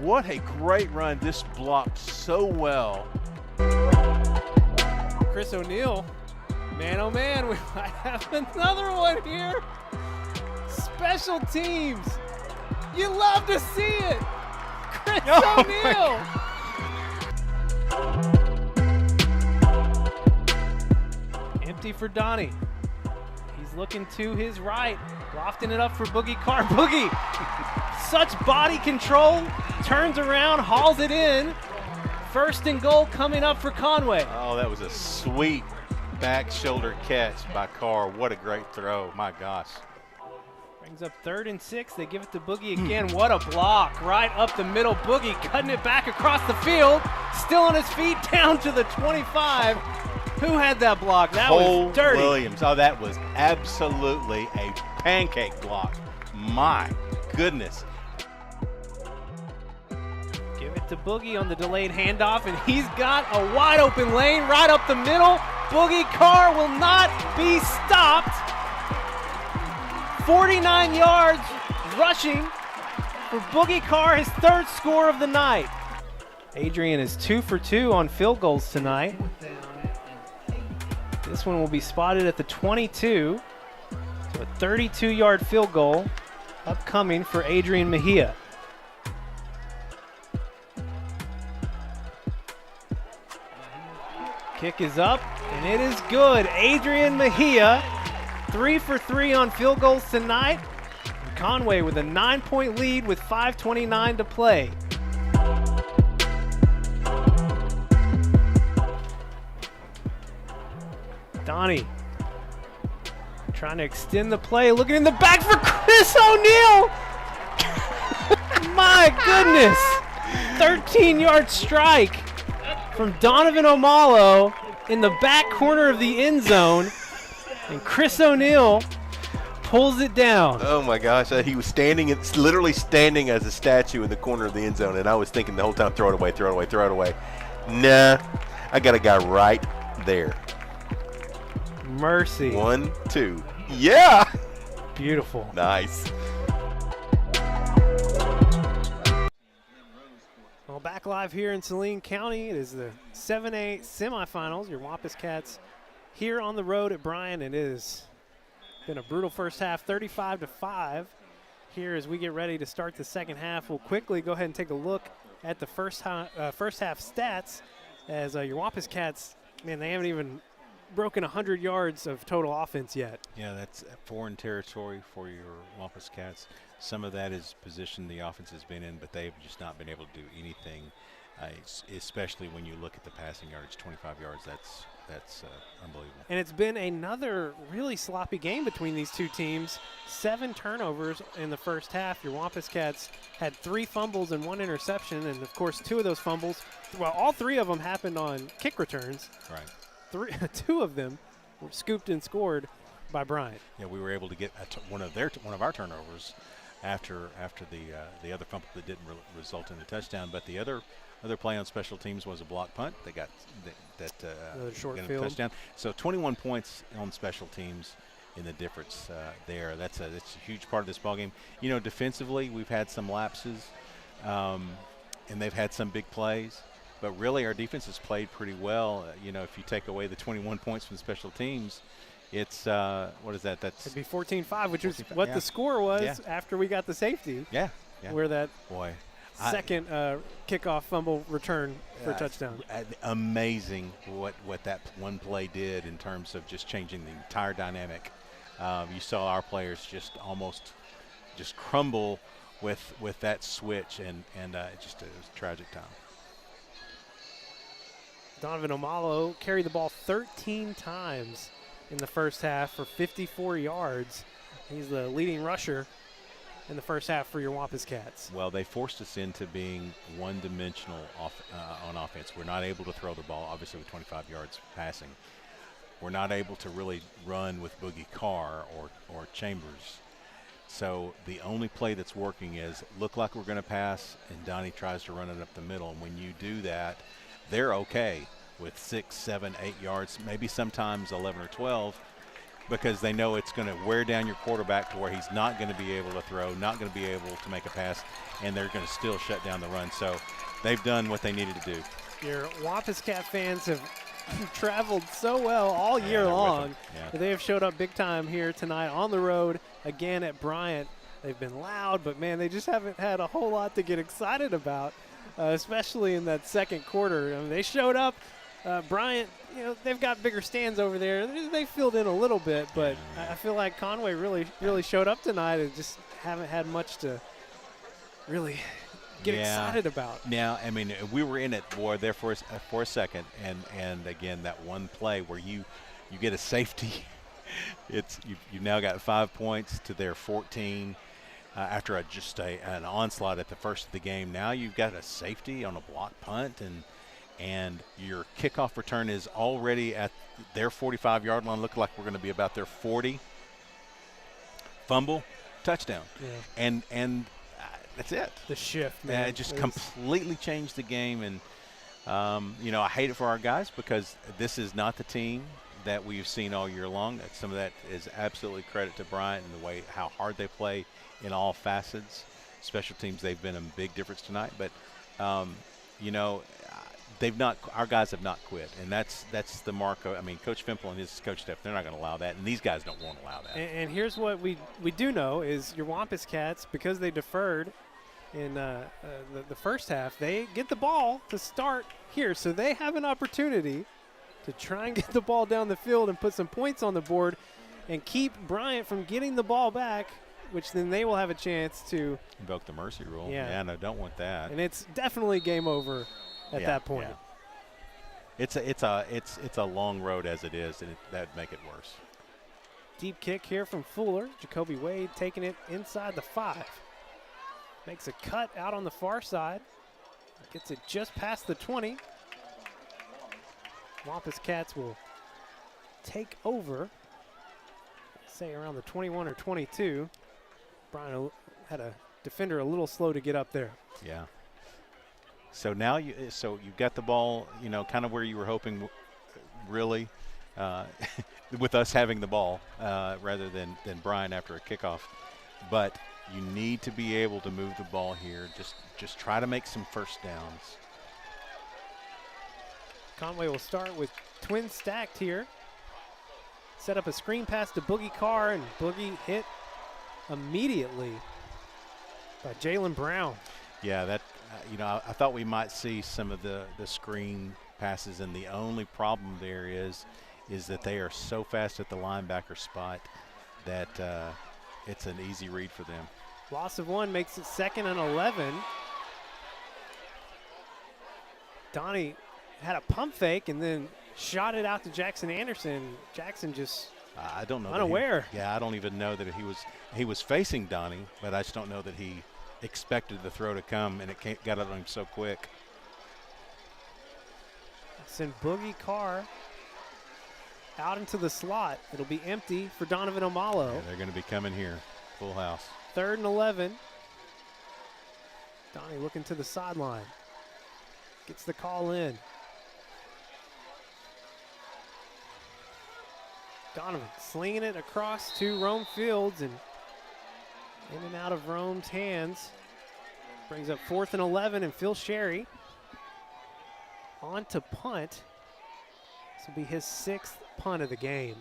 What a great run. This blocked so well. Chris O'Neal, man oh man, we might have another one here. Special teams. You love to see it. Chris O'Neal. Empty for Donnie. He's looking to his right, lofting it up for Boogie Carr. Boogie, such body control, turns around, hauls it in. First and goal coming up for Conway. Oh, that was a sweet back shoulder catch by Carr. What a great throw, my gosh. Brings up 3rd and 6. They give it to Boogie again. What a block right up the middle. Boogie cutting it back across the field. Still on his feet down to the 25. Who had that block? That Cole was dirty. Williams. Oh, that was absolutely a pancake block. My goodness. Give it to Boogie on the delayed handoff, and he's got a wide open lane right up the middle. Boogie Carr will not be stopped. 49 yards rushing for Boogie Carr, his 3rd score of the night. Adrian is 2 for 2 on field goals tonight. This one will be spotted at the 22. So a 32-yard field goal upcoming for Adrian Mejia. Kick is up, and it is good. Adrian Mejia, 3 for 3 on field goals tonight. Conway with a 9-point lead with 5:29 to play. Donnie trying to extend the play, looking in the back for Chris O'Neal. My goodness. 13-yard strike from Donovan Omalo in the back corner of the end zone. And Chris O'Neal pulls it down. Oh my gosh, he was standing, it's literally standing as a statue in the corner of the end zone, and I was thinking the whole time, throw it away, throw it away, throw it away. Nah, I got a guy right there. Mercy. 1, 2. Yeah! Beautiful. Nice. Well, back live here in Saline County, it is the 7A semifinals. Your Wampus Cats here on the road at Bryant. It has been a brutal first half, 35-5. Here as we get ready to start the second half, we'll quickly go ahead and take a look at the first half stats as your Wampus Cats, man, they haven't even broken 100 yards of total offense yet. Yeah, that's foreign territory for your Wampus Cats. Some of that is position the offense has been in, but they've just not been able to do anything, especially when you look at the passing yardage, 25 yards. That's unbelievable. And it's been another really sloppy game between these two teams. 7 turnovers in the first half. Your Wampus Cats had 3 fumbles and 1 interception, and of course 2 of those fumbles, well, all 3 of them happened on kick returns. Right. 2 of them were scooped and scored by Bryant. Yeah, we were able to get one of our turnovers after the other fumble that didn't result in a touchdown. But the other play on special teams was a block punt. They got another short got a field touchdown. So 21 points on special teams in the difference there. That's a huge part of this ballgame. You know, defensively we've had some lapses, and they've had some big plays. But really, our defense has played pretty well. You know, if you take away the 21 points from special teams, it's what is that? It'd be 14-5, which was what the score was after we got the safety. Yeah. Where that boy, second kickoff fumble return for a touchdown. Amazing what that one play did in terms of just changing the entire dynamic. You saw our players just almost just crumble with that switch, and it was a tragic time. Donovan Omalo carried the ball 13 times in the first half for 54 yards. He's the leading rusher in the first half for your Wampus Cats. Well, they forced us into being one-dimensional on offense. We're not able to throw the ball, obviously, with 25 yards passing. We're not able to really run with Boogie Carr or Chambers. So the only play that's working is look like we're going to pass, and Donnie tries to run it up the middle. And when you do that, they're okay with 6, 7, 8 yards, maybe sometimes 11 or 12, because they know it's going to wear down your quarterback to where he's not going to be able to throw, not going to be able to make a pass, and they're going to still shut down the run. So they've done what they needed to do. Your Wampus Cat fans have traveled so well all year long. Yeah. They have showed up big time here tonight on the road again at Bryant. They've been loud, but man, they just haven't had a whole lot to get excited about, especially in that second quarter. I mean, they showed up. Bryant, they've got bigger stands over there. They filled in a little bit, but I feel like Conway really showed up tonight and just haven't had much to really get excited about. Now, I mean, we were in it, boy, there for a second, and again, that one play where you get a safety. You've now got 5 points to their 14 after an onslaught at the first of the game. Now you've got a safety on a block punt, and your kickoff return is already at their 45-yard line. Look like we're going to be about their 40. Fumble, touchdown. Yeah. And that's it. The shift, man. It just completely changed the game. And, I hate it for our guys because this is not the team that we've seen all year long. Some of that is absolutely credit to Bryant and the way how hard they play in all facets. Special teams, they've been a big difference tonight. But, our guys have not quit, and that's the mark of. I mean, Coach Fimple and his coach staff, they're not going to allow that, and these guys don't want to allow that. And here's what we do know is your Wampus Cats, because they deferred in the first half, they get the ball to start here, so they have an opportunity to try and get the ball down the field and put some points on the board and keep Bryant from getting the ball back, which then they will have a chance to invoke the mercy rule. Yeah, no, don't want that. And it's definitely game over at that point. Yeah. It's a long road as it is, and that'd make it worse. Deep kick here from Fuller. Jacoby Wade taking it inside the 5. Makes a cut out on the far side. Gets it just past the 20. Wampus Cats will take over, say around the 21 or 22. Brian had a defender a little slow to get up there. Yeah. So now you've got the ball, kind of where you were hoping, really, with us having the ball rather than Brian after a kickoff. But you need to be able to move the ball here. Just try to make some first downs. Conway will start with twin stacked here. Set up a screen pass to Boogie Carr, and Boogie hit immediately by Jalen Brown. Yeah, that I thought we might see some of the screen passes, and the only problem there is that they are so fast at the linebacker spot that it's an easy read for them. Loss of 1 makes it 2nd and 11. Donnie had a pump fake and then shot it out to Jackson Anderson. Jackson just I don't know. Unaware. I don't even know that he was facing Donnie, but I just don't know that he expected the throw to come, and it got at him so quick. Send Boogie Carr out into the slot. It'll be empty for Donovan Omalo. Yeah, they're going to be coming here. Full house. 3rd and 11. Donnie looking to the sideline. Gets the call in. Donovan slinging it across to Rome Fields, and in and out of Rome's hands. Brings up 4th and 11, and Phil Sherry on to punt. This will be his 6th punt of the game.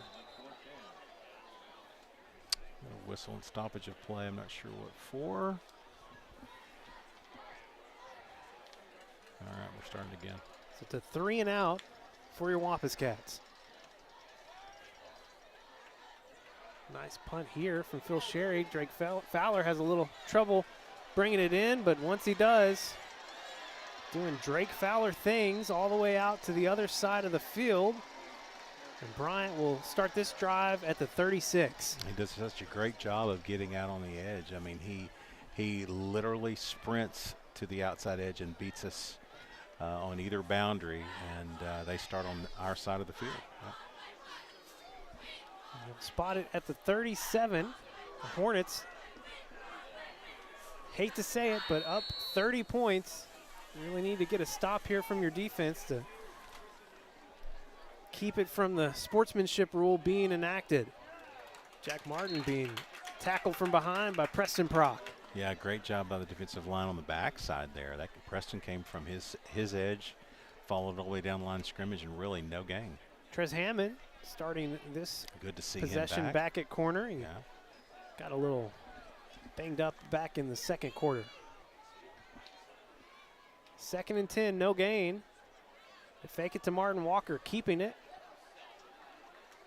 A whistle and stoppage of play. I'm not sure what for. All right, we're starting again. So it's a 3 and out for your Wampus Cats. Nice punt here from Phil Sherry. Drake Fowler has a little trouble bringing it in, but once he does, doing Drake Fowler things all the way out to the other side of the field. And Bryant will start this drive at the 36. He does such a great job of getting out on the edge. I mean, he literally sprints to the outside edge and beats us on either boundary, and they start on our side of the field. Yep. Spotted at the 37. The Hornets, hate to say it, but up 30 points. You really need to get a stop here from your defense to keep it from the sportsmanship rule being enacted. Jack Martin being tackled from behind by Preston Prock. Yeah, great job by the defensive line on the backside there. That Preston came from his edge, followed all the way down the line of scrimmage, and really no gain. Trez Hammond starting this good to see possession him back at corner. He got a little banged up back in the second quarter. 2nd and 10, no gain. They fake it to Martin Walker, keeping it.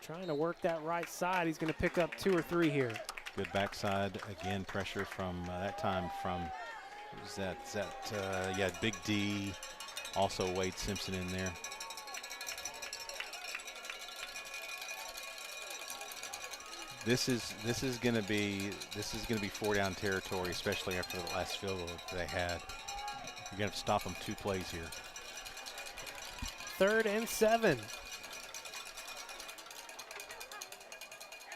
Trying to work that right side. He's going to pick up 2 or 3 here. Good backside again. Pressure from that time from Big D. Also Wade Simpson in there. This is going to be 4-down territory, especially after the last field goal they had. You're going to have to stop them 2 plays here. 3rd and 7.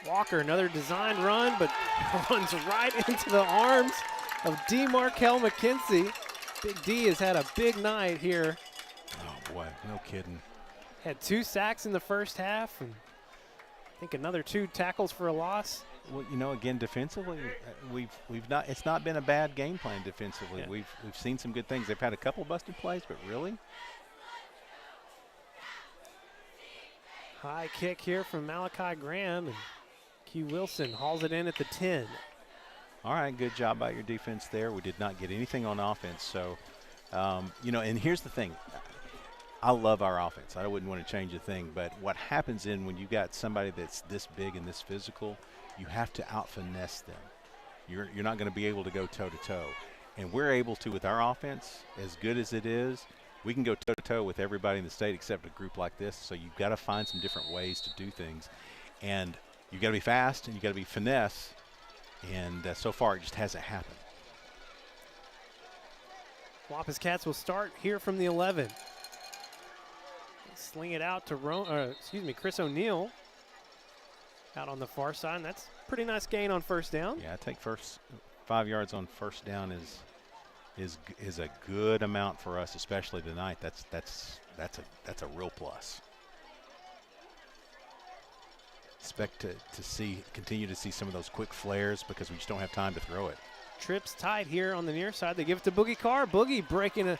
Walker, another design run, but runs right into the arms of DeMarkel McKenzie. Big D has had a big night here. Oh boy, no kidding. Had 2 sacks in the first half, and I think another 2 tackles for a loss. Well, you know, again, defensively, it's not been a bad game plan defensively. Yeah. We've seen some good things. They've had a couple busted plays, but really. High kick here from Malachi Graham, and Q Wilson hauls it in at the 10. All right, good job by your defense there. We did not get anything on offense. So, you know, and here's the thing. I love our offense. I wouldn't want to change a thing. But what happens when you got somebody that's this big and this physical, you have to out-finesse them. You're not going to be able to go toe-to-toe. And we're able to with our offense, as good as it is. We can go toe-to-toe with everybody in the state except a group like this. So you've got to find some different ways to do things. And you've got to be fast and you've got to be finesse. And so far it just hasn't happened. Wampus Cats will start here from the 11. Sling it out to Chris O'Neill out on the far side. And that's a pretty nice gain on first down. Yeah, I think 5 yards on first down is a good amount for us, especially tonight. That's a real plus. Expect to continue to see some of those quick flares because we just don't have time to throw it. Trips tight here on the near side. They give it to Boogie Carr. Boogie breaking a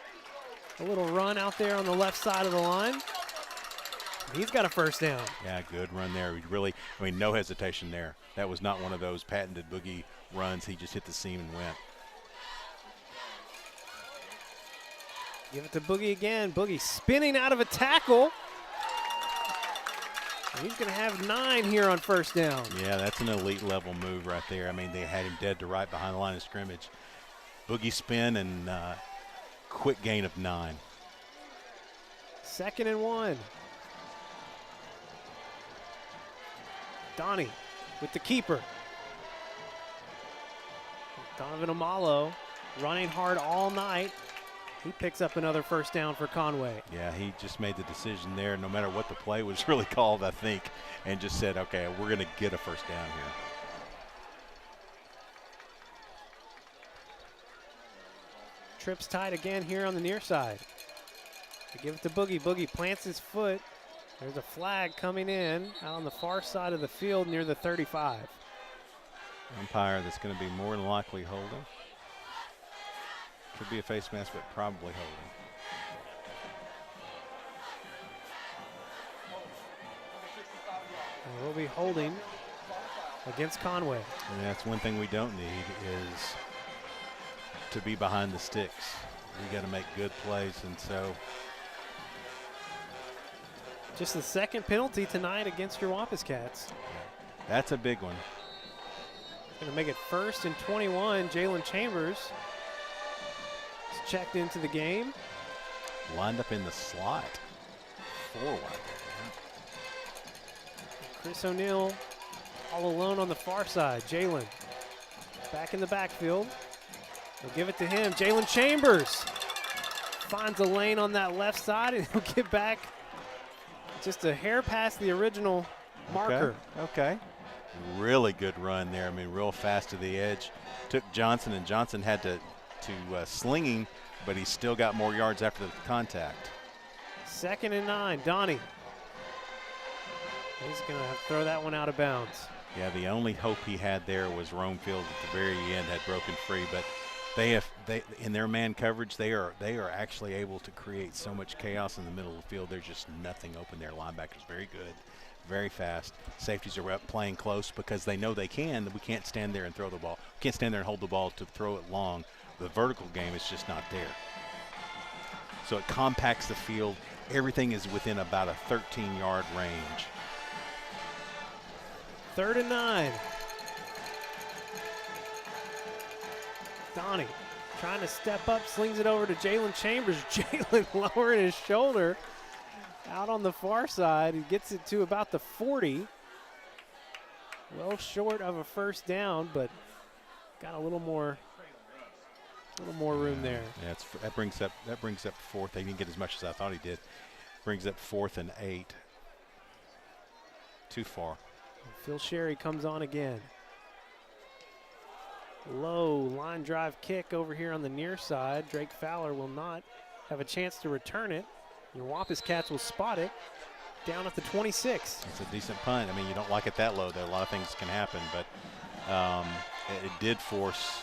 little run out there on the left side of the line. He's got a first down. Yeah, good run there. No hesitation there. That was not one of those patented Boogie runs. He just hit the seam and went. Give it to Boogie again. Boogie spinning out of a tackle. And he's going to have 9 here on first down. Yeah, that's an elite level move right there. I mean, they had him dead to right behind the line of scrimmage. Boogie spin and quick gain of 9. 2nd and 1. Donnie with the keeper. Donovan Amalo running hard all night. He picks up another first down for Conway. Yeah, he just made the decision there, no matter what the play was really called, I think, and just said, okay, we're going to get a first down here. Trips tight again here on the near side. They give it to Boogie. Boogie plants his foot. There's a flag coming in out on the far side of the field near the 35. Umpire that's going to be more than likely holding. Could be a face mask, but probably holding. And we'll be holding against Conway. And that's one thing we don't need is to be behind the sticks. got to make good plays, and so just the second penalty tonight against your Wampus Cats. that's a big one. Going to make it 1st and 21. Jalen Chambers is checked into the game. Lined up in the slot. Forward. Chris O'Neill all alone on the far side. Jalen back in the backfield. They'll give it to him. Jalen Chambers finds a lane on that left side, and he'll get back just a hair past the original marker. Okay. Really good run there. I mean, real fast to the edge. Took Johnson, and Johnson had to slinging, but he still got more yards after the contact. 2nd and 9. Donnie. He's going to throw that one out of bounds. Yeah, the only hope he had there was Romefield at the very end had broken free, but they in their man coverage, they are actually able to create so much chaos in the middle of the field. There's just nothing open there. Linebackers very good, very fast. Safeties are up playing close because they know they can. We can't stand there and throw the ball. We can't stand there and hold the ball to throw it long. The vertical game is just not there. So it compacts the field. Everything is within about a 13-yard range. 3rd and 9. Donnie trying to step up, slings it over to Jalen Chambers. Jalen lowering his shoulder out on the far side. He gets it to about the 40. Well short of a 1st down, but got a little more room there. Yeah, that brings up 4th. He didn't get as much as I thought he did. Brings up 4th and 8. Too far. Phil Sherry comes on again. Low line drive kick over here on the near side. Drake Fowler will not have a chance to return it. Your Wampus Cats will spot it down at the 26. It's a decent punt. I mean, you don't like it that low. There are a lot of things can happen, but it did force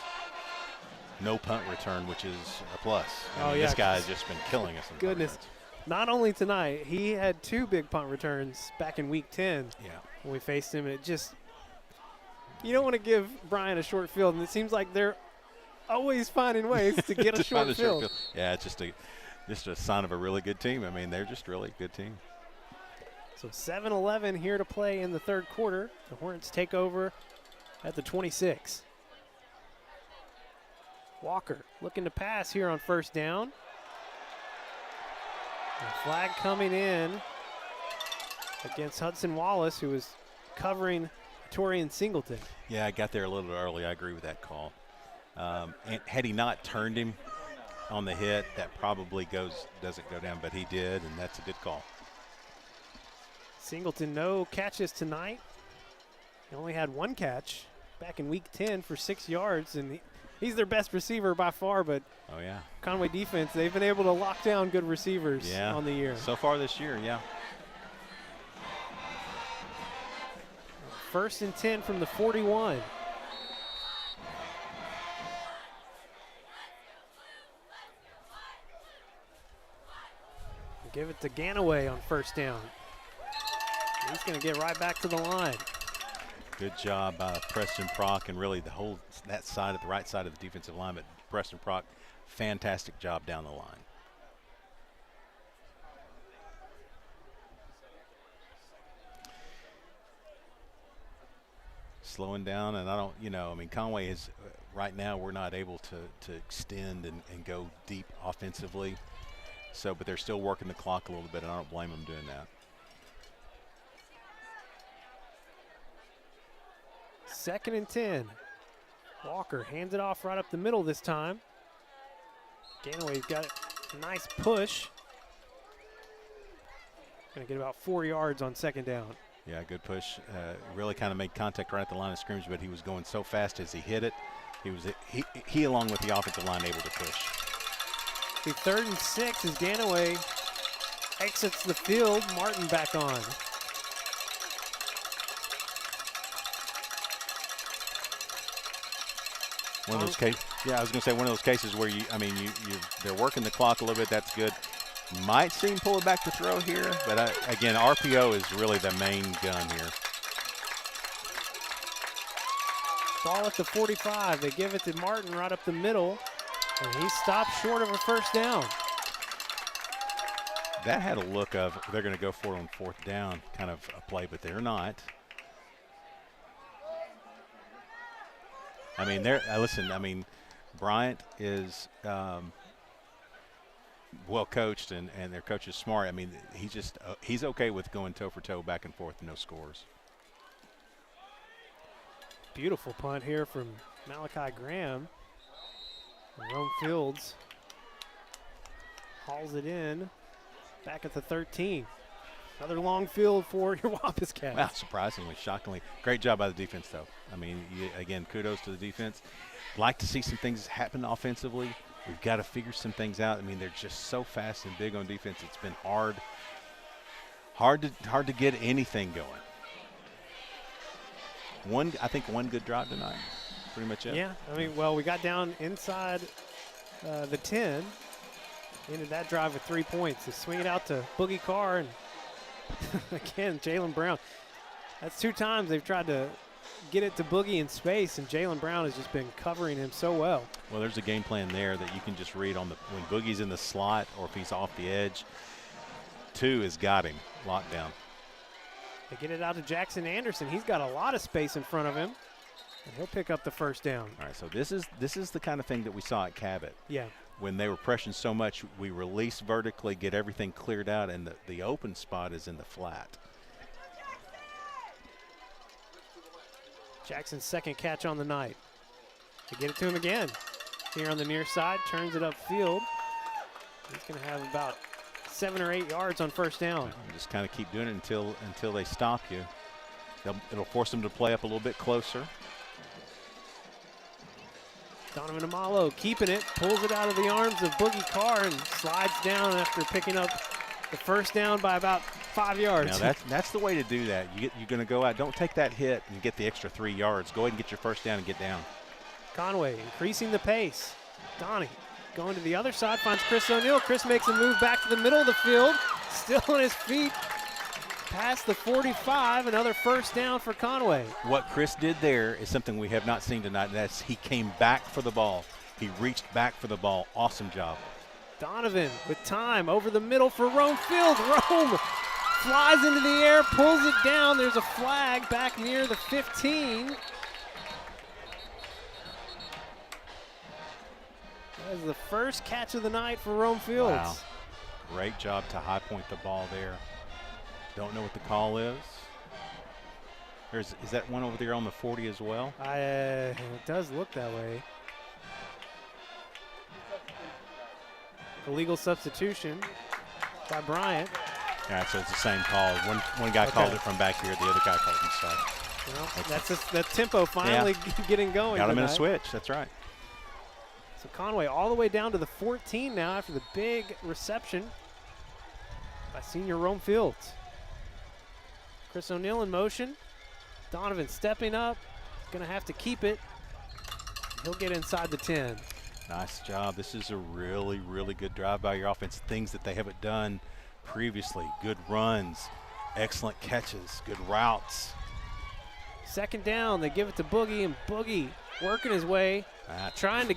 no punt return, which is a plus. I mean, this guy has just been killing us. Goodness. Not only tonight, he had 2 big punt returns back in week 10 when we faced him. And it just, you don't want to give Bryant a short field, and it seems like they're always finding ways to get a short field. Yeah, it's just a sign of a really good team. I mean, they're just really a good team. So 7-11 here to play in the 3rd quarter. The Hornets take over at the 26. Walker looking to pass here on 1st down. A flag coming in against Hudson Wallace, who was covering Torian Singleton. Yeah, I got there a little early. I agree with that call. And had he not turned him on the hit, that probably doesn't go down, but he did, and that's a good call. Singleton, no catches tonight. He only had 1 catch back in week 10 for 6 yards, and he's their best receiver by far, but Conway defense, they've been able to lock down good receivers on the year. So far this year, yeah. 1st and 10 from the 41. Give it to Ganaway on 1st down. He's going to get right back to the line. Good job by Preston Prock and really the whole that side of the right side of the defensive line. But Preston Prock, fantastic job down the line. Slowing down, and I mean, Conway is right now we're not able to extend and go deep offensively. So, but they're still working the clock a little bit, and I don't blame them doing that. 2nd and 10. Walker hands it off right up the middle this time. Ganaway's got a nice push. Going to get about 4 yards on 2nd down. Yeah, good push. Really kind of made contact right at the line of scrimmage, but he was going so fast as he hit it. He along with the offensive line, able to push. The 3rd and 6 as Ganaway exits the field. Martin back on. One of those cases, I was going to say one of those cases where they're working the clock a little bit. That's good. Might seem pull it back to throw here, but again, RPO is really the main gun here. Ball at the 45. They give it to Martin right up the middle. And he stopped short of a first down. That had a look of they're going to go for it on fourth down kind of a play, but they're not. I mean, listen, I mean, Bryant is well coached and their coach is smart. I mean, he's okay with going toe for toe back and forth, no scores. Beautiful punt here from Malachi Graham. And Rome Fields hauls it in back at the 13. Another long field for your Wampus Cats. Well, surprisingly, shockingly. Great job by the defense, though. I mean, again, kudos to the defense. Like to see some things happen offensively. We've got to figure some things out. I mean, they're just so fast and big on defense. It's been hard to get anything going. I think one good drive tonight. Pretty much it. Yeah, I mean, well, we got down inside the 10. Ended that drive with 3 points. They swing it out to Boogie Carr, and again, Jalen Brown. That's 2 times they've tried to get it to Boogie in space, and Jalen Brown has just been covering him so well. Well, there's a game plan there that you can just read on when Boogie's in the slot or if he's off the edge. 2 has got him locked down. They get it out to Jackson Anderson. He's got a lot of space in front of him, and he'll pick up the first down. All right, so this is the kind of thing that we saw at Cabot. Yeah. When they were pressing so much, we release vertically, get everything cleared out, and the open spot is in the flat. Jackson's second catch on the night. They get it to him again. Here on the near side, turns it upfield. He's going to have about 7 or 8 yards on first down. Just kind of keep doing it until they stop you. It'll force them to play up a little bit closer. Donovan Amalo keeping it, pulls it out of the arms of Boogie Carr and slides down after picking up the first down by about 5 yards. Now that's the way to do that. You're going to go out. Don't take that hit and get the extra 3 yards. Go ahead and get your first down and get down. Conway increasing the pace. Donnie going to the other side, finds Chris O'Neal. Chris makes a move back to the middle of the field, still on his feet. Past the 45, another first down for Conway. What Chris did there is something we have not seen tonight. That's he came back for the ball. He reached back for the ball. Awesome job. Donovan with time over the middle for Rome Field. Rome flies into the air, pulls it down. There's a flag back near the 15. That is the first catch of the night for Rome Fields. Wow. Great job to high point the ball there. Don't know what the call is. Is that one over there on the 40 as well? It does look that way. Illegal substitution by Bryant. All right, so it's the same call. One guy called it from back here, the other guy called inside. Well, that's the tempo finally getting going. Got him in a switch, that's right. So Conway all the way down to the 14 now after the big reception by senior Rome Fields. Chris O'Neal in motion. Donovan stepping up. Going to have to keep it. He'll get inside the 10. Nice job. This is a really, really good drive by your offense. Things that they haven't done previously. Good runs, excellent catches, good routes. Second down, they give it to Boogie, and Boogie working his way, trying to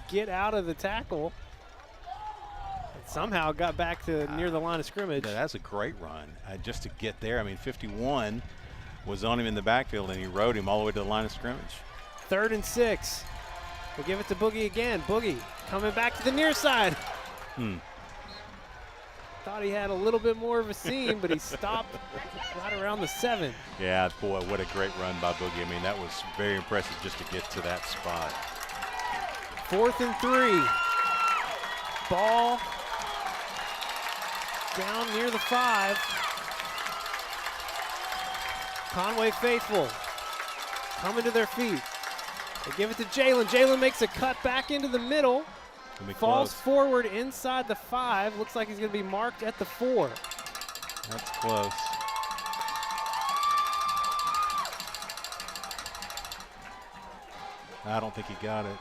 get out of the tackle. Somehow got back to near the line of scrimmage. That's a great run just to get there. I mean, 51 was on him in the backfield, and he rode him all the way to the line of scrimmage. 3rd and 6. They give it to Boogie again. Boogie coming back to the near side. Thought he had a little bit more of a seam, but he stopped right around the 7. Yeah, boy, what a great run by Boogie. I mean, that was very impressive just to get to that spot. 4th and 3. Ball down near the 5. Conway faithful coming to their feet. They give it to Jalen. Jalen makes a cut back into the middle. Falls forward inside the 5. Looks like he's going to be marked at the 4. That's close. I don't think he got it.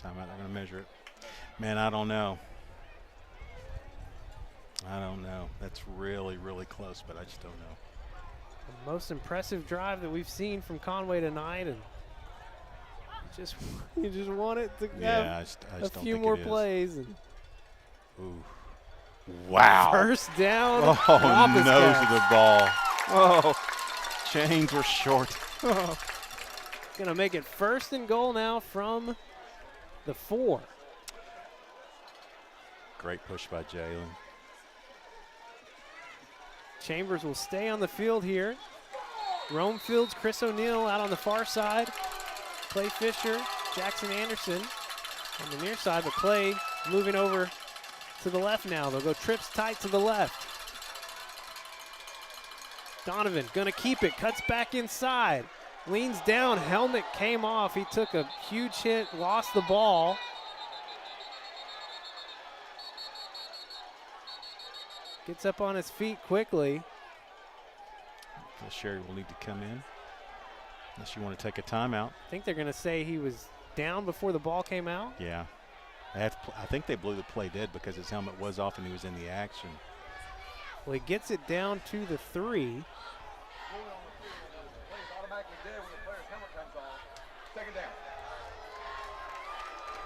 Timeout, they're going to measure it. Man, I don't know. I don't know. That's really, really close, but I just don't know. The most impressive drive that we've seen from Conway tonight, and you just want it to Yeah, have I just a don't few think more it is. plays. And Ooh. Wow. first down. Oh, Wampus nose Cats. of the ball. Oh, chains were short. Gonna make it 1st and goal now from the 4. Great push by Jalen. Chambers will stay on the field here. Rome Fields, Chris O'Neill out on the far side. Clay Fisher, Jackson Anderson on the near side, but Clay moving over to the left now. They'll go trips tight to the left. Donovan gonna keep it, cuts back inside, leans down, helmet came off. He took a huge hit, lost the ball. Gets up on his feet quickly. Sherry will need to come in unless you want to take a timeout. I think they're gonna say he was down before the ball came out. Yeah. I think they blew the play dead because his helmet was off and he was in the action. Well, he gets it down to the 3.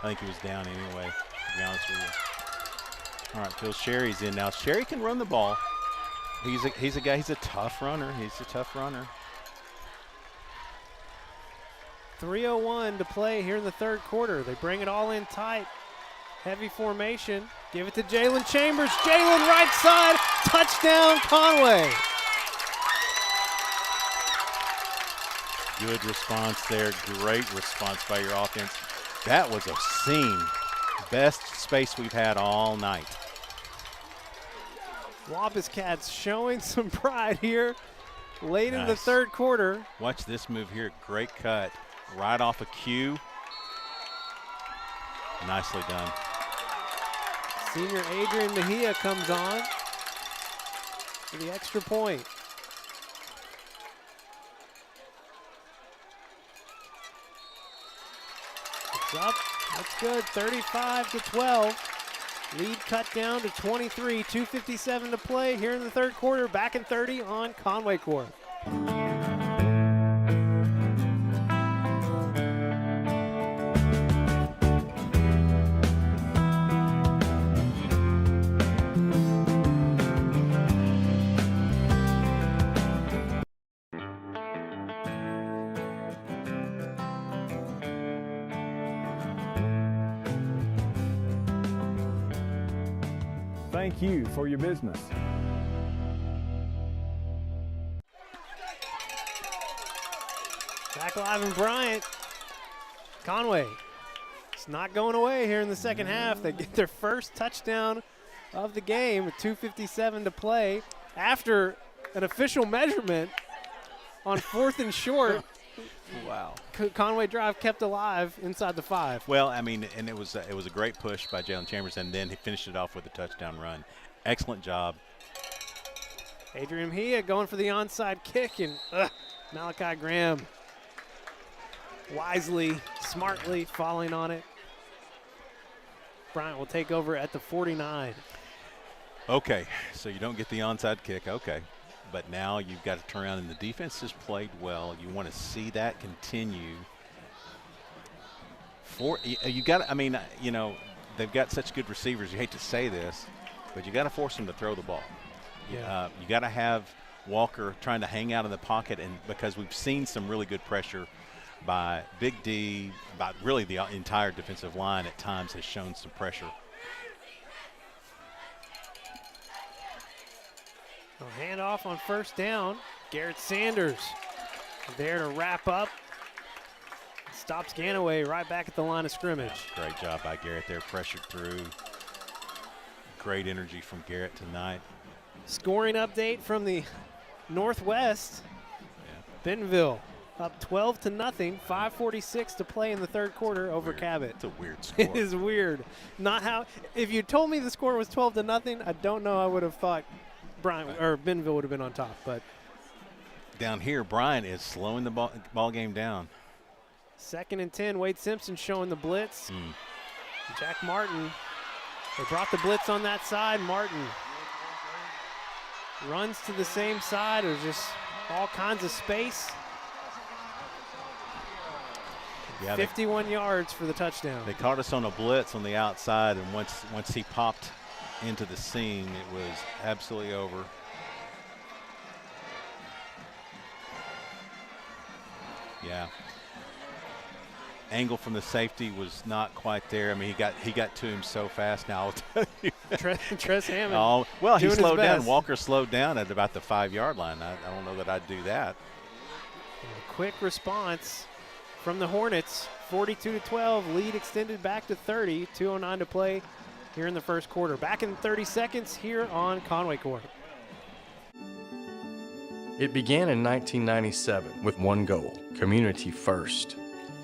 I think he was down anyway, to be honest with you. All right, Phil Sherry's in now. Sherry can run the ball. He's a guy, he's a tough runner. He's a tough runner. 3:01 to play here in the 3rd quarter. They bring it all in tight. Heavy formation. Give it to Jalen Chambers. Jalen right side. Touchdown Conway. Good response there. Great response by your offense. That was a seam. Best space we've had all night. Wampus Cats showing some pride here late in the Nice. 3rd quarter. Watch this move here. Great cut. Right off a cue. Nicely done. Senior Adrian Mejia comes on for the extra point. It's up. That's good. 35-12. Lead cut down to 23. 2:57 to play here in the 3rd quarter. Back in 30 on Conway Corp. Thank you for your business. Back live in Bryant. Conway. It's not going away here in the 2nd half. They get their first touchdown of the game with 2:57 to play after an official measurement on 4th and short. Wow. Conway drive kept alive inside the 5. Well, I mean, and it was a great push by Jalen Chambers, and then he finished it off with a touchdown run. Excellent job. Adrian Mejia going for the onside kick, and Malachi Graham wisely, smartly falling on it. Bryant will take over at the 49. Okay, so you don't get the onside kick. Okay. But now you've got to turn around, and the defense has played well. You want to see that continue. You got. I mean, you know, they've got such good receivers. You hate to say this, but you got to force them to throw the ball. Yeah. You got to have Walker trying to hang out in the pocket, and because we've seen some really good pressure by Big D, by really the entire defensive line at times has shown some pressure. A handoff on 1st down. Garrett Sanders there to wrap up. Stops Ganaway right back at the line of scrimmage. Great job by Garrett there, pressured through. Great energy from Garrett tonight. Scoring update from the Northwest. Bentonville up 12-0. 5:46 to play in the 3rd quarter over Cabot. It's a weird score. It is weird. Not how. If you told me the score was 12-0, I don't know. I would have thought Bryant or Bentonville would have been on top, but down here, Bryant is slowing the ball game down. 2nd and 10. Wade Simpson showing the blitz. Jack Martin. They brought the blitz on that side. Martin runs to the same side, or just all kinds of space. Yeah, 51 yards for the touchdown. They caught us on a blitz on the outside, and once he popped into the scene, it was absolutely over. Yeah. Angle from the safety was not quite there. I mean, he got to him so fast. Now I'll tell you. Tress Hammond. Oh, well, he doing slowed his down. best. Walker slowed down at about the 5-yard line. I don't know that I'd do that. A quick response from the Hornets. 42-12, lead extended back to 30. 2:09 to play here in the first quarter. Back in 30 seconds here on Conway Corp. It began in 1997 with one goal, community first.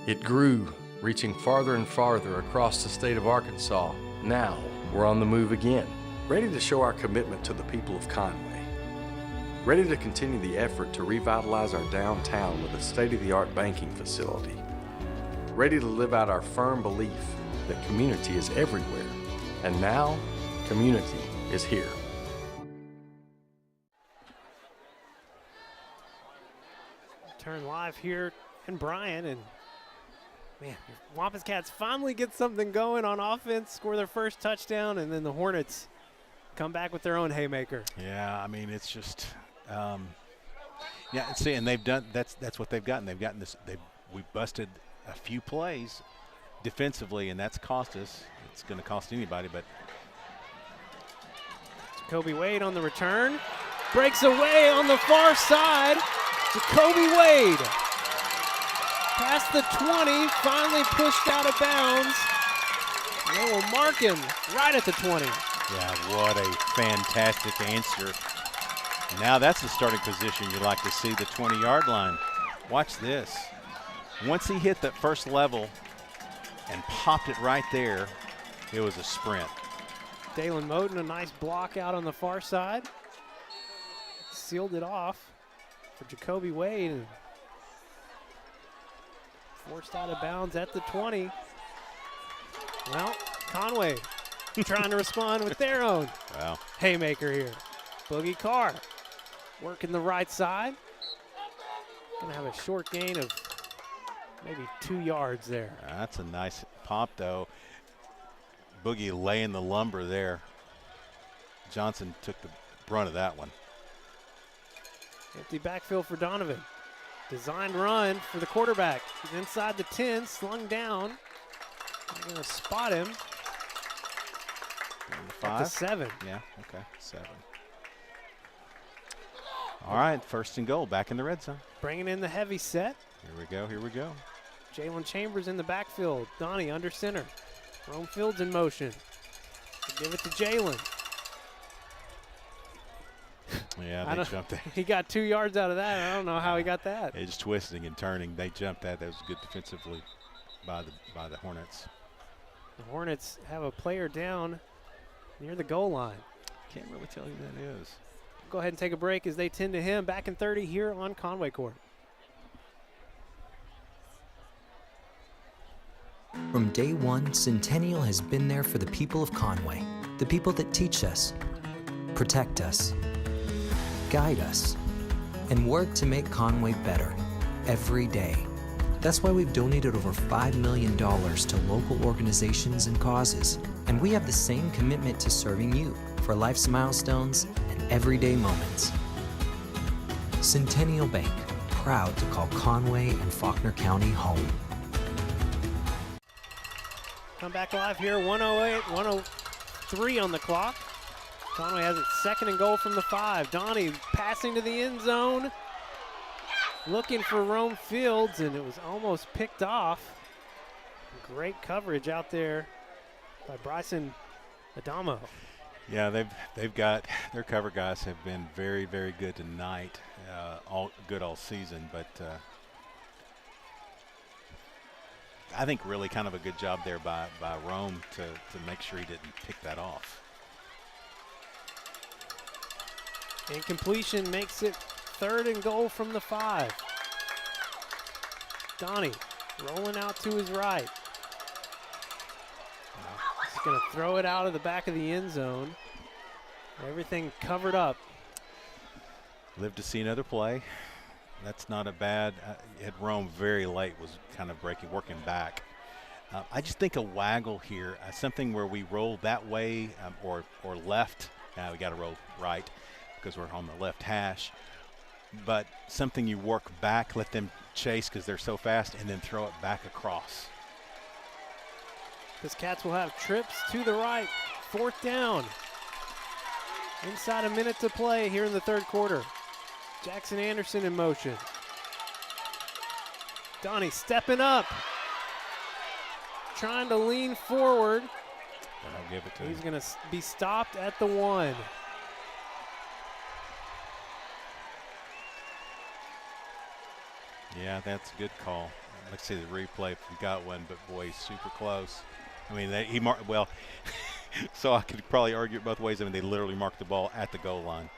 It grew, reaching farther and farther across the state of Arkansas. Now, we're on the move again, ready to show our commitment to the people of Conway. Ready to continue the effort to revitalize our downtown with a state-of-the-art banking facility. Ready to live out our firm belief that community is everywhere. And now, community is here. Turn live here in Bryant, and man, Wampus Cats finally get something going on offense, score their first touchdown, and then the Hornets come back with their own haymaker. Yeah, I mean, it's just, yeah. See, and they've done that's what they've gotten. They've gotten this. We busted a few plays defensively, and that's cost us. It's going to cost anybody, but. Jacoby Wade on the return, breaks away on the far side. Jacoby Wade past the 20, finally pushed out of bounds. They will mark him right at the 20. Yeah, what a fantastic answer. Now that's the starting position you like to see, the 20-yard line. Watch this. Once he hit that first level and popped it right there, it was a sprint. Dalen Moten, a nice block out on the far side. Sealed it off for Jacoby Wade. And forced out of bounds at the 20. Well, Conway trying to respond with their own haymaker here. Boogie Carr working the right side. Gonna have a short gain of maybe 2 yards there. That's a nice pop, though. Boogie laying the lumber there. Johnson took the brunt of that one. Empty backfield for Donovan. Designed run for the quarterback. He's inside the 10, slung down. They're going to spot him. At the 7. Yeah, okay, 7. All right, first and goal, back in the red zone. Bringing in the heavy set. Here we go, here we go. Jalen Chambers in the backfield. Donnie under center. Rome Fields in motion. They give it to Jalen. Yeah, they jumped that. He got 2 yards out of that. I don't know how he got that. They just twisting and turning. They jumped that. That was good defensively by the Hornets. The Hornets have a player down near the goal line. Can't really tell who that is. Go ahead and take a break as they tend to him. Back in 30 here on Conway Corp. From day one, Centennial has been there for the people of Conway, the people that teach us, protect us, guide us, and work to make Conway better every day. That's why we've donated over $5 million to local organizations and causes, and we have the same commitment to serving you for life's milestones and everyday moments. Centennial Bank, proud to call Conway and Faulkner County home. Come back live here, 108, 103 on the clock. Conway has it second and goal from the 5. Donnie passing to the end zone. Looking for Rome Fields, and it was almost picked off. Great coverage out there by Bryson Adamo. Yeah, they've got their cover guys have been very, very good tonight. All season, but I think really kind of a good job there by Rome to make sure he didn't pick that off. Incompletion makes it third and goal from the 5. Donnie rolling out to his right. He's going to throw it out of the back of the end zone. Everything covered up. Live to see another play. That's not a bad. Had roamed very late, was kind of working back. I just think a waggle here, something where we roll that way or left. Now we got to roll right because we're on the left hash. But something you work back, let them chase because they're so fast, and then throw it back across. Because Cats will have trips to the right. 4th down. Inside a minute to play here in the 3rd quarter. Jackson Anderson in motion. Donnie stepping up. Trying to lean forward. I'll give it to him. He's going to be stopped at the 1. Yeah, that's a good call. Let's see the replay if we got one, but boy, he's super close. I mean, he marked well. So I could probably argue it both ways. I mean, they literally marked the ball at the goal line.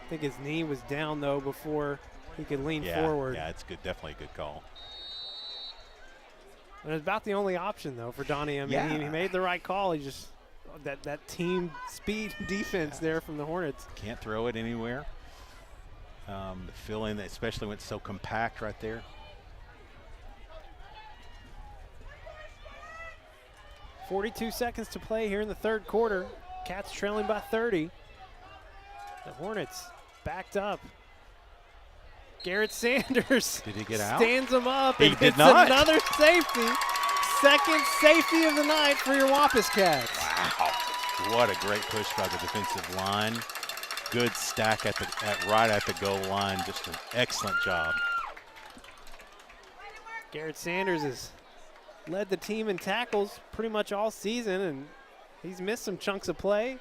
I think his knee was down, though, before he could lean forward. Yeah, it's good. Definitely a good call. And it's about the only option, though, for Donnie. I mean, he made the right call. He just that team speed defense there from the Hornets. Can't throw it anywhere. The fill in, especially when it's so compact right there. .42 seconds to play here in the 3rd quarter. Cats trailing by 30. The Hornets backed up. Garrett Sanders did he get out? Stands him up. He and did hits not. Another safety. 2nd safety of the night for your Wampus Cats. Wow. What a great push by the defensive line. Good stack right at the goal line. Just an excellent job. Garrett Sanders has led the team in tackles pretty much all season, and he's missed some chunks of play.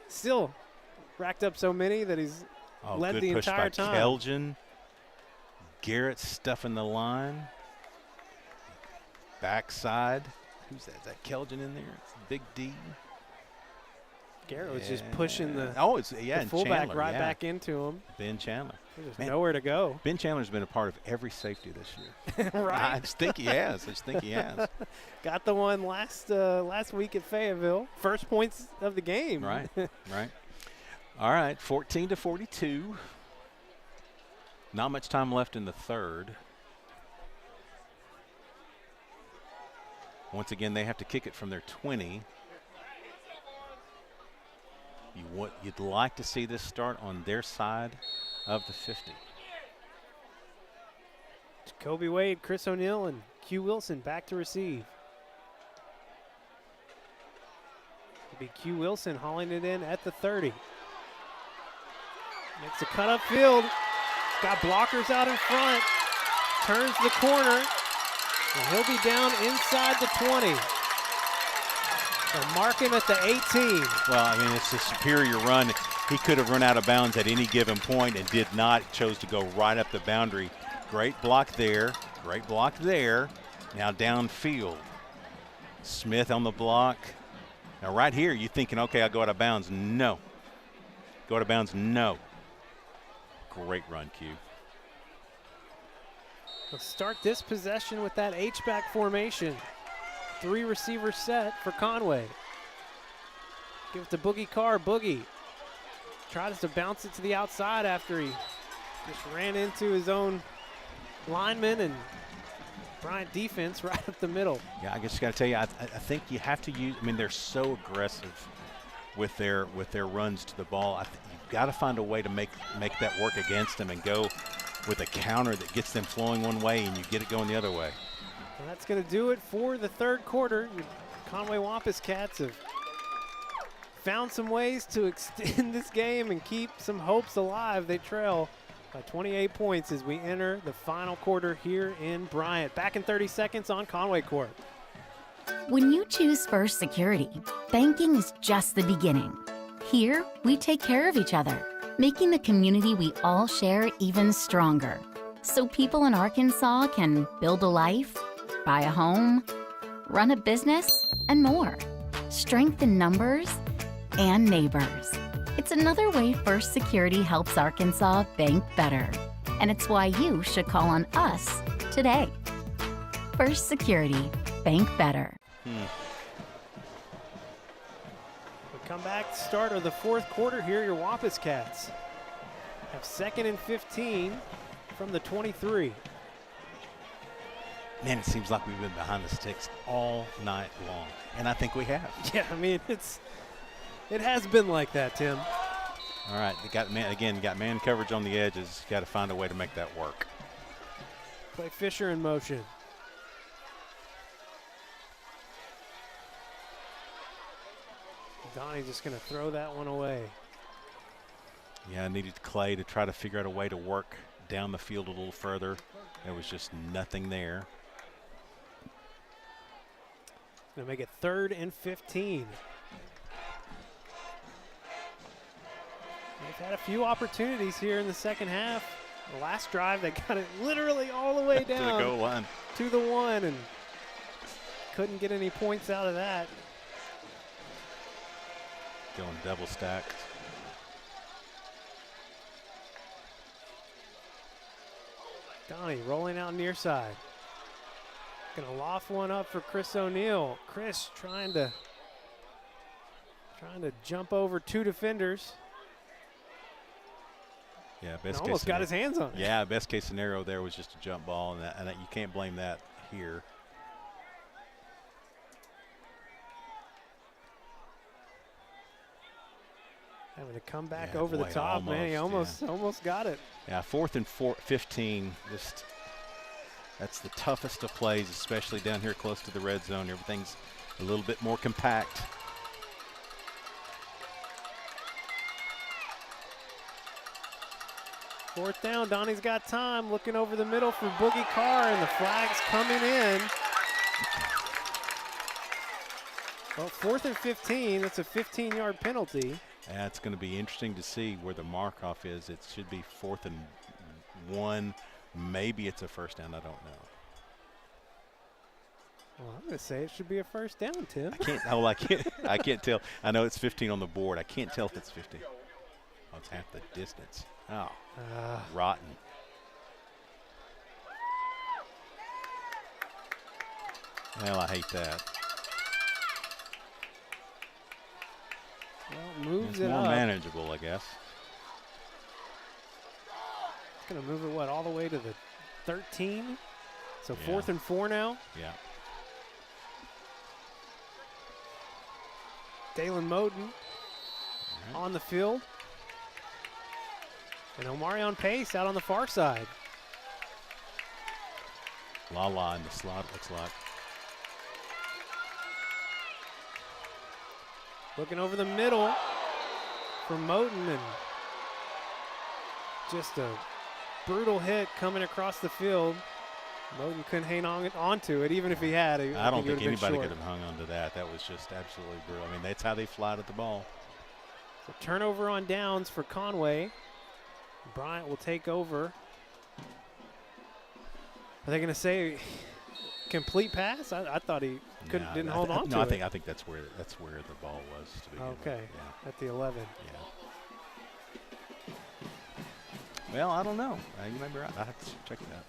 Still racked up so many that he's led the entire Good push by time. Keldon. Garrett stuffing the line. Backside. Who's that? Is that Keldon in there? It's Big D. Garrett was just pushing the Chandler, fullback back into him. Ben Chandler. There's nowhere to go. Ben Chandler's been a part of every safety this year. Right. I just think he has. Got the one last week at Fayetteville. First points of the game. Right. All right, 14-42. Not much time left in the 3rd. Once again, they have to kick it from their 20. You'd like to see this start on their side of the 50. Jacoby Wade, Chris O'Neill, and Q Wilson back to receive. It'll be Q Wilson hauling it in at the 30. Makes a cut upfield. Got blockers out in front. Turns the corner. And he'll be down inside the 20. They'll mark him at the 18. Well, I mean, it's a superior run. He could have run out of bounds at any given point and did not. Chose to go right up the boundary. Great block there. Great block there. Now downfield. Smith on the block. Now right here, you're thinking, okay, I'll go out of bounds. No. Go out of bounds. No. Great run, Q. They'll start this possession with that H-back formation. 3 receiver set for Conway. Give it to Boogie Carr. Boogie tries to bounce it to the outside after he just ran into his own lineman and Bryant defense right up the middle. Yeah, I just got to tell you, I think you have to use. I mean, they're so aggressive with their runs to the ball. You've got to find a way to make that work against them and go with a counter that gets them flowing one way and you get it going the other way. Well, that's going to do it for the 3rd quarter. Your Conway Wampus Cats have found some ways to extend this game and keep some hopes alive. They trail by 28 points as we enter the final quarter here in Bryant. Back in 30 seconds on Conway Corp. When you choose First Security, banking is just the beginning. Here, we take care of each other, making the community we all share even stronger. So people in Arkansas can build a life, buy a home, run a business, and more. Strength in numbers and neighbors. It's another way First Security helps Arkansas bank better. And it's why you should call on us today. First Security, bank better. We come back, start of the 4th quarter here. Your Wampus Cats have 2nd and 15 from the 23. Man, it seems like we've been behind the sticks all night long, and I think we have. Yeah, I mean, it has been like that, Tim. All right, they got man coverage on the edges. Got to find a way to make that work. Play Fisher in motion. Donnie's just going to throw that one away. Yeah, I needed Clay to try to figure out a way to work down the field a little further. There was just nothing there. Going to make it 3rd and 15. They've had a few opportunities here in the second half. The last drive, they got it literally all the way down to the goal line. To the 1, and couldn't get any points out of that. Going double stacked. Donnie rolling out near side. Gonna loft one up for Chris O'Neal. Chris trying to jump over 2 defenders. Yeah, best case almost got his hands on it. Yeah, best case scenario there was just a jump ball, and you can't blame that here. Having to come back over the top, man. He almost got it. Yeah, 4th and 15. That's the toughest of plays, especially down here close to the red zone. Everything's a little bit more compact. Fourth down, Donnie's got time. Looking over the middle for Boogie Carr, and the flag's coming in. Well, 4th and 15, that's a 15-yard penalty. Yeah, it's going to be interesting to see where the mark-off is. It should be 4th and 1. Maybe it's a first down. I don't know. Well, I'm going to say it should be a first down, Tim. I can't tell. I know it's 15 on the board. I can't tell if it's 15. Oh, it's half the distance. Oh, rotten. Well, I hate that. Well, moves it's it more up. manageable, I guess. It's going to move it, all the way to the 13? So Yeah. 4th and 4 now? Yeah. Dalen Moten on the field. And Omarion Pace out on the far side. La in the slot, looks like. Looking over the middle for Moten, and just a brutal hit coming across the field. Moten couldn't hang onto it, even if he had. I don't think anybody could have hung onto that. That was just absolutely brutal. I mean, that's how they flighted the ball. So turnover on downs for Conway. Bryant will take over. Are they going to say complete pass? I thought he didn't hold on to it. No, I think that's where the ball was to begin with. Okay, Yeah. at the 11. Yeah. Well, I don't know. You might be right. I have to check that.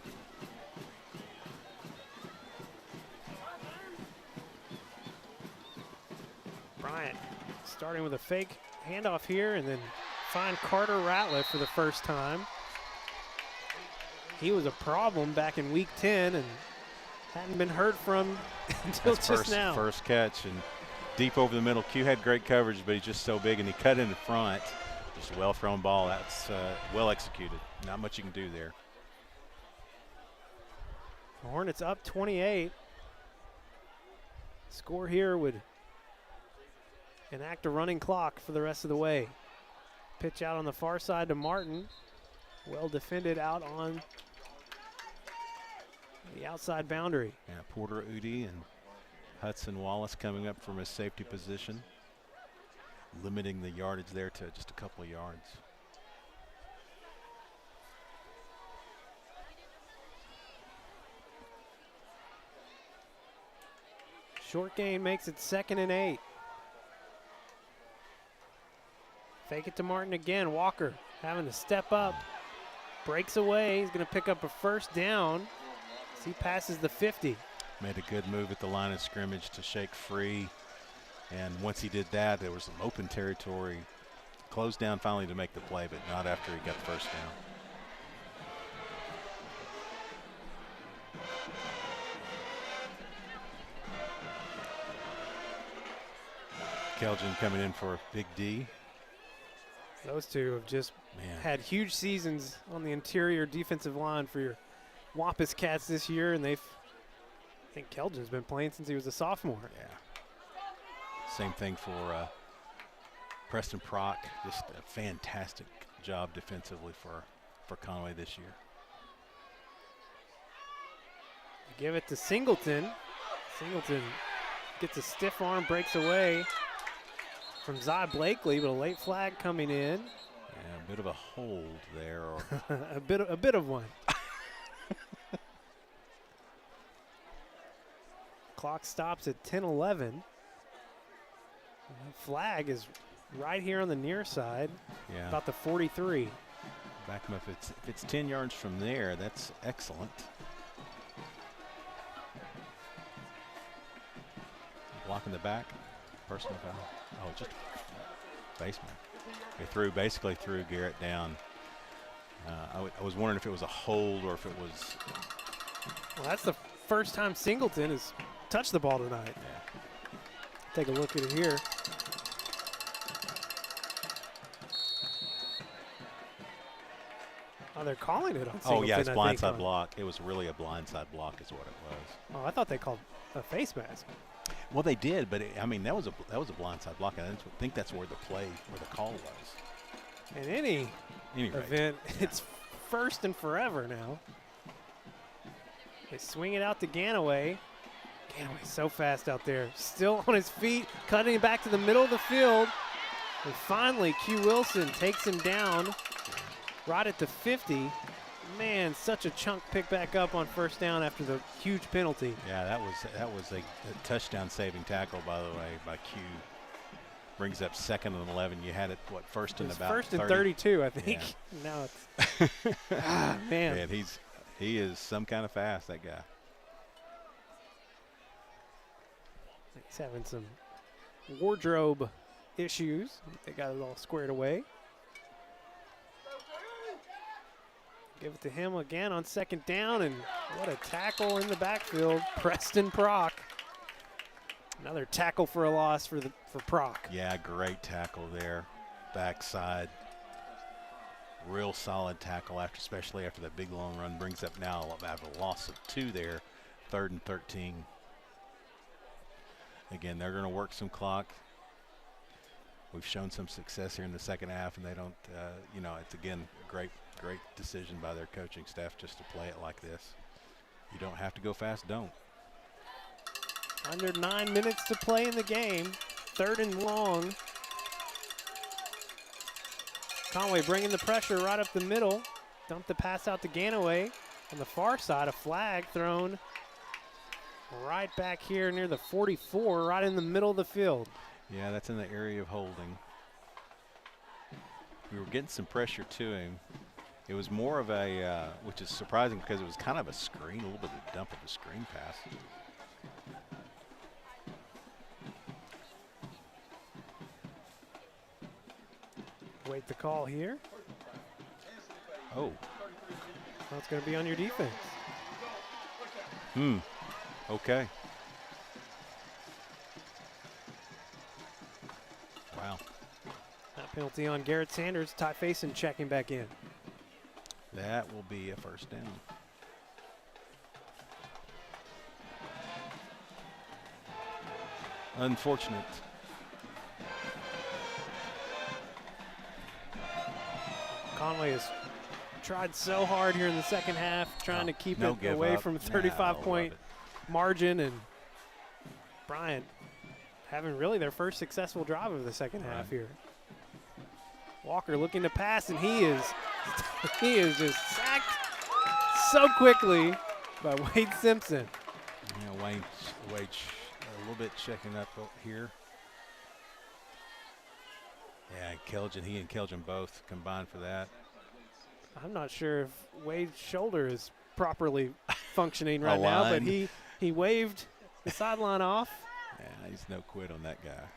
Bryant starting with a fake handoff here, and then find Carter Ratliff for the first time. He was a problem back in week 10 and hadn't been heard from until just now. First catch and deep over the middle. Q had great coverage, but he's just so big, and he cut in the front. Just a well-thrown ball. That's well executed. Not much you can do there. Hornets up 28. Score here would enact a running clock for the rest of the way. Pitch out on the far side to Martin. Well defended out on the outside boundary. Yeah, Porter Udi and Hudson Wallace coming up from his safety position, limiting the yardage there to just a couple of yards. Short gain makes it 2nd and 8. Fake it to Martin again. Walker having to step up. Breaks away. He's going to pick up a first down as he passes the 50. Made a good move at the line of scrimmage to shake free. And once he did that, there was some open territory. Closed down finally to make the play, but not after he got the first down. Kelgen coming in for Big D. Those two have just had huge seasons on the interior defensive line for your Wampus Cats this year, and I think Kelgen's been playing since he was a sophomore. Yeah. Same thing for Preston Prock. Just a fantastic job defensively for Conway this year. Give it to Singleton. Singleton gets a stiff arm, breaks away from Zy Blakely, but a late flag coming in. Yeah, a bit of a hold there. Or a bit of one. Clock stops at 10:11. Flag is right here on the near side, about the 43. Back him up. If it's 10 yards from there, that's excellent. Blocking the back, personal foul. Oh, just baseman. They basically threw Garrett down. I was wondering if it was a hold or if it was. Well, that's the first time Singleton has touched the ball tonight. Yeah. Take a look at it here. Oh, they're calling it on Singleton. Oh, yeah, it's blindside block. It was really a blindside block is what it was. Oh, I thought they called a face mask. Well, they did, but I mean that was a blindside block. I think that's where the call was. In any event, it's first and forever now. They swing it out to Ganaway. Ganaway's so fast out there, still on his feet, cutting it back to the middle of the field. And finally, Q Wilson takes him down right at the 50. Man, such a chunk pick back up on first down after the huge penalty. Yeah, that was a touchdown saving tackle, by the way, by Q. Brings up 2nd and 11. You had it, first and about first 30. and 32, I think. Yeah. Now it's, man. Man, he is some kind of fast, that guy. He's having some wardrobe issues. They got it all squared away. Give it to him again on 2nd down, and what a tackle in the backfield. Preston Prock. Another tackle for a loss for Prock. Yeah, great tackle there. Backside. Real solid tackle, especially after that big long run. Brings up now a loss of 2 there. 3rd and 13. Again, they're going to work some clock. We've shown some success here in the second half, and they don't, it's again a great decision by their coaching staff just to play it like this. You don't have to go fast, don't. Under 9 minutes to play in the game. 3rd and long. Conway bringing the pressure right up the middle. Dump the pass out to Ganaway. On the far side, a flag thrown right back here near the 44, right in the middle of the field. Yeah, that's in the area of holding. We were getting some pressure to him. It was more of a, which is surprising because it was kind of a screen, a little bit of a dump of a screen pass. Wait the call here. Oh. That's going to be on your defense. Okay. Wow. That penalty on Garrett Sanders. Ty Faison checking back in. That will be a first down. Unfortunate. Conway has tried so hard here in the second half, trying to keep it away from a 35-point margin, and Bryant having really their first successful drive of the second half here. Walker looking to pass, and he is just sacked so quickly by Wade Simpson. Yeah, Wade a little bit checking up here. Yeah, Kelgen, he and Kelgen both combined for that. I'm not sure if Wade's shoulder is properly functioning right now, but he waved the sideline off. Yeah, he's no quit on that guy.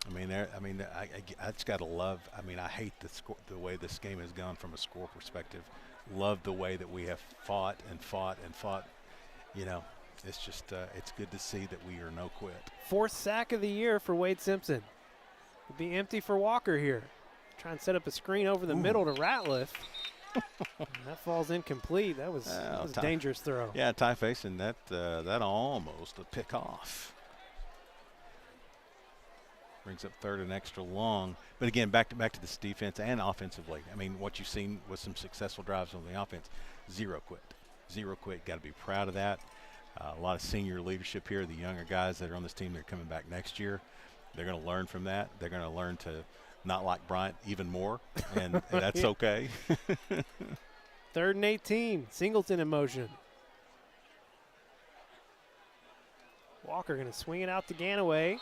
I just got to love. I hate the way this game has gone from a score perspective. Love the way that we have fought and fought and fought. It's just it's good to see that we are no quit. 4th sack of the year for Wade Simpson. It'll be empty for Walker here. Try and set up a screen over the middle to Ratliff. That falls incomplete. That was a dangerous throw. Yeah, Ty facing that almost a pick off. Brings up 3rd and extra long. But again, back to this defense and offensively. I mean, what you've seen was some successful drives on the offense. 0 quit. 0 quit. Got to be proud of that. A lot of senior leadership here. The younger guys that are on this team, they're coming back next year. They're going to learn from that. They're going to learn to not like Bryant even more, and that's okay. 3rd and 18. Singleton in motion. Walker going to swing it out to Ganaway.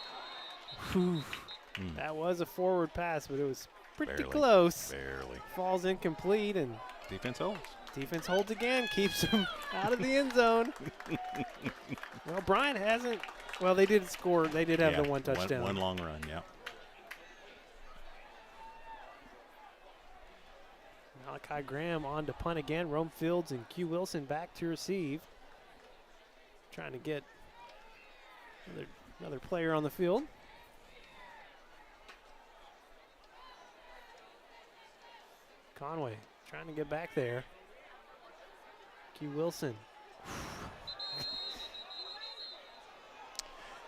That was a forward pass, but it was pretty close. Barely. Falls incomplete, and defense holds. Defense holds again, keeps him out of the end zone. Well, Bryant hasn't. Well, they did score. They did have the one touchdown. One long run, yeah. Malachi Graham on to punt again. Rome Fields and Q Wilson back to receive. Trying to get another player on the field. Conway trying to get back there. Q Wilson.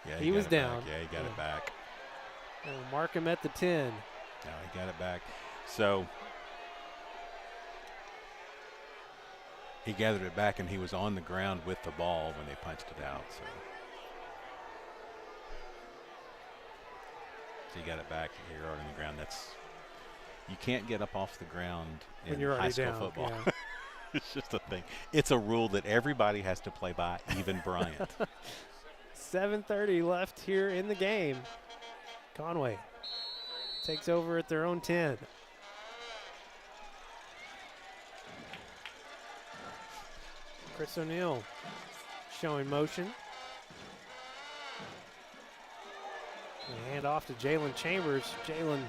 Yeah, he was down. Yeah, he got it back. And we'll mark him at the 10. No, he got it back. So he gathered it back, and he was on the ground with the ball when they punched it out. So he got it back. You're already on the ground. You can't get up off the ground in high school football. Yeah. It's just a thing. It's a rule that everybody has to play by, even Bryant. 7:30 left here in the game. Conway takes over at their own 10. Chris O'Neill showing motion. And hand off to Jalen Chambers. Jalen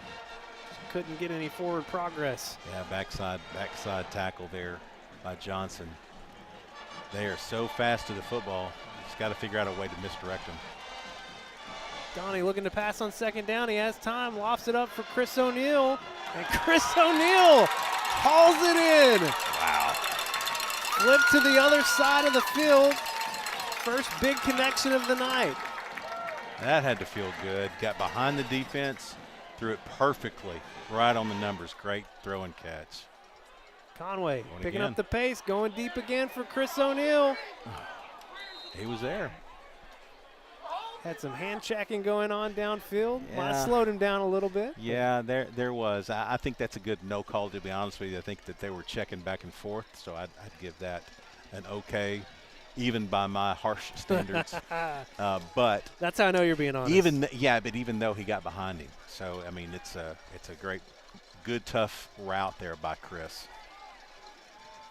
couldn't get any forward progress. Yeah, backside tackle there by Johnson. They are so fast to the football. He's got to figure out a way to misdirect them. Donnie looking to pass on 2nd down. He has time, lofts it up for Chris O'Neill. And Chris O'Neill hauls it in. Wow. Flip to the other side of the field. First big connection of the night. That had to feel good. Got behind the defense, threw it perfectly, right on the numbers. Great throw and catch. Conway picking up the pace, going deep again for Chris O'Neill. He was there. Had some hand checking going on downfield. Yeah. Might have slowed him down a little bit. Yeah, there was. I think that's a good no call, to be honest with you. I think that they were checking back and forth, so I'd give that an okay, even by my harsh standards. But that's how I know you're being honest. Even though he got behind him, so I mean it's a great, good, tough route there by Chris.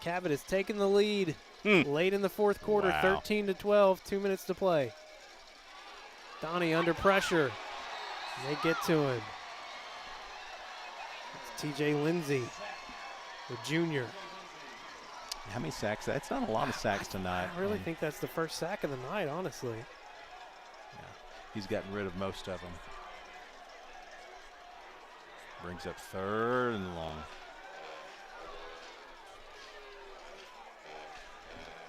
Cabot has taken the lead late in the 4th quarter, 13-12, 2 minutes to play. Donnie under pressure. They get to him. It's T.J. Lindsay, the junior. How many sacks? That's not a lot of sacks tonight. I really think that's the first sack of the night, honestly. Yeah, he's gotten rid of most of them. Brings up 3rd and long.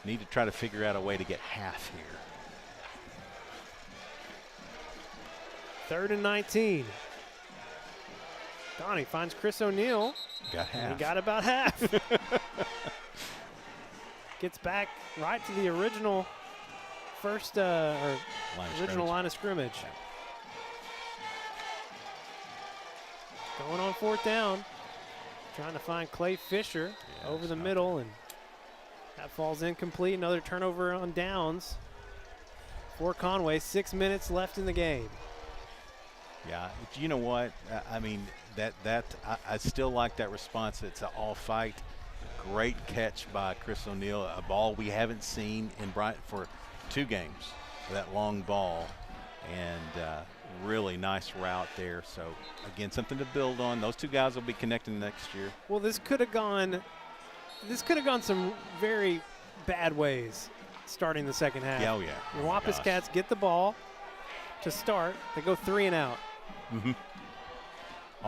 Need to try to figure out a way to get half here. 3rd and 19. Donnie finds Chris O'Neill. Got half. He got about half. Gets back right to the original line of scrimmage. Going on 4th down. Trying to find Clay Fisher over the middle, and that falls incomplete. Another turnover on downs for Conway. 6 minutes left in the game. Yeah, you know what? I mean, I still like that response. It's an all fight. Great catch by Chris O'Neill. A ball we haven't seen in Bryant for 2 games. That long ball, and really nice route there. So again, something to build on. Those 2 guys will be connecting next year. Well, this could have gone some very bad ways. starting the second half. Yeah, oh yeah. The Wampus Cats get the ball to start. They go 3 and out. Mm-hmm.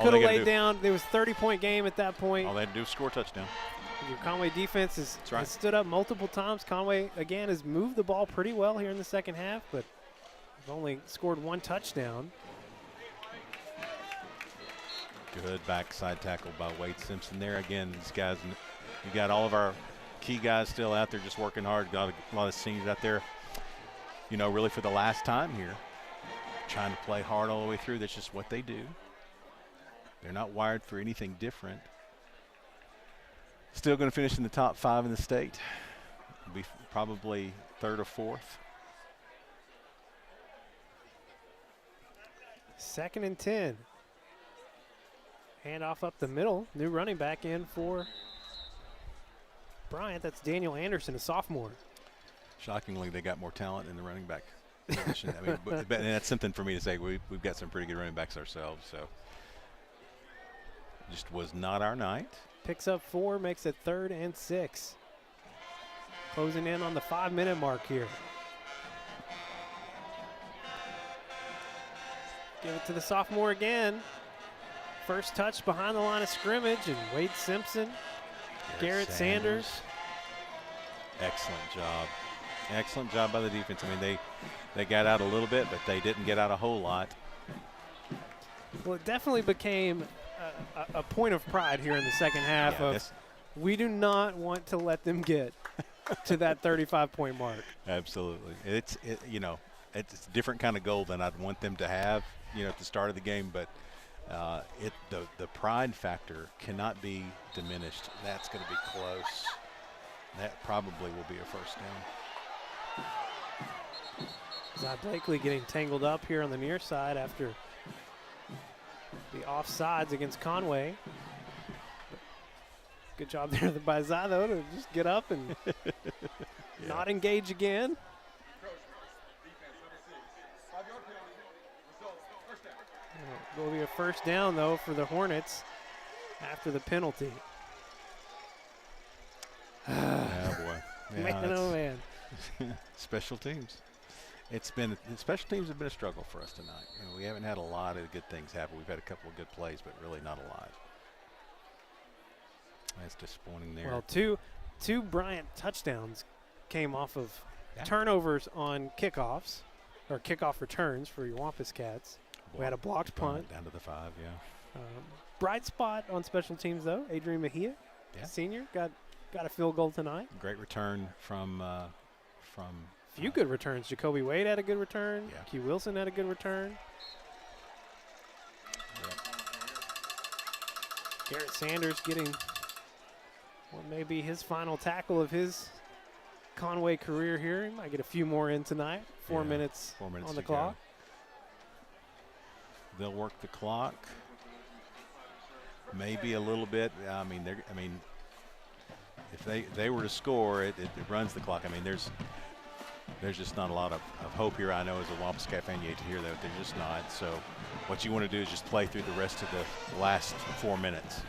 Could have laid down. There was 30-point game at that point. All they had to do was score a touchdown. Your Conway defense has stood up multiple times. Conway, again, has moved the ball pretty well here in the second half, but they've only scored 1 touchdown. Good backside tackle by Wade Simpson there. Again, these guys, you got all of our key guys still out there just working hard. Got a lot of seniors out there, you know, really for the last time here, trying to play hard all the way through. That's just what they do. They're not wired for anything different. Still going to finish in the top 5 in the state. Be probably 3rd or 4th. 2nd and 10. Handoff up the middle. New running back in for Bryant. That's Daniel Anderson, a sophomore. Shockingly, they got more talent in the running back position. I mean, but and that's something for me to say. We've got some pretty good running backs ourselves. So just was not our night. Picks up 4, makes it 3rd and 6. Closing in on the 5-minute mark here. Give it to the sophomore again. First touch behind the line of scrimmage, and Wade Simpson, Garrett Sanders. Excellent job. Excellent job by the defense. I mean, they got out a little bit, but they didn't get out a whole lot. Well, it definitely became a point of pride here in the second half we do not want to let them get to that 35-point mark. Absolutely. It's a different kind of goal than I'd want them to have, you know, at the start of the game, but the pride factor cannot be diminished. That's going to be close. That probably will be a first down. Zod Blakely getting tangled up here on the near side after the offsides against Conway. Good job there by Zod, though, to just get up and not engage again. Will be a first down, though, for the Hornets after the penalty. Oh, boy. Yeah, man, oh, man. Special teams. Special teams have been a struggle for us tonight. You know, we haven't had a lot of good things happen. We've had a couple of good plays, but really not a lot. That's disappointing there. Well, two Bryant touchdowns came off of turnovers on kickoffs, or kickoff returns for your Wampus Cats. We had a blocked punt. Down to the 5, yeah. Bright spot on special teams, though. Adrian Mejia, senior, got a field goal tonight. Great return from few good returns. Jacoby Wade had a good return. Yeah. Q Wilson had a good return. Yep. Garrett Sanders getting what may be his final tackle of his Conway career here. He might get a few more in tonight. 4 minutes on the clock. They'll work the clock. Maybe a little bit. If they were to score, it runs the clock. I mean, there's just not a lot of hope here. I know as a Wampus Cat fan, you hate to hear that. They're just not. So what you want to do is just play through the rest of the last 4 minutes.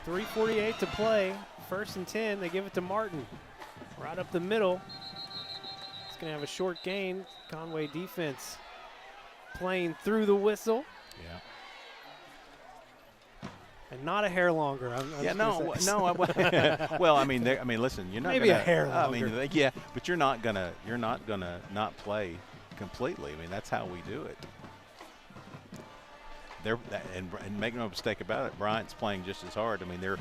3:48 to play. 1st and 10. They give it to Martin. Right up the middle. It's going to have a short gain. Conway defense playing through the whistle. Yeah. And not a hair longer. Well, I mean, listen, you're not maybe gonna, a hair longer. But you're not gonna not play completely. I mean, that's how we do it. And make no mistake about it, Bryant's playing just as hard. I mean, they're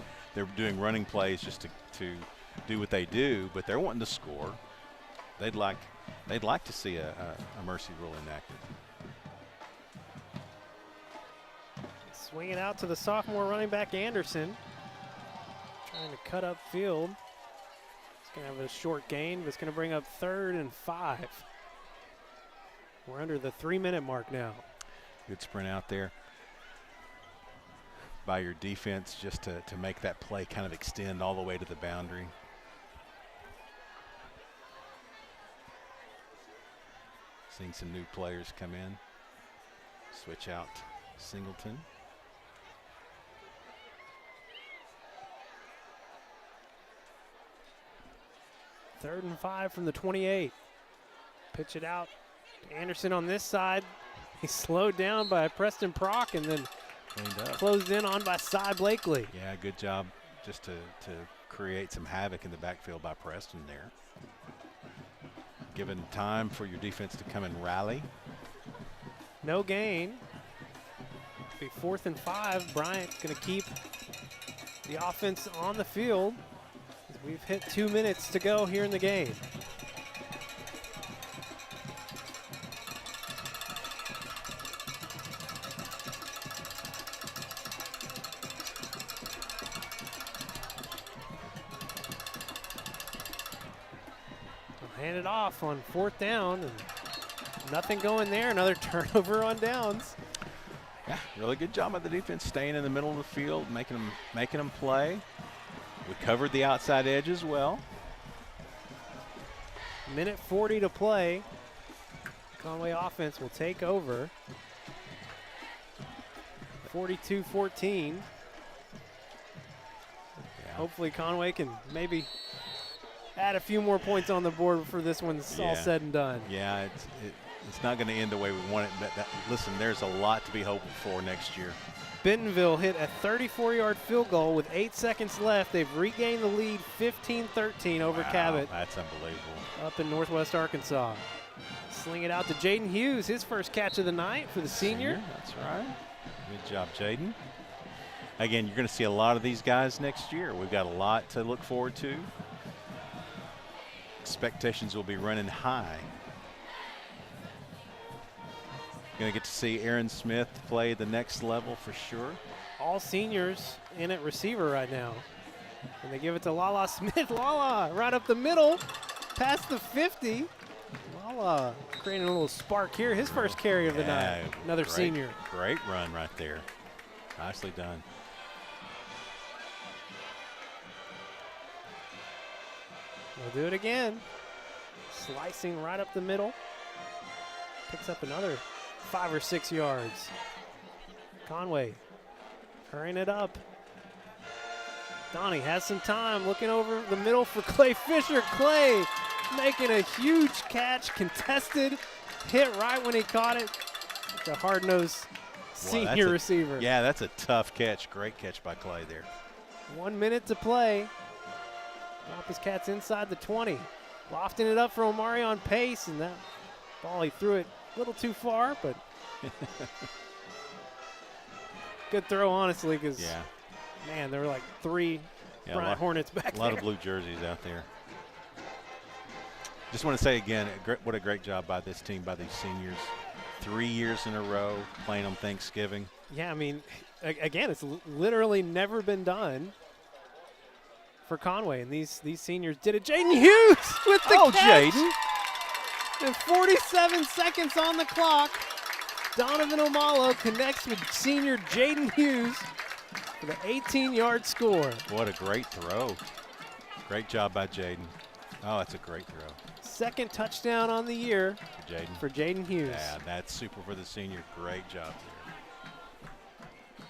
doing running plays just to do what they do, but they're wanting to score. They'd like to see a mercy rule enacted. Swing it out to the sophomore running back, Anderson. Trying to cut up field. It's going to have a short gain, but it's going to bring up 3rd and 5. We're under the 3-minute mark now. Good sprint out there by your defense just to make that play kind of extend all the way to the boundary. Seeing some new players come in. Switch out Singleton. 3rd and 5 from the 28. Pitch it out to Anderson on this side. He's slowed down by Preston Prock and then closed in on by Cy Blakely. Yeah, good job just to create some havoc in the backfield by Preston there. Given time for your defense to come and rally. No gain. Be 4th and 5. Bryant going to keep the offense on the field. We've hit 2 minutes to go here in the game. Hand it off on 4th down, and nothing going there. Another turnover on downs. Yeah, really good job by the defense, staying in the middle of the field, making them play. We covered the outside edge as well. Minute 40 to play. Conway offense will take over. 42-14. Yeah. Hopefully Conway can maybe add a few more points on the board before this one's all said and done. Yeah, it's not going to end the way we want it. But listen, there's a lot to be hoping for next year. Bentonville hit a 34-yard field goal with 8 seconds left. They've regained the lead 15-13 over Cabot. That's unbelievable. Up in Northwest Arkansas. Sling it out to Jaden Hughes, his first catch of the night for the senior. That's right. Good job, Jaden. Again, you're going to see a lot of these guys next year. We've got a lot to look forward to. Expectations will be running high. Going to get to see Aaron Smith play the next level for sure. All seniors in at receiver right now. And they give it to Lala Smith. Lala right up the middle, past the 50. Lala creating a little spark here. His first carry of the night. Another senior. Great run right there. Nicely done. We'll do it again. Slicing right up the middle. Picks up another 5 or 6 yards. Conway hurrying it up. Donnie has some time, looking over the middle for Clay Fisher. Clay making a huge catch, contested, hit right when he caught it. It's a hard-nosed senior receiver. Yeah, that's a tough catch. Great catch by Clay there. 1 minute to play. Wampus Cats inside the 20. Lofting it up for Omarion Pace, and that ball, he threw it a little too far, but good throw, honestly, because, man, there were like 3 Bryant Hornets back there. A lot of blue jerseys out there. Just want to say again, what a great job by this team, by these seniors. 3 years in a row playing on Thanksgiving. Yeah, I mean, again, it's literally never been done for Conway, and these seniors did it. Jaden Hughes with the catch. Jaden. And 47 seconds on the clock. Donovan Omalo connects with senior Jaden Hughes for the 18-yard score. What a great throw. Great job by Jaden. Oh, that's a great throw. Second touchdown on the year for Jaden Hughes. Yeah, that's super for the senior. Great job there.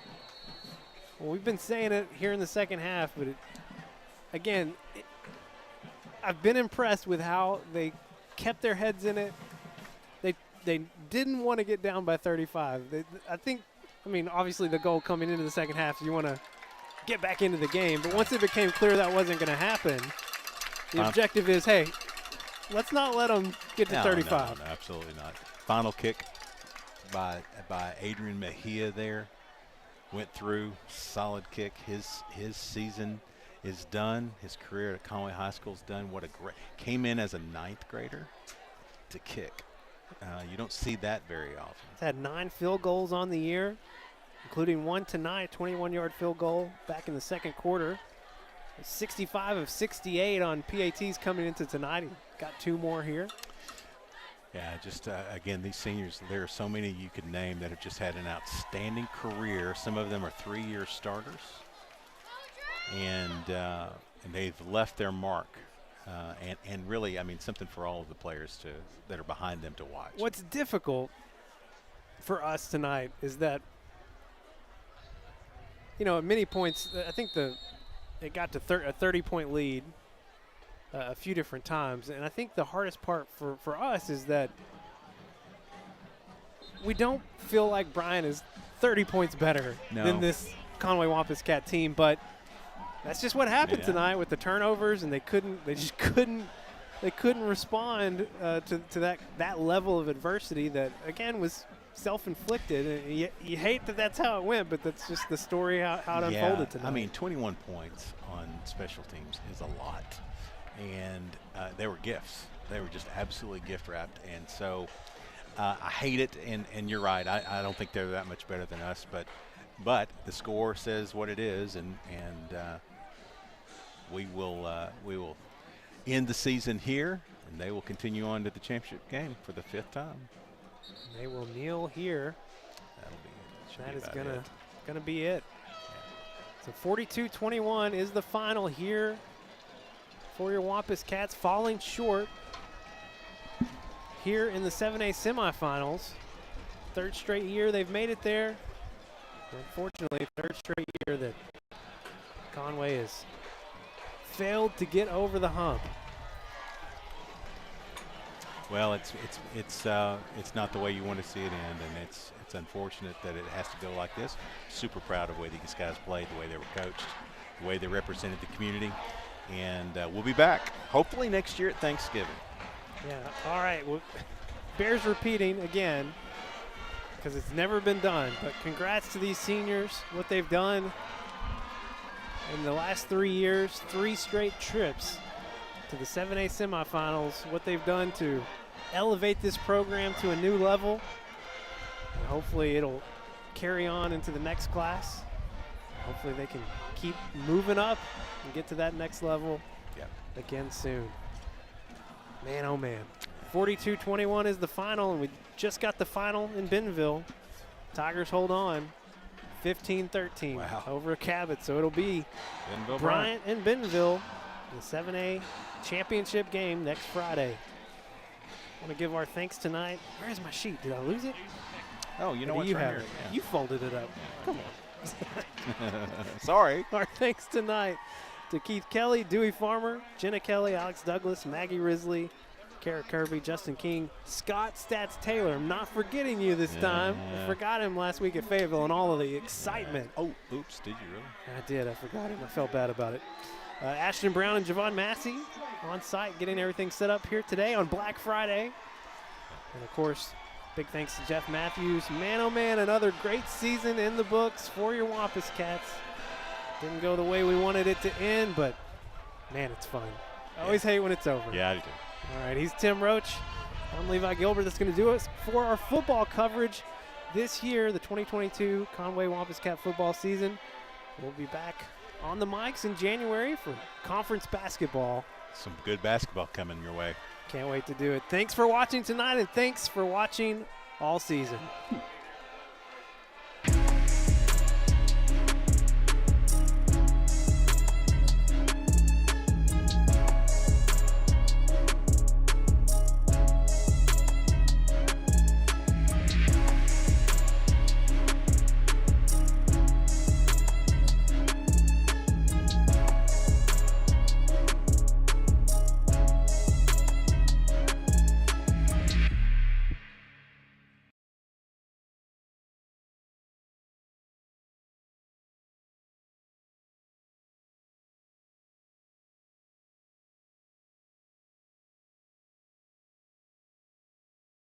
Well, we've been saying it here in the second half, but I've been impressed with how they kept their heads in it. They didn't want to get down by 35. I mean, obviously the goal coming into the second half, you want to get back into the game. But once it became clear that wasn't going to happen, the objective is, hey, let's not let them get to 35. No, absolutely not. Final kick by Adrian Mejia there. Went through, solid kick. His season is done. His career at Conway High School is done. Came in as a 9th grader to kick. You don't see that very often. He's had 9 field goals on the year, including one tonight, 21-yard field goal back in the second quarter. 65 of 68 on PATs coming into tonight. He got 2 more here. Yeah, just again, these seniors, there are so many you could name that have just had an outstanding career. Some of them are 3-year starters, and they've left their mark. And really, I mean, something for all of the players that are behind them to watch. What's difficult for us tonight is that, at many points, I think it got to a 30-point lead, a few different times. And I think the hardest part for us is that we don't feel like Bryant is 30 points better than this Conway Wampus Cat team, but that's just what happened tonight with the turnovers, and they just couldn't respond to that level of adversity that, again, was self-inflicted. And you hate that that's how it went, but that's just the story how it unfolded tonight. I mean, 21 points on special teams is a lot, and they were gifts. They were just absolutely gift-wrapped, and so I hate it, and you're right. I don't think they're that much better than us, but the score says what it is, and we will end the season here, and they will continue on to the championship game for the 5th time. They will kneel here. That is gonna be it. So 42-21 is the final here for your Wampus Cats, falling short here in the 7A semifinals. 3rd straight year they've made it there. Unfortunately, 3rd straight year that Conway has failed to get over the hump. Well, it's not the way you want to see it end, and it's unfortunate that it has to go like this. Super proud of the way these guys played, the way they were coached, the way they represented the community, and we'll be back hopefully next year at Thanksgiving. Yeah. All right. Well, bears repeating again because it's never been done. But congrats to these seniors, what they've done in the last 3 years, 3 straight trips to the 7A semifinals, what they've done to elevate this program to a new level. And hopefully it'll carry on into the next class. Hopefully they can keep moving up and get to that next level again soon. Man, oh man. 42-21 is the final, and we just got the final in Bentonville. Tigers hold on. 15-13 over Cabot. So it'll be Bryant and Bentonville in the 7A championship game next Friday. I want to give our thanks tonight. Where's my sheet? Did I lose it? Oh, you know what? what's You right have here. it. Yeah. You folded it up. Come on. Sorry. Our thanks tonight to Keith Kelly, Dewey Farmer, Jenna Kelly, Alex Douglas, Maggie Risley, Kara Kirby, Justin King, Scott Stats Taylor. I'm not forgetting you this time. I forgot him last week at Fayetteville and all of the excitement. Oh, oops, did you really? I did. I forgot him. I felt bad about it. Ashton Brown and Javon Massey on site getting everything set up here today on Black Friday. And, of course, big thanks to Jeff Matthews. Man, oh, man, another great season in the books for your Wampus Cats. Didn't go the way we wanted it to end, but, man, it's fun. I always hate when it's over. Yeah, I do. All right, he's Tim Roach. I'm Levi Gilbert. That's going to do it for our football coverage this year, the 2022 Conway Wampus Cat football season. We'll be back on the mics in January for conference basketball. Some good basketball coming your way. Can't wait to do it. Thanks for watching tonight, and thanks for watching all season.